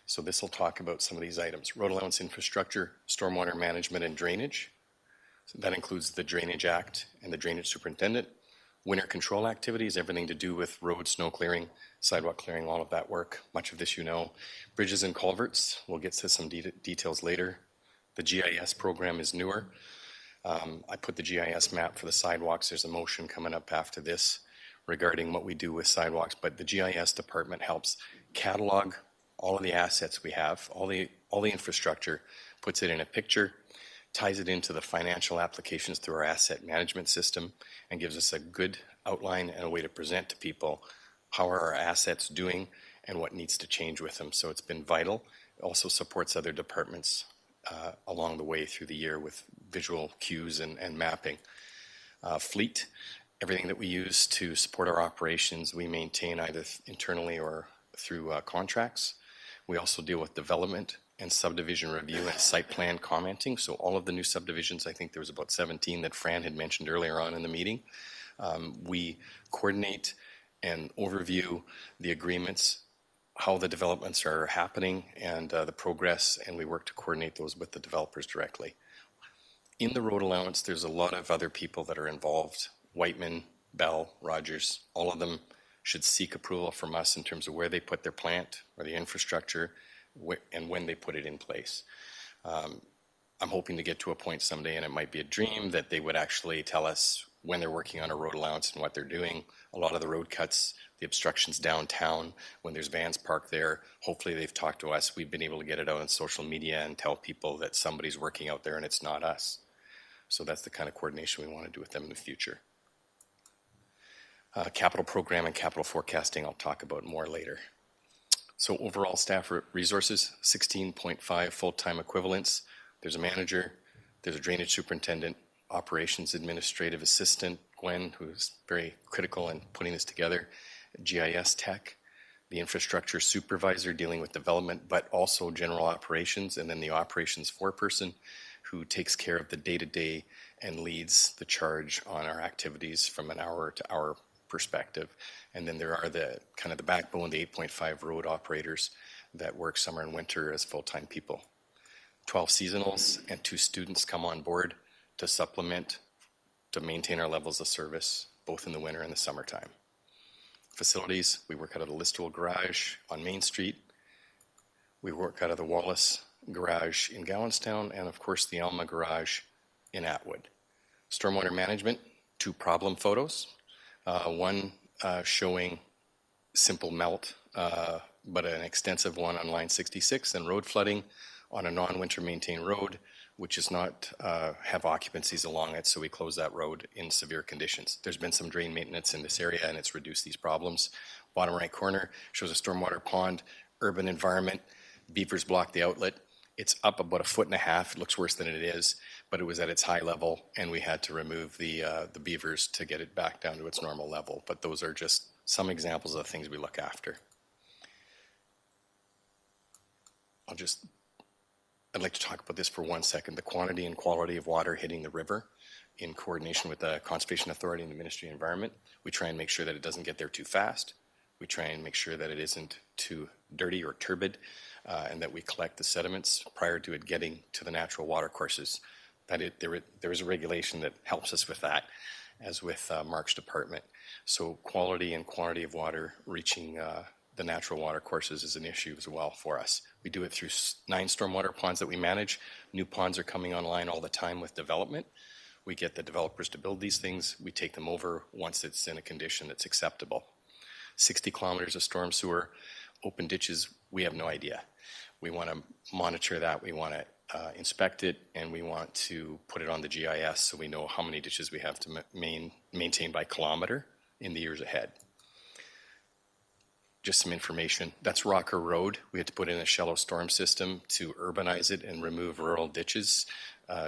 S20: So this will talk about some of these items. Road allowance infrastructure, stormwater management and drainage. So that includes the Drainage Act and the Drainage Superintendent. Winter control activities, everything to do with road, snow clearing, sidewalk clearing, all of that work. Much of this you know. Bridges and culverts, we'll get to some details later. The GIS program is newer. I put the GIS map for the sidewalks. There's a motion coming up after this regarding what we do with sidewalks, but the GIS department helps catalog all of the assets we have, all the infrastructure, puts it in a picture, ties it into the financial applications through our asset management system, and gives us a good outline and a way to present to people how are our assets doing and what needs to change with them. So it's been vital. It also supports other departments along the way through the year with visual cues and mapping. Fleet, everything that we use to support our operations, we maintain either internally or through contracts. We also deal with development and subdivision review and site plan commenting. So all of the new subdivisions, I think there was about 17 that Fran had mentioned earlier on in the meeting. We coordinate and overview the agreements, how the developments are happening and the progress, and we work to coordinate those with the developers directly. In the road allowance, there's a lot of other people that are involved. Whiteman, Bell, Rogers, all of them should seek approval from us in terms of where they put their plant or the infrastructure and when they put it in place. I'm hoping to get to a point someday, and it might be a dream, that they would actually tell us when they're working on a road allowance and what they're doing. A lot of the road cuts, the obstructions downtown, when there's vans parked there, hopefully they've talked to us. We've been able to get it out on social media and tell people that somebody's working out there and it's not us. So that's the kind of coordination we want to do with them in the future. Capital program and capital forecasting, I'll talk about more later. So overall staff resources, 16.5 full-time equivalents. There's a manager, there's a drainage superintendent, operations administrative assistant, Gwen, who's very critical in putting this together, GIS tech, the infrastructure supervisor dealing with development, but also general operations, and then the operations foreperson who takes care of the day-to-day and leads the charge on our activities from an hour-to-hour perspective. And then there are the kind of the backbone, the 8.5 road operators that work summer and winter as full-time people. 12 seasonals and 2 students come on board to supplement, to maintain our levels of service, both in the winter and the summertime. Facilities, we work out of the Listowel garage on Main Street. We work out of the Wallace garage in Gallenstown and of course the Alma garage in Atwood. Stormwater management, 2 problem photos. One showing simple melt, but an extensive one on line 66, and road flooding on a non-winter maintained road, which does not have occupancies along it, so we close that road in severe conditions. There's been some drain maintenance in this area and it's reduced these problems. Bottom right corner shows a stormwater pond, urban environment. Beavers block the outlet. It's up about 1.5 feet. It looks worse than it is, but it was at its high level and we had to remove the beavers to get it back down to its normal level. But those are just some examples of the things we look after. I'd like to talk about this for 1 second. The quantity and quality of water hitting the river in coordination with the Conservation Authority and the Ministry of Environment. We try and make sure that it doesn't get there too fast. We try and make sure that it isn't too dirty or turbid, and that we collect the sediments prior to it getting to the natural water courses. There is a regulation that helps us with that, as with Mark's department. So quality and quantity of water reaching the natural water courses is an issue as well for us. We do it through 9 stormwater ponds that we manage. New ponds are coming online all the time with development. We get the developers to build these things. We take them over once it's in a condition that's acceptable. 60 kilometers of storm sewer, open ditches, we have no idea. We want to monitor that. We want to inspect it, and we want to put it on the GIS so we know how many ditches we have to maintain by kilometer in the years ahead. Just some information. That's Rocker Road. We had to put in a shallow storm system to urbanize it and remove rural ditches.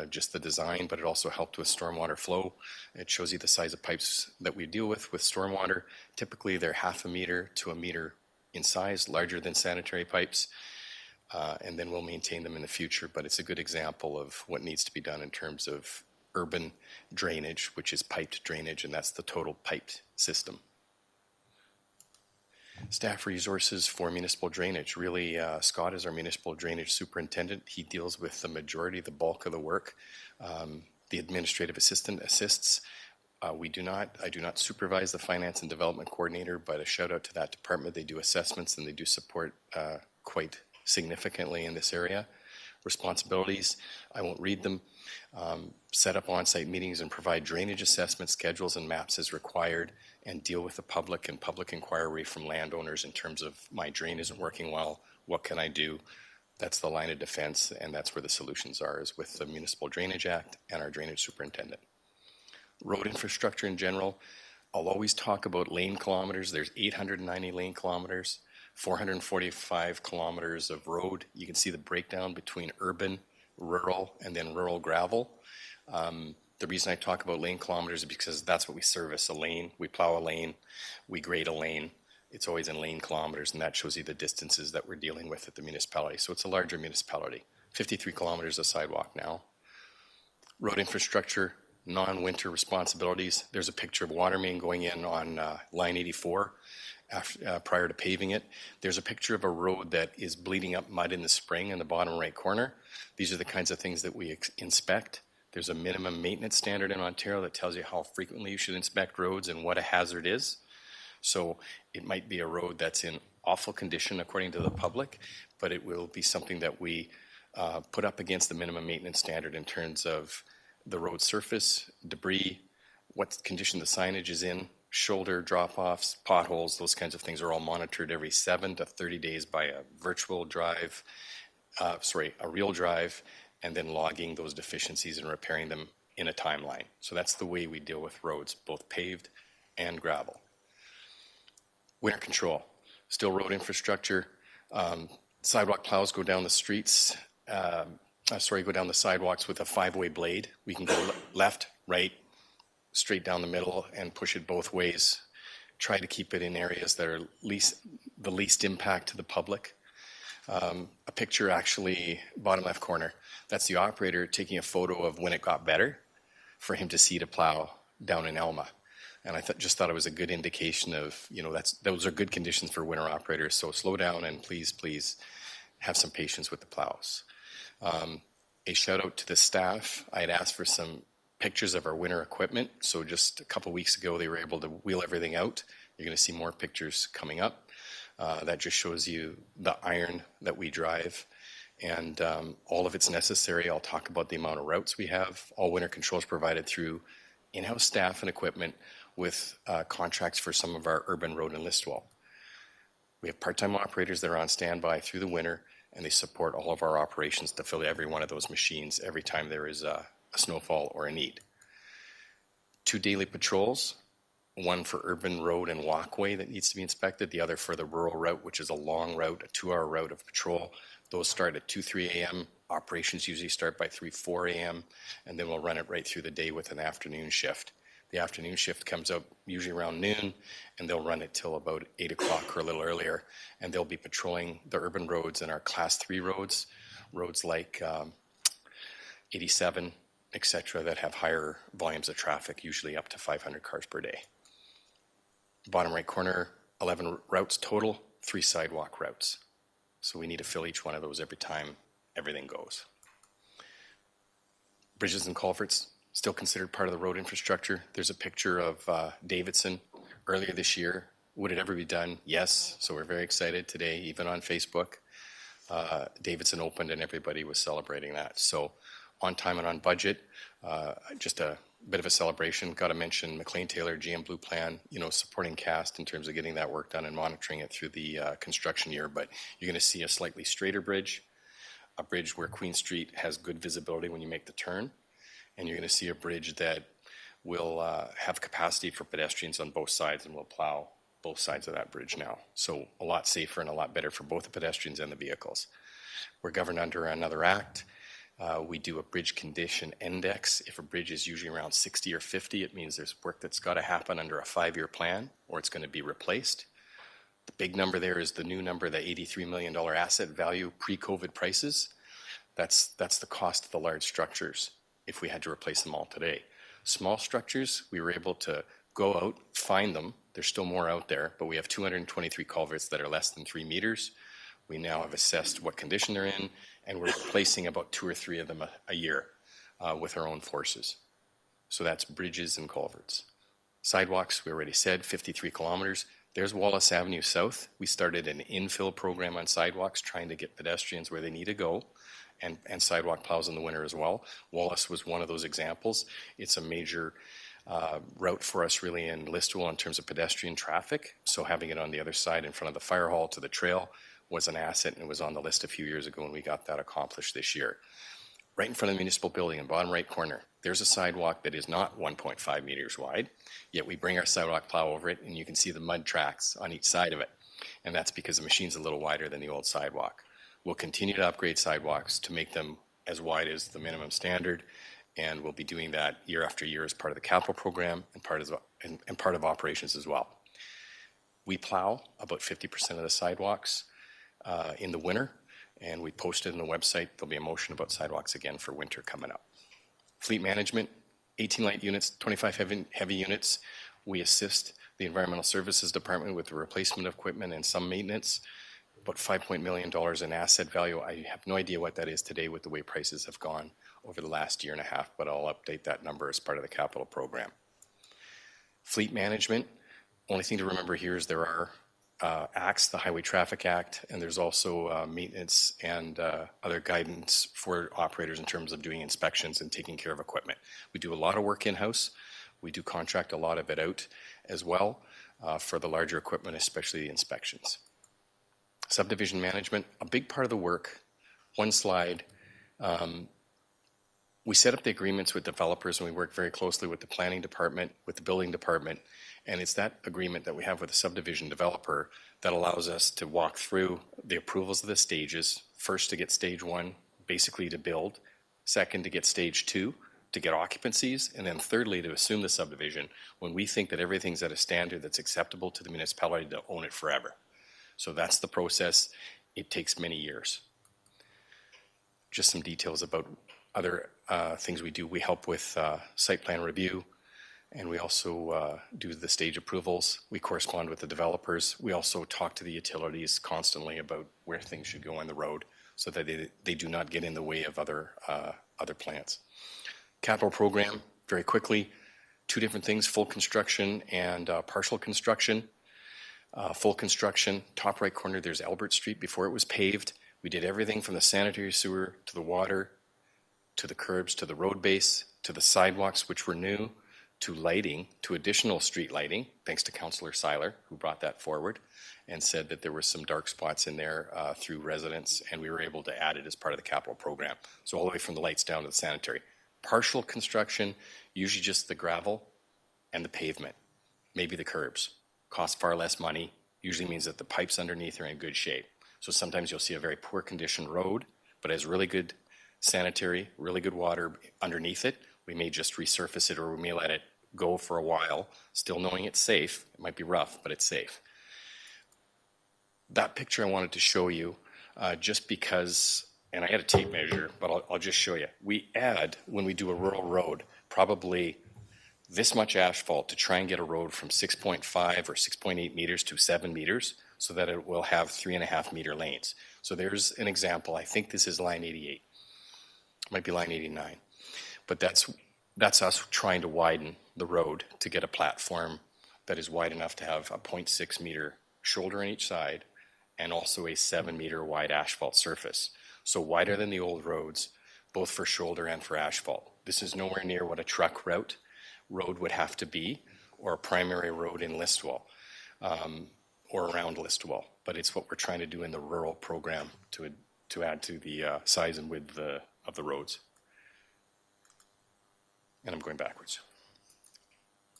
S20: Just the design, but it also helped with stormwater flow. It shows you the size of pipes that we deal with stormwater. Typically, they're 0.5 meter to 1 meter in size, larger than sanitary pipes. And then we'll maintain them in the future, but it's a good example of what needs to be done in terms of urban drainage, which is piped drainage, and that's the total piped system. Staff resources for municipal drainage. Really, Scott is our municipal drainage superintendent. He deals with the majority, the bulk of the work. The administrative assistant assists. I do not supervise the finance and development coordinator, but a shout out to that department. They do assessments and they do support quite significantly in this area. Responsibilities, I won't read them. Set up on-site meetings and provide drainage assessment schedules and maps as required, and deal with the public and public inquiry from landowners in terms of my drain isn't working well, what can I do? That's the line of defense, and that's where the solutions are, is with the Municipal Drainage Act and our drainage superintendent. Road infrastructure in general, I'll always talk about lane kilometers. There's 890 lane kilometers, 445 kilometers of road. You can see the breakdown between urban, rural, and then rural gravel. The reason I talk about lane kilometers is because that's what we service, a lane. We plow a lane, we grade a lane. It's always in lane kilometers, and that shows you the distances that we're dealing with at the municipality. So it's a larger municipality. 53 kilometers of sidewalk now. Road infrastructure, non-winter responsibilities. There's a picture of water main going in on line 84 prior to paving it. There's a picture of a road that is bleeding up mud in the spring in the bottom right corner. These are the kinds of things that we inspect. There's a minimum maintenance standard in Ontario that tells you how frequently you should inspect roads and what a hazard is. So it might be a road that's in awful condition according to the public, but it will be something that we put up against the minimum maintenance standard in terms of the road surface, debris, what condition the signage is in, shoulder drop-offs, potholes, those kinds of things are all monitored every 7 to 30 days by a real drive, and then logging those deficiencies and repairing them in a timeline. So that's the way we deal with roads, both paved and gravel. Winter control, still road infrastructure. Sidewalk plows go down the streets, go down the sidewalks with a 5-way blade. We can go left, right, straight down the middle and push it both ways. Try to keep it in areas that are the least impact to the public. A picture actually, bottom left corner, that's the operator taking a photo of when it got better for him to see to plow down in Elma. And I just thought it was a good indication of, those are good conditions for winter operators. So slow down and please have some patience with the plows. A shout out to the staff. I had asked for some pictures of our winter equipment. So just a couple weeks ago, they were able to wheel everything out. You're going to see more pictures coming up. That just shows you the iron that we drive, and all of it's necessary. I'll talk about the amount of routes we have. All winter controls provided through in-house staff and equipment with contracts for some of our urban road and list wall. We have part-time operators that are on standby through the winter, and they support all of our operations to fill every one of those machines every time there is a snowfall or a need. 2 daily patrols, one for urban road and walkway that needs to be inspected, the other for the rural route, which is a long route, a 2-hour route of patrol. Those start at 2-3 a.m. Operations usually start by 3-4 a.m., and then we'll run it right through the day with an afternoon shift. The afternoon shift comes out usually around noon, and they'll run it till about 8 o'clock or a little earlier, and they'll be patrolling the urban roads and our Class 3 roads, roads like 87, etc., that have higher volumes of traffic, usually up to 500 cars per day. Bottom right corner, 11 routes total, 3 sidewalk routes. So we need to fill each one of those every time everything goes. Bridges and culverts, still considered part of the road infrastructure. There's a picture of Davidson earlier this year. Would it ever be done? Yes. So we're very excited today, even on Facebook. Davidson opened and everybody was celebrating that. So on time and on budget, just a bit of a celebration. Got to mention McLean Taylor, GM Blue Plan, supporting CAST in terms of getting that work done and monitoring it through the construction year. But you're going to see a slightly straighter bridge, a bridge where Queen Street has good visibility when you make the turn. And you're going to see a bridge that will have capacity for pedestrians on both sides, and will plow both sides of that bridge now. So a lot safer and a lot better for both the pedestrians and the vehicles. We're governed under another act. We do a bridge condition index. If a bridge is usually around 60 or 50, it means there's work that's got to happen under a 5-year plan, or it's going to be replaced. The big number there is the new number, the $83 million asset value pre-COVID prices. That's the cost of the large structures if we had to replace them all today. Small structures, we were able to go out, find them. There's still more out there, but we have 223 culverts that are less than 3 meters. We now have assessed what condition they're in, and we're replacing about 2 or 3 of them a year with our own forces. So that's bridges and culverts. Sidewalks, we already said, 53 kilometers. There's Wallace Avenue South. We started an infill program on sidewalks, trying to get pedestrians where they need to go, and sidewalk plows in the winter as well. Wallace was one of those examples. It's a major route for us really in Listowel in terms of pedestrian traffic. So having it on the other side in front of the fire hall to the trail was an asset, and it was on the list a few years ago, and we got that accomplished this year. Right in front of the municipal building in bottom right corner, there's a sidewalk that is not 1.5 meters wide, yet we bring our sidewalk plow over it, and you can see the mud tracks on each side of it. And that's because the machine's a little wider than the old sidewalk. We'll continue to upgrade sidewalks to make them as wide as the minimum standard, and we'll be doing that year after year as part of the capital program and part of operations as well. We plow about 50% of the sidewalks in the winter, and we posted on the website. There'll be a motion about sidewalks again for winter coming up. Fleet management, 18 light units, 25 heavy units. We assist the Environmental Services Department with the replacement of equipment and some maintenance. About $5 million in asset value. I have no idea what that is today with the way prices have gone over the last year and a half, but I'll update that number as part of the capital program. Fleet management, only thing to remember here is there are acts, the Highway Traffic Act, and there's also maintenance and other guidance for operators in terms of doing inspections and taking care of equipment. We do a lot of work in-house. We do contract a lot of it out as well for the larger equipment, especially the inspections. Subdivision management, a big part of the work, one slide, we set up the agreements with developers, and we work very closely with the planning department, with the building department, and it's that agreement that we have with the subdivision developer that allows us to walk through the approvals of the stages, first to get stage 1, basically to build, second to get stage 2, to get occupancies, and then thirdly to assume the subdivision when we think that everything's at a standard that's acceptable to the municipality to own it forever. So that's the process. It takes many years. Just some details about other things we do. We help with site plan review, and we also do the stage approvals. We correspond with the developers. We also talk to the utilities constantly about where things should go on the road so that they do not get in the way of other plans. Capital program, very quickly, 2 different things, full construction and partial construction. Full construction, top right corner, there's Albert Street before it was paved. We did everything from the sanitary sewer to the water, to the curbs, to the road base, to the sidewalks, which were new, to lighting, to additional street lighting, thanks to Councillor Seiler, who brought that forward and said that there were some dark spots in there through residents, and we were able to add it as part of the capital program. So all the way from the lights down to the sanitary. Partial construction, usually just the gravel and the pavement, maybe the curbs. Cost far less money, usually means that the pipes underneath are in good shape. So sometimes you'll see a very poor condition road, but has really good sanitary, really good water underneath it. We may just resurface it, or we may let it go for a while, still knowing it's safe. It might be rough, but it's safe. That picture I wanted to show you just because, and I had a tape measure, but I'll just show you. We add, when we do a rural road, probably this much asphalt to try and get a road from 6.5 or 6.8 meters to 7 meters so that it will have 3.5 meter lanes. So there's an example. I think this is line 88. Might be line 89. But that's us trying to widen the road to get a platform that is wide enough to have a 0.6 meter shoulder on each side and also a 7 meter wide asphalt surface. So wider than the old roads, both for shoulder and for asphalt. This is nowhere near what a truck road would have to be, or a primary road in Listowel, or around Listowel. But it's what we're trying to do in the rural program to add to the size and width of the roads. And I'm going backwards.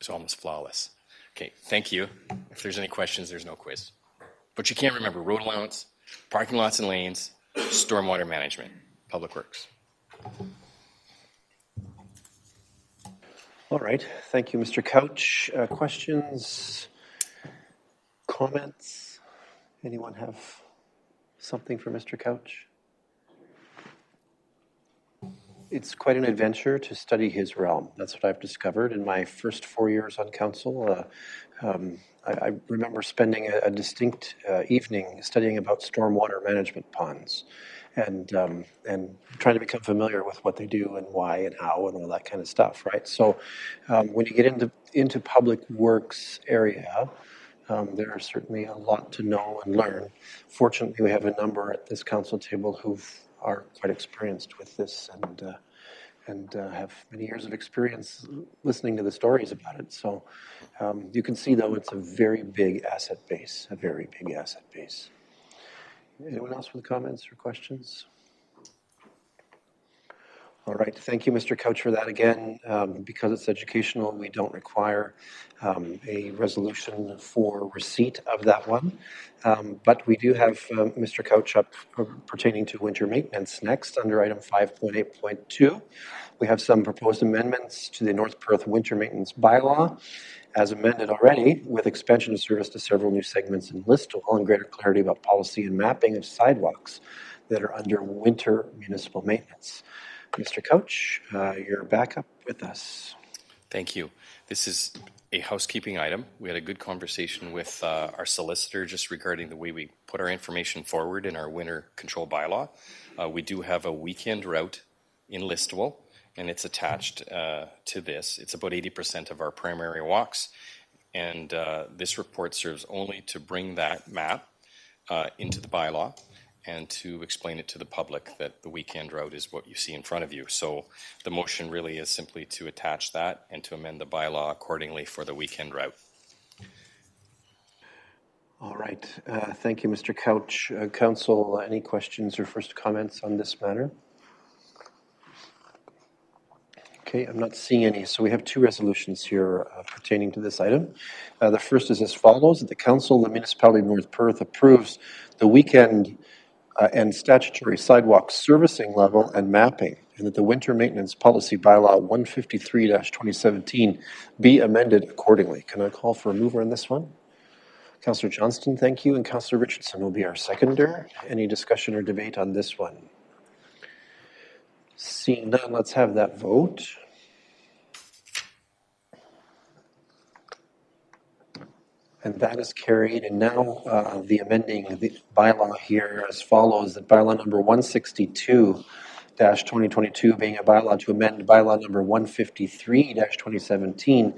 S20: It's almost flawless. Okay, thank you. If there's any questions, there's no quiz. But you can't remember road allowance, parking lots and lanes, stormwater management, public works.
S1: All right, thank you, Mr. Couch. Questions, comments? Anyone have something for Mr. Couch? It's quite an adventure to study his realm. That's what I've discovered in my first 4 years on council. I remember spending a distinct evening studying about stormwater management ponds and trying to become familiar with what they do and why and how and all that kind of stuff, right? So when you get into public works area, there are certainly a lot to know and learn. Fortunately, we have a number at this council table who are quite experienced with this and have many years of experience listening to the stories about it. So you can see, though, it's a very big asset base, a very big asset base. Anyone else with comments or questions? All right, thank you, Mr. Couch, for that. Again, because it's educational, we don't require a resolution for receipt of that one. But we do have Mr. Couch up pertaining to winter maintenance next under item 5.8.2. We have some proposed amendments to the North Perth winter maintenance bylaw, as amended already, with expansion of service to several new segments in Listowel and greater clarity about policy and mapping of sidewalks that are under winter municipal maintenance. Mr. Couch, you're back up with us.
S20: Thank you. This is a housekeeping item. We had a good conversation with our solicitor just regarding the way we put our information forward in our winter control bylaw. We do have a weekend route in Listowel, and it's attached to this. It's about 80% of our primary walks, and this report serves only to bring that map into the bylaw and to explain it to the public that the weekend route is what you see in front of you. So the motion really is simply to attach that and to amend the bylaw accordingly for the weekend route.
S1: All right. Thank you, Mr. Couch. Council, any questions or first comments on this matter? Okay, I'm not seeing any. So we have two resolutions here pertaining to this item. The first is as follows: that the Council of the Municipality of North Perth approves the weekend and statutory sidewalk servicing level and mapping, and that the winter maintenance policy bylaw 153-2017 be amended accordingly. Can I call for a mover on this one? Councillor Johnston, thank you, and Councillor Richardson will be our seconder. Any discussion or debate on this one? Seeing none, let's have that vote. And that is carried. And now the amending the bylaw here as follows: that bylaw number 162-2022 being a bylaw to amend bylaw number 153-2017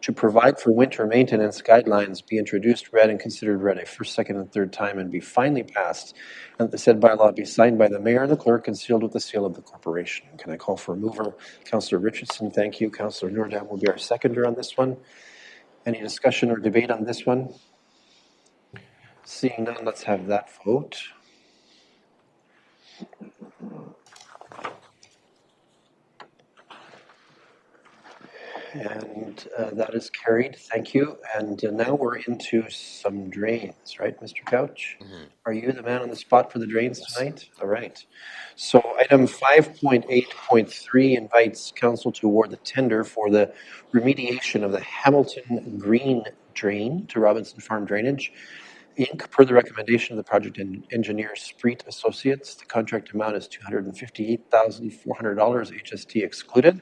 S1: to provide for winter maintenance guidelines be introduced, read, and considered read a first, second, and third time and be finally passed, and that the said bylaw be signed by the mayor and the clerk and sealed with the seal of the corporation. Can I call for a mover? Councillor Richardson, thank you. Councillor Nordam will be our seconder on this one. Any discussion or debate on this one? Seeing none, let's have that vote. And that is carried. Thank you. And now we're into some drains, right, Mr. Couch? Mm-hmm. Are you the man on the spot for the drains tonight? All right. So item 5.8.3 invites council to award the tender for the remediation of the Hamilton Green Drain to Robinson Farm Drainage, Inc. Per the recommendation of the project engineer Spreet Associates. The contract amount is $258,400, HST excluded.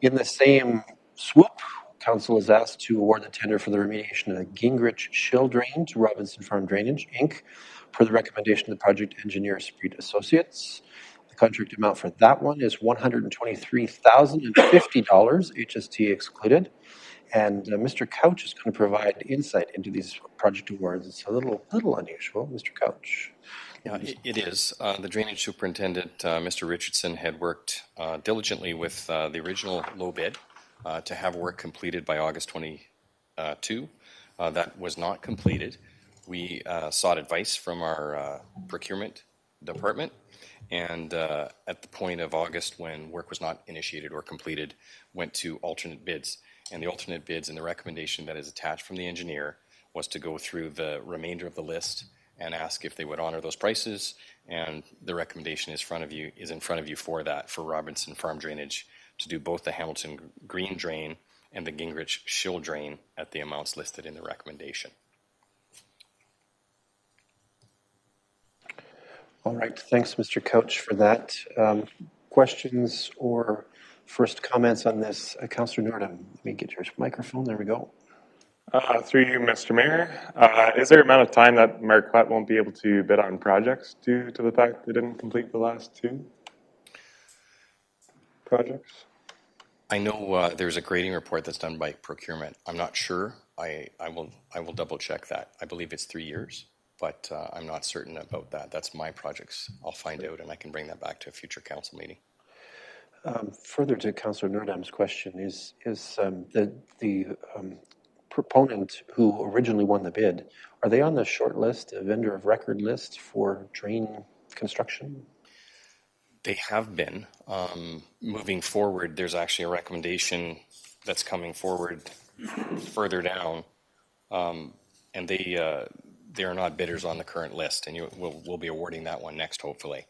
S1: In the same swoop, council is asked to award the tender for the remediation of the Gingrich Shill Drain to Robinson Farm Drainage, Inc., per the recommendation of the project engineer Spreet Associates. The contract amount for that one is $123,050, HST excluded. And Mr. Couch is going to provide insight into these project awards. It's a little unusual, Mr. Couch.
S20: Yeah, it is. The drainage superintendent, Mr. Richardson, had worked diligently with the original low bid to have work completed by August 22. That was not completed. We sought advice from our procurement department, and at the point of August when work was not initiated or completed, went to alternate bids. And the alternate bids and the recommendation that is attached from the engineer was to go through the remainder of the list and ask if they would honor those prices, and the recommendation is in front of you for that, for Robinson Farm Drainage to do both the Hamilton Green Drain and the Gingrich Shill Drain at the amounts listed in the recommendation.
S1: All right, thanks, Mr. Couch, for that. Questions or first comments on this? Councillor Nordam, let me get your microphone. There we go.
S19: Through you, Mr. Mayor, is there an amount of time that Marquette won't be able to bid on projects due to the fact they didn't complete the last two projects?
S20: I know there's a grading report that's done by procurement. I'm not sure. I will double check that. I believe it's 3 years, but I'm not certain about that. That's my projects. I'll find out, and I can bring that back to a future council meeting.
S1: Further to Councillor Nordam's question, is the proponent who originally won the bid, are they on the short list, the vendor of record list for drain construction?
S20: They have been. Moving forward, there's actually a recommendation that's coming forward further down, and they are not bidders on the current list, and we'll be awarding that one next, hopefully.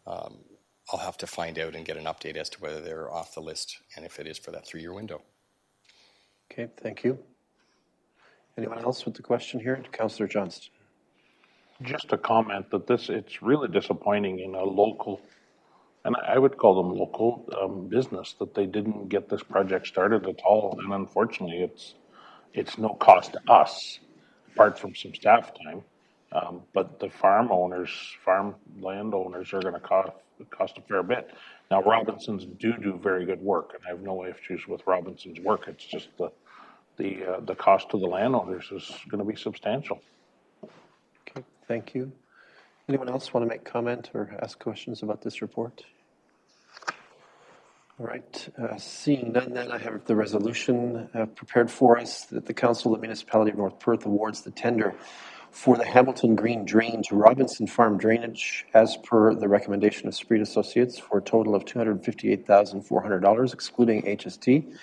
S20: I'll have to find out and get an update as to whether they're off the list and if it is for that 3-year window.
S1: Okay, thank you. Anyone else with the question here? Councillor Johnston.
S7: Just a comment that it's really disappointing in a local, and I would call them local business, that they didn't get this project started at all. And unfortunately, it's no cost to us, apart from some staff time. But the farmlandowners are going to cost a fair bit. Now, Robinsons do very good work, and I have no issues with Robinson's work. It's just the cost to the landowners is going to be substantial.
S1: Okay, thank you. Anyone else want to make comment or ask questions about this report? All right, seeing none, then I have the resolution prepared for us that the Council of the Municipality of North Perth awards the tender for the Hamilton Green Drain to Robinson Farm Drainage as per the recommendation of Spreet Associates for a total of $258,400, excluding HST.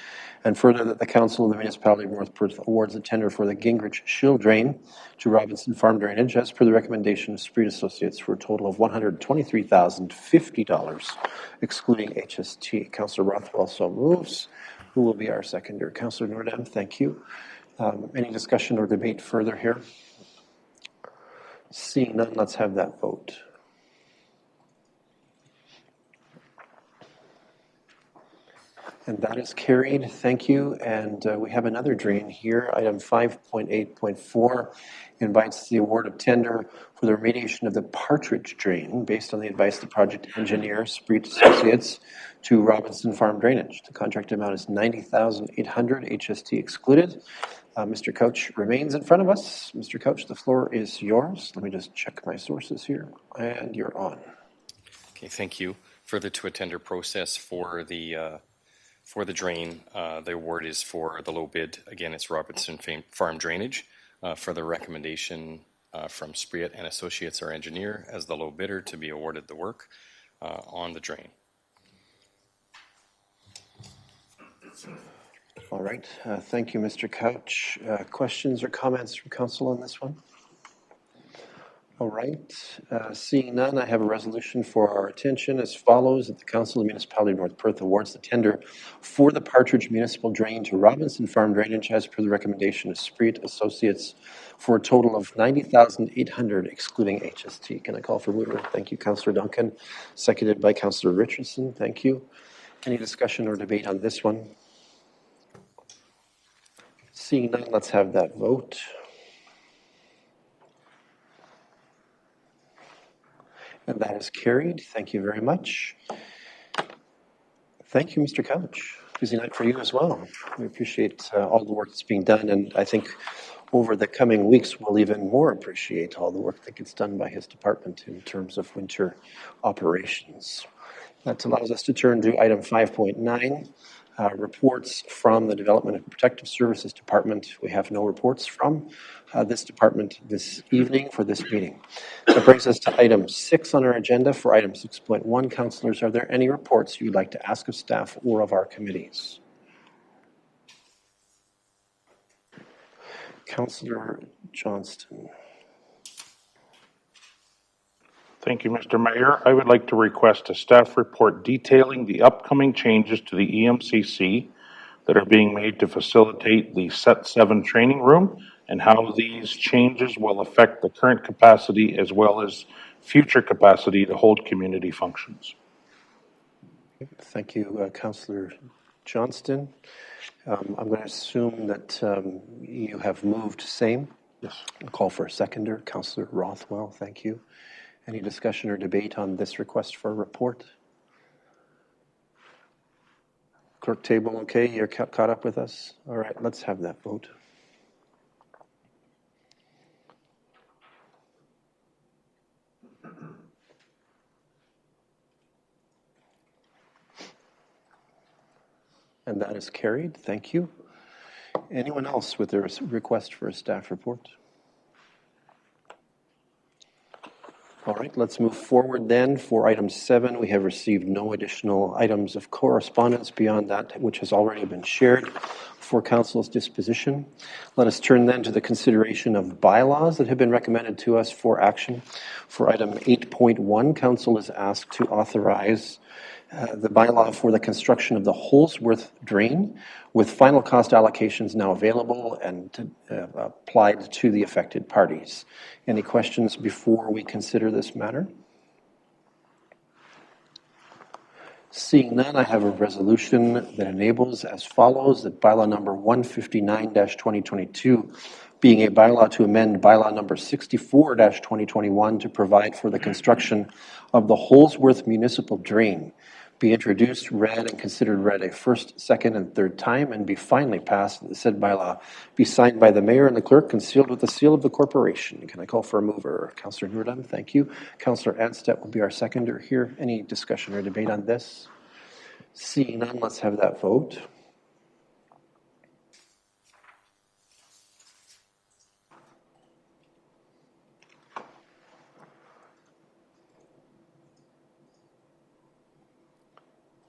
S1: And further, that the Council of the Municipality of North Perth awards the tender for the Gingrich Shill Drain to Robinson Farm Drainage as per the recommendation of Spreet Associates for a total of $123,050, excluding HST. Councillor Rothwell so moves. Who will be our seconder? Councillor Nordam, thank you. Any discussion or debate further here? Seeing none, let's have that vote. And that is carried. Thank you. And we have another drain here. Item 5.8.4 invites the award of tender for the remediation of the Partridge Drain based on the advice of the project engineer, Spreet Associates, to Robinson Farm Drainage. The contract amount is $90,800, HST excluded. Mr. Couch remains in front of us. Mr. Couch, the floor is yours. Let me just check my sources here. And you're on.
S20: Okay, thank you. Further to a tender process for the drain, the award is for the low bid. Again, it's Robinson Farm Drainage for the recommendation from Spreet and Associates, our engineer, as the low bidder to be awarded the work on the drain.
S1: All right. Thank you, Mr. Couch. Questions or comments from council on this one? All right. Seeing none, I have a resolution for our attention as follows: that the Council of the Municipality of North Perth awards the tender for the Partridge Municipal Drain to Robinson Farm Drainage as per the recommendation of Spreet Associates for a total of $90,800 excluding HST. Can I call for mover? Thank you, Councillor Duncan. Seconded by Councillor Richardson. Thank you. Any discussion or debate on this one? Seeing none, let's have that vote. And that is carried. Thank you very much. Thank you, Mr. Couch. Busy night for you as well. We appreciate all the work that's being done, and I think over the coming weeks we'll even more appreciate all the work that gets done by his department in terms of winter operations. That allows us to turn to item 5.9. Reports from the Development and Protective Services Department. We have no reports from this department this evening for this meeting. That brings us to item 6 on our agenda. For item 6.1, councillors, are there any reports you'd like to ask of staff or of our committees? Councillor Johnston.
S7: Thank you, Mr. Mayor. I would like to request a staff report detailing the upcoming changes to the EMCC that are being made to facilitate the Set 7 training room and how these changes will affect the current capacity as well as future capacity to hold community functions.
S1: Thank you, Councillor Johnston. I'm going to assume that you have moved same.
S7: Yes.
S1: I'll call for a seconder. Councillor Rothwell, thank you. Any discussion or debate on this request for a report? Clerk table, okay? You're caught up with us? All right, let's have that vote. And that is carried. Thank you. Anyone else with a request for a staff report? All right, let's move forward then. For item 7, we have received no additional items of correspondence beyond that which has already been shared for council's disposition. Let us turn then to the consideration of bylaws that have been recommended to us for action. For item 8.1, council is asked to authorize the bylaw for the construction of the Holsworth Drain, with final cost allocations now available and applied to the affected parties. Any questions before we consider this matter? Seeing none, I have a resolution that enables as follows: that bylaw number 159-2022, being a bylaw to amend bylaw number 64-2021 to provide for the construction of the Holsworth Municipal Drain, be introduced, read, and considered read a first, second, and third time, and be finally passed, that the said bylaw be signed by the mayor and the clerk and sealed with the seal of the corporation. Can I call for a mover? Councillor Noordam, thank you. Councillor Anstedt will be our seconder here. Any discussion or debate on this? Seeing none, let's have that vote.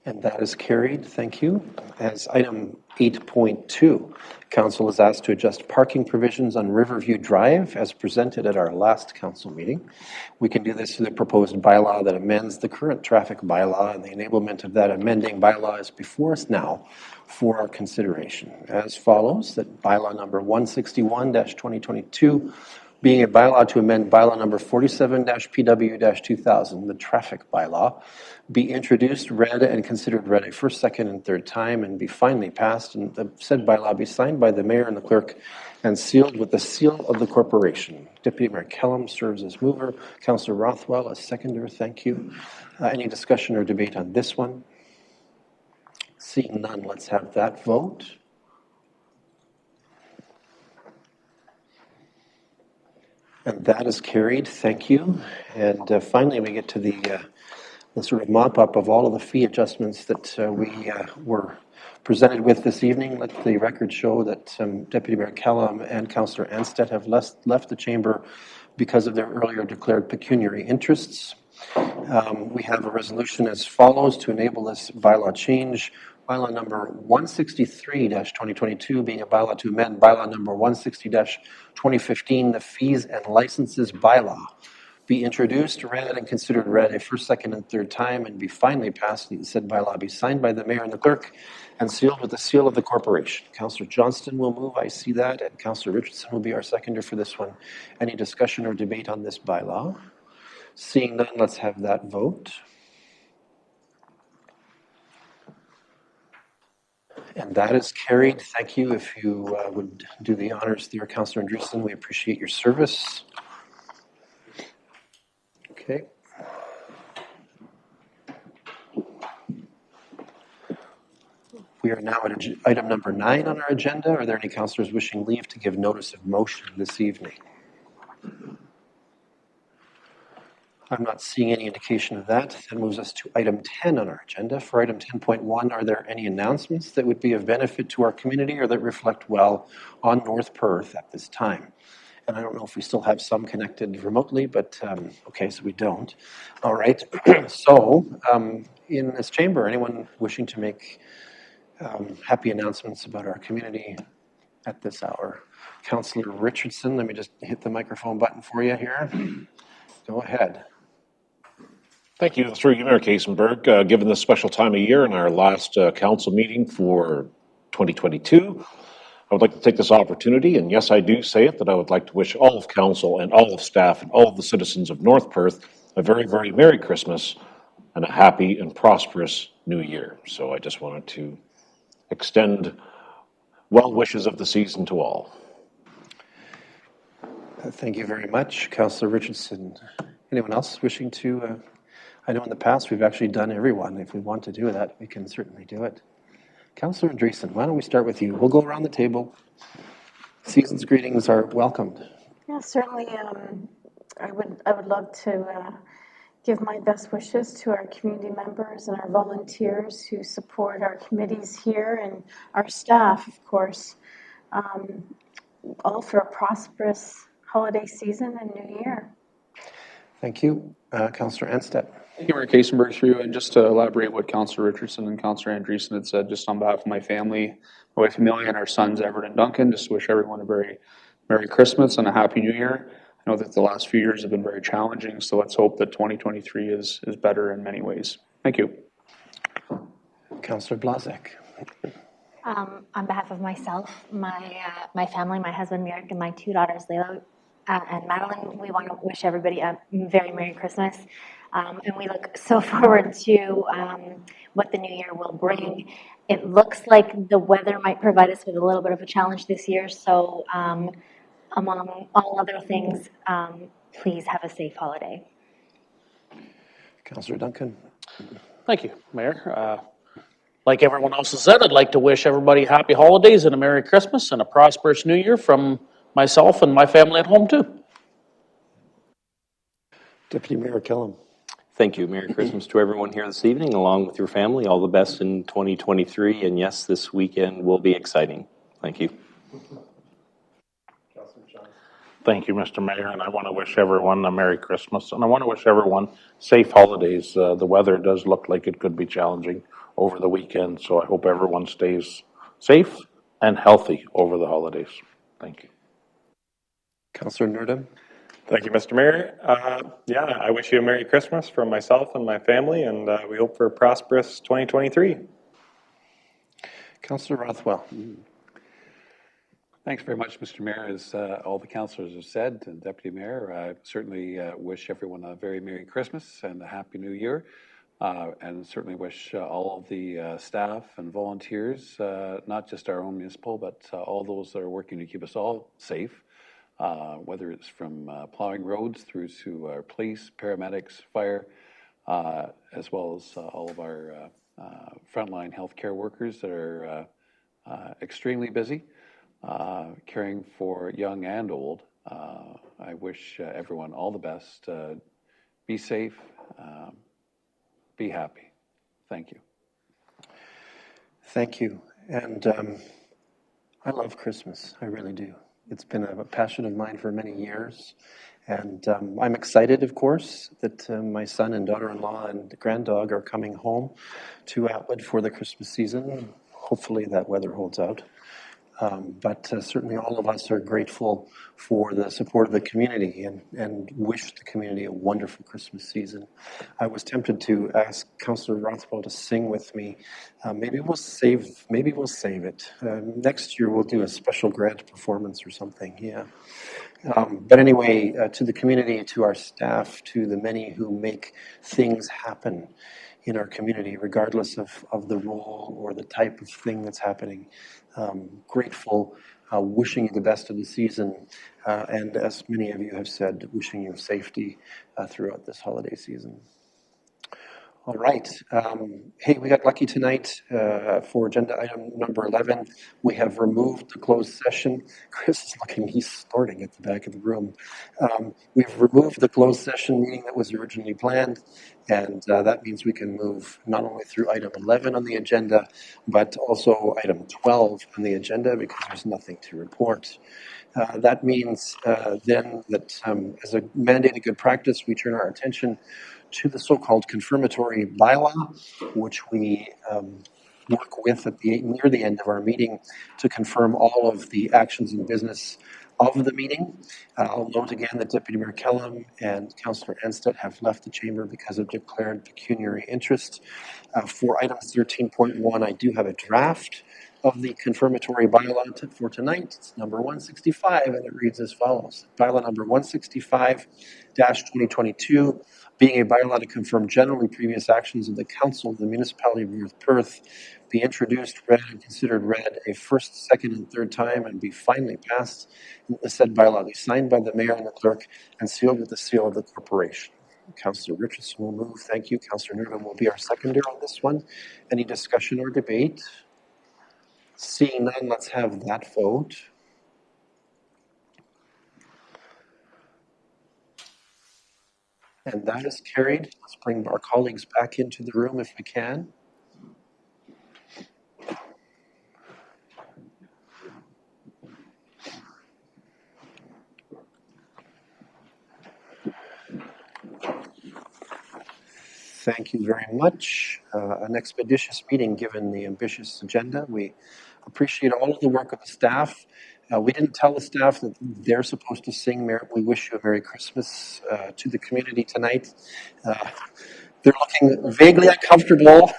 S1: And that is carried. Thank you. As item 8.2, council is asked to adjust parking provisions on Riverview Drive as presented at our last council meeting. We can do this through the proposed bylaw that amends the current traffic bylaw, and the enablement of that amending bylaw is before us now for our consideration. As follows: that bylaw number 161-2022 being a bylaw to amend bylaw number 47-PW-2000, the traffic bylaw, be introduced, read, and considered read a first, second, and third time, and be finally passed, and the said bylaw be signed by the mayor and the clerk and sealed with the seal of the corporation. Deputy Mayor Kellum serves as mover, Councillor Rothwell as seconder. Thank you. Any discussion or debate on this one? Seeing none, let's have that vote. And that is carried. Thank you. And finally, we get to the sort of mop-up of all of the fee adjustments that we were presented with this evening. Let the record show that Deputy Mayor Kellum and Councillor Anstead have left the chamber because of their earlier declared pecuniary interests. We have a resolution as follows to enable this bylaw change. Bylaw number 163-2022 being a bylaw to amend bylaw number 160-2015, the fees and licenses bylaw, be introduced, read, and considered read a first, second, and third time, and be finally passed, and said bylaw be signed by the mayor and the clerk and sealed with the seal of the corporation. Councillor Johnston will move, I see that, and Councillor Richardson will be our seconder for this one. Any discussion or debate on this bylaw? Seeing none, let's have that vote. And that is carried. Thank you. If you would do the honors there, Councillor Andreessen, we appreciate your service. Okay. We are now at item number 9 on our agenda. Are there any councillors wishing leave to give notice of motion this evening? I'm not seeing any indication of that. That moves us to item 10 on our agenda. For item 10.1, are there any announcements that would be of benefit to our community or that reflect well on North Perth at this time? And I don't know if we still have some connected remotely, but okay, so we don't. All right. So in this chamber, anyone wishing to make happy announcements about our community at this hour? Councillor Richardson, let me just hit the microphone button for you here. Go ahead.
S7: Thank you, through you, Mayor Kaysenberg. Given this special time of year and our last council meeting for 2022, I would like to take this opportunity, and yes, I do say it, that I would like to wish all of council and all of staff and all of the citizens of North Perth a very, very Merry Christmas and a happy and prosperous New Year. So I just wanted to extend well wishes of the season to all.
S1: Thank you very much, Councillor Richardson. Anyone else wishing to? I know in the past we've actually done everyone. If we want to do that, we can certainly do it. Councillor Andreessen, why don't we start with you? We'll go around the table. Season's greetings are welcomed.
S3: Yeah, certainly. I would love to give my best wishes to our community members and our volunteers who support our committees here and our staff, of course, all for a prosperous holiday season and New Year.
S1: Thank you. Councillor Anstead.
S2: Thank you, Mayor Kaysenberg, through you. And just to elaborate what Councillor Richardson and Councillor Andreessen had said, just on behalf of my family, my wife Amelia, and our sons Everett and Duncan, just wish everyone a very Merry Christmas and a Happy New Year. I know that the last few years have been very challenging, so let's hope that 2023 is better in many ways. Thank you.
S1: Councillor Blazek.
S9: On behalf of myself, my family, my husband Mirek, and my 2 daughters Layla and Madeline, we want to wish everybody a very Merry Christmas. And we look so forward to what the new year will bring. It looks like the weather might provide us with a little bit of a challenge this year. So among all other things, please have a safe holiday.
S1: Councillor Duncan.
S8: Thank you, Mayor. Like everyone else has said, I'd like to wish everybody happy holidays and a Merry Christmas and a prosperous New Year from myself and my family at home too.
S1: Deputy Mayor Kellum.
S12: Thank you. Merry Christmas to everyone here this evening, along with your family. All the best in 2023. And yes, this weekend will be exciting. Thank you.
S7: Thank you, Mr. Mayor, and I want to wish everyone a Merry Christmas, and I want to wish everyone safe holidays. The weather does look like it could be challenging over the weekend, so I hope everyone stays safe and healthy over the holidays. Thank you.
S1: Councillor Nurdam.
S19: Thank you, Mr. Mayor. I wish you a Merry Christmas from myself and my family, and we hope for a prosperous 2023.
S1: Councillor Rothwell.
S11: Thanks very much, Mr. Mayor. As all the councillors have said, and Deputy Mayor, I certainly wish everyone a very Merry Christmas and a Happy New Year. And certainly wish all of the staff and volunteers, not just our own municipal, but all those that are working to keep us all safe, whether it's from plowing roads through to our police, paramedics, fire, as well as all of our frontline healthcare workers that are extremely busy, caring for young and old. I wish everyone all the best. Be safe. Be happy. Thank you.
S1: Thank you. And I love Christmas. I really do. It's been a passion of mine for many years. And I'm excited, of course, that my son and daughter-in-law and granddog are coming home to Atwood for the Christmas season. Hopefully that weather holds out. But certainly all of us are grateful for the support of the community and wish the community a wonderful Christmas season. I was tempted to ask Councillor Rothwell to sing with me. Maybe we'll save it. Next year we'll do a special grant performance or something, yeah. But anyway, to the community, to our staff, to the many who make things happen in our community, regardless of the role or the type of thing that's happening. Grateful, wishing you the best of the season, and as many of you have said, wishing you safety throughout this holiday season. All right. Hey, we got lucky tonight for agenda item number 11. We have removed the closed session. Chris is looking, he's snorting at the back of the room. We've removed the closed session meeting that was originally planned, and that means we can move not only through item 11 on the agenda, but also item 12 on the agenda because there's nothing to report. That means then that as a mandated good practice, we turn our attention to the so-called confirmatory bylaw, which we work with at near the end of our meeting to confirm all of the actions and business of the meeting. I'll note again that Deputy Mayor Kellum and Councillor Enstedt have left the chamber because of declared pecuniary interest. For item 13.1, I do have a draft of the confirmatory bylaw for tonight. It's number 165, and it reads as follows. Bylaw number 165-2022, being a bylaw to confirm generally previous actions of the Council of the Municipality of North Perth, be introduced, read, and considered read a first, second, and third time, and be finally passed. And the said bylaw be signed by the mayor and the clerk and sealed with the seal of the corporation. Councillor Richardson will move. Thank you. Councillor Newman will be our seconder on this one. Any discussion or debate? Seeing none, let's have that vote. And that is carried. Let's bring our colleagues back into the room if we can. Thank you very much. An expeditious meeting given the ambitious agenda. We appreciate all of the work of the staff. We didn't tell the staff that they're supposed to sing "We Wish You a Merry Christmas" to the community tonight. They're looking vaguely uncomfortable.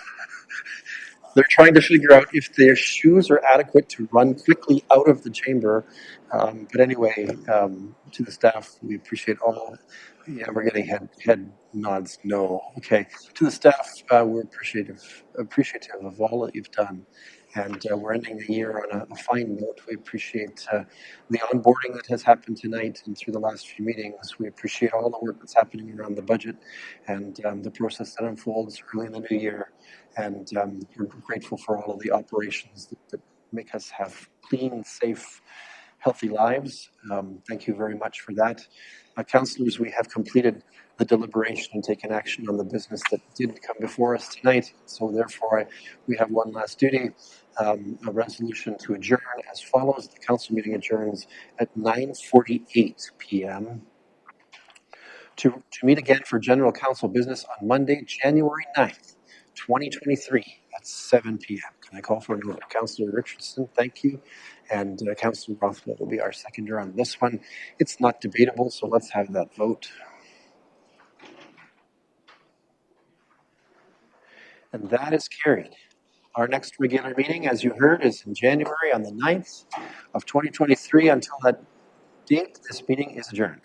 S1: They're trying to figure out if their shoes are adequate to run quickly out of the chamber. But anyway, to the staff, we appreciate all. Yeah, we're getting head nods. No, okay. To the staff, we're appreciative of all that you've done, and we're ending the year on a fine note. We appreciate the onboarding that has happened tonight and through the last few meetings. We appreciate all the work that's happening around the budget and the process that unfolds early in the new year. And we're grateful for all of the operations that make us have clean, safe, healthy lives. Thank you very much for that. Councillors, we have completed the deliberation and taken action on the business that did come before us tonight. So therefore, we have one last duty, a resolution to adjourn as follows. The council meeting adjourns at 9:48 p.m. To meet again for general council business on Monday, January 9th, 2023 at 7 p.m. Can I call for a vote? Councillor Richardson, thank you. And Councillor Rothwell will be our seconder on this one. It's not debatable, so let's have that vote. And that is carried. Our next regular meeting, as you heard, is in January on the 9th. of 2023. Until that date, this meeting is adjourned.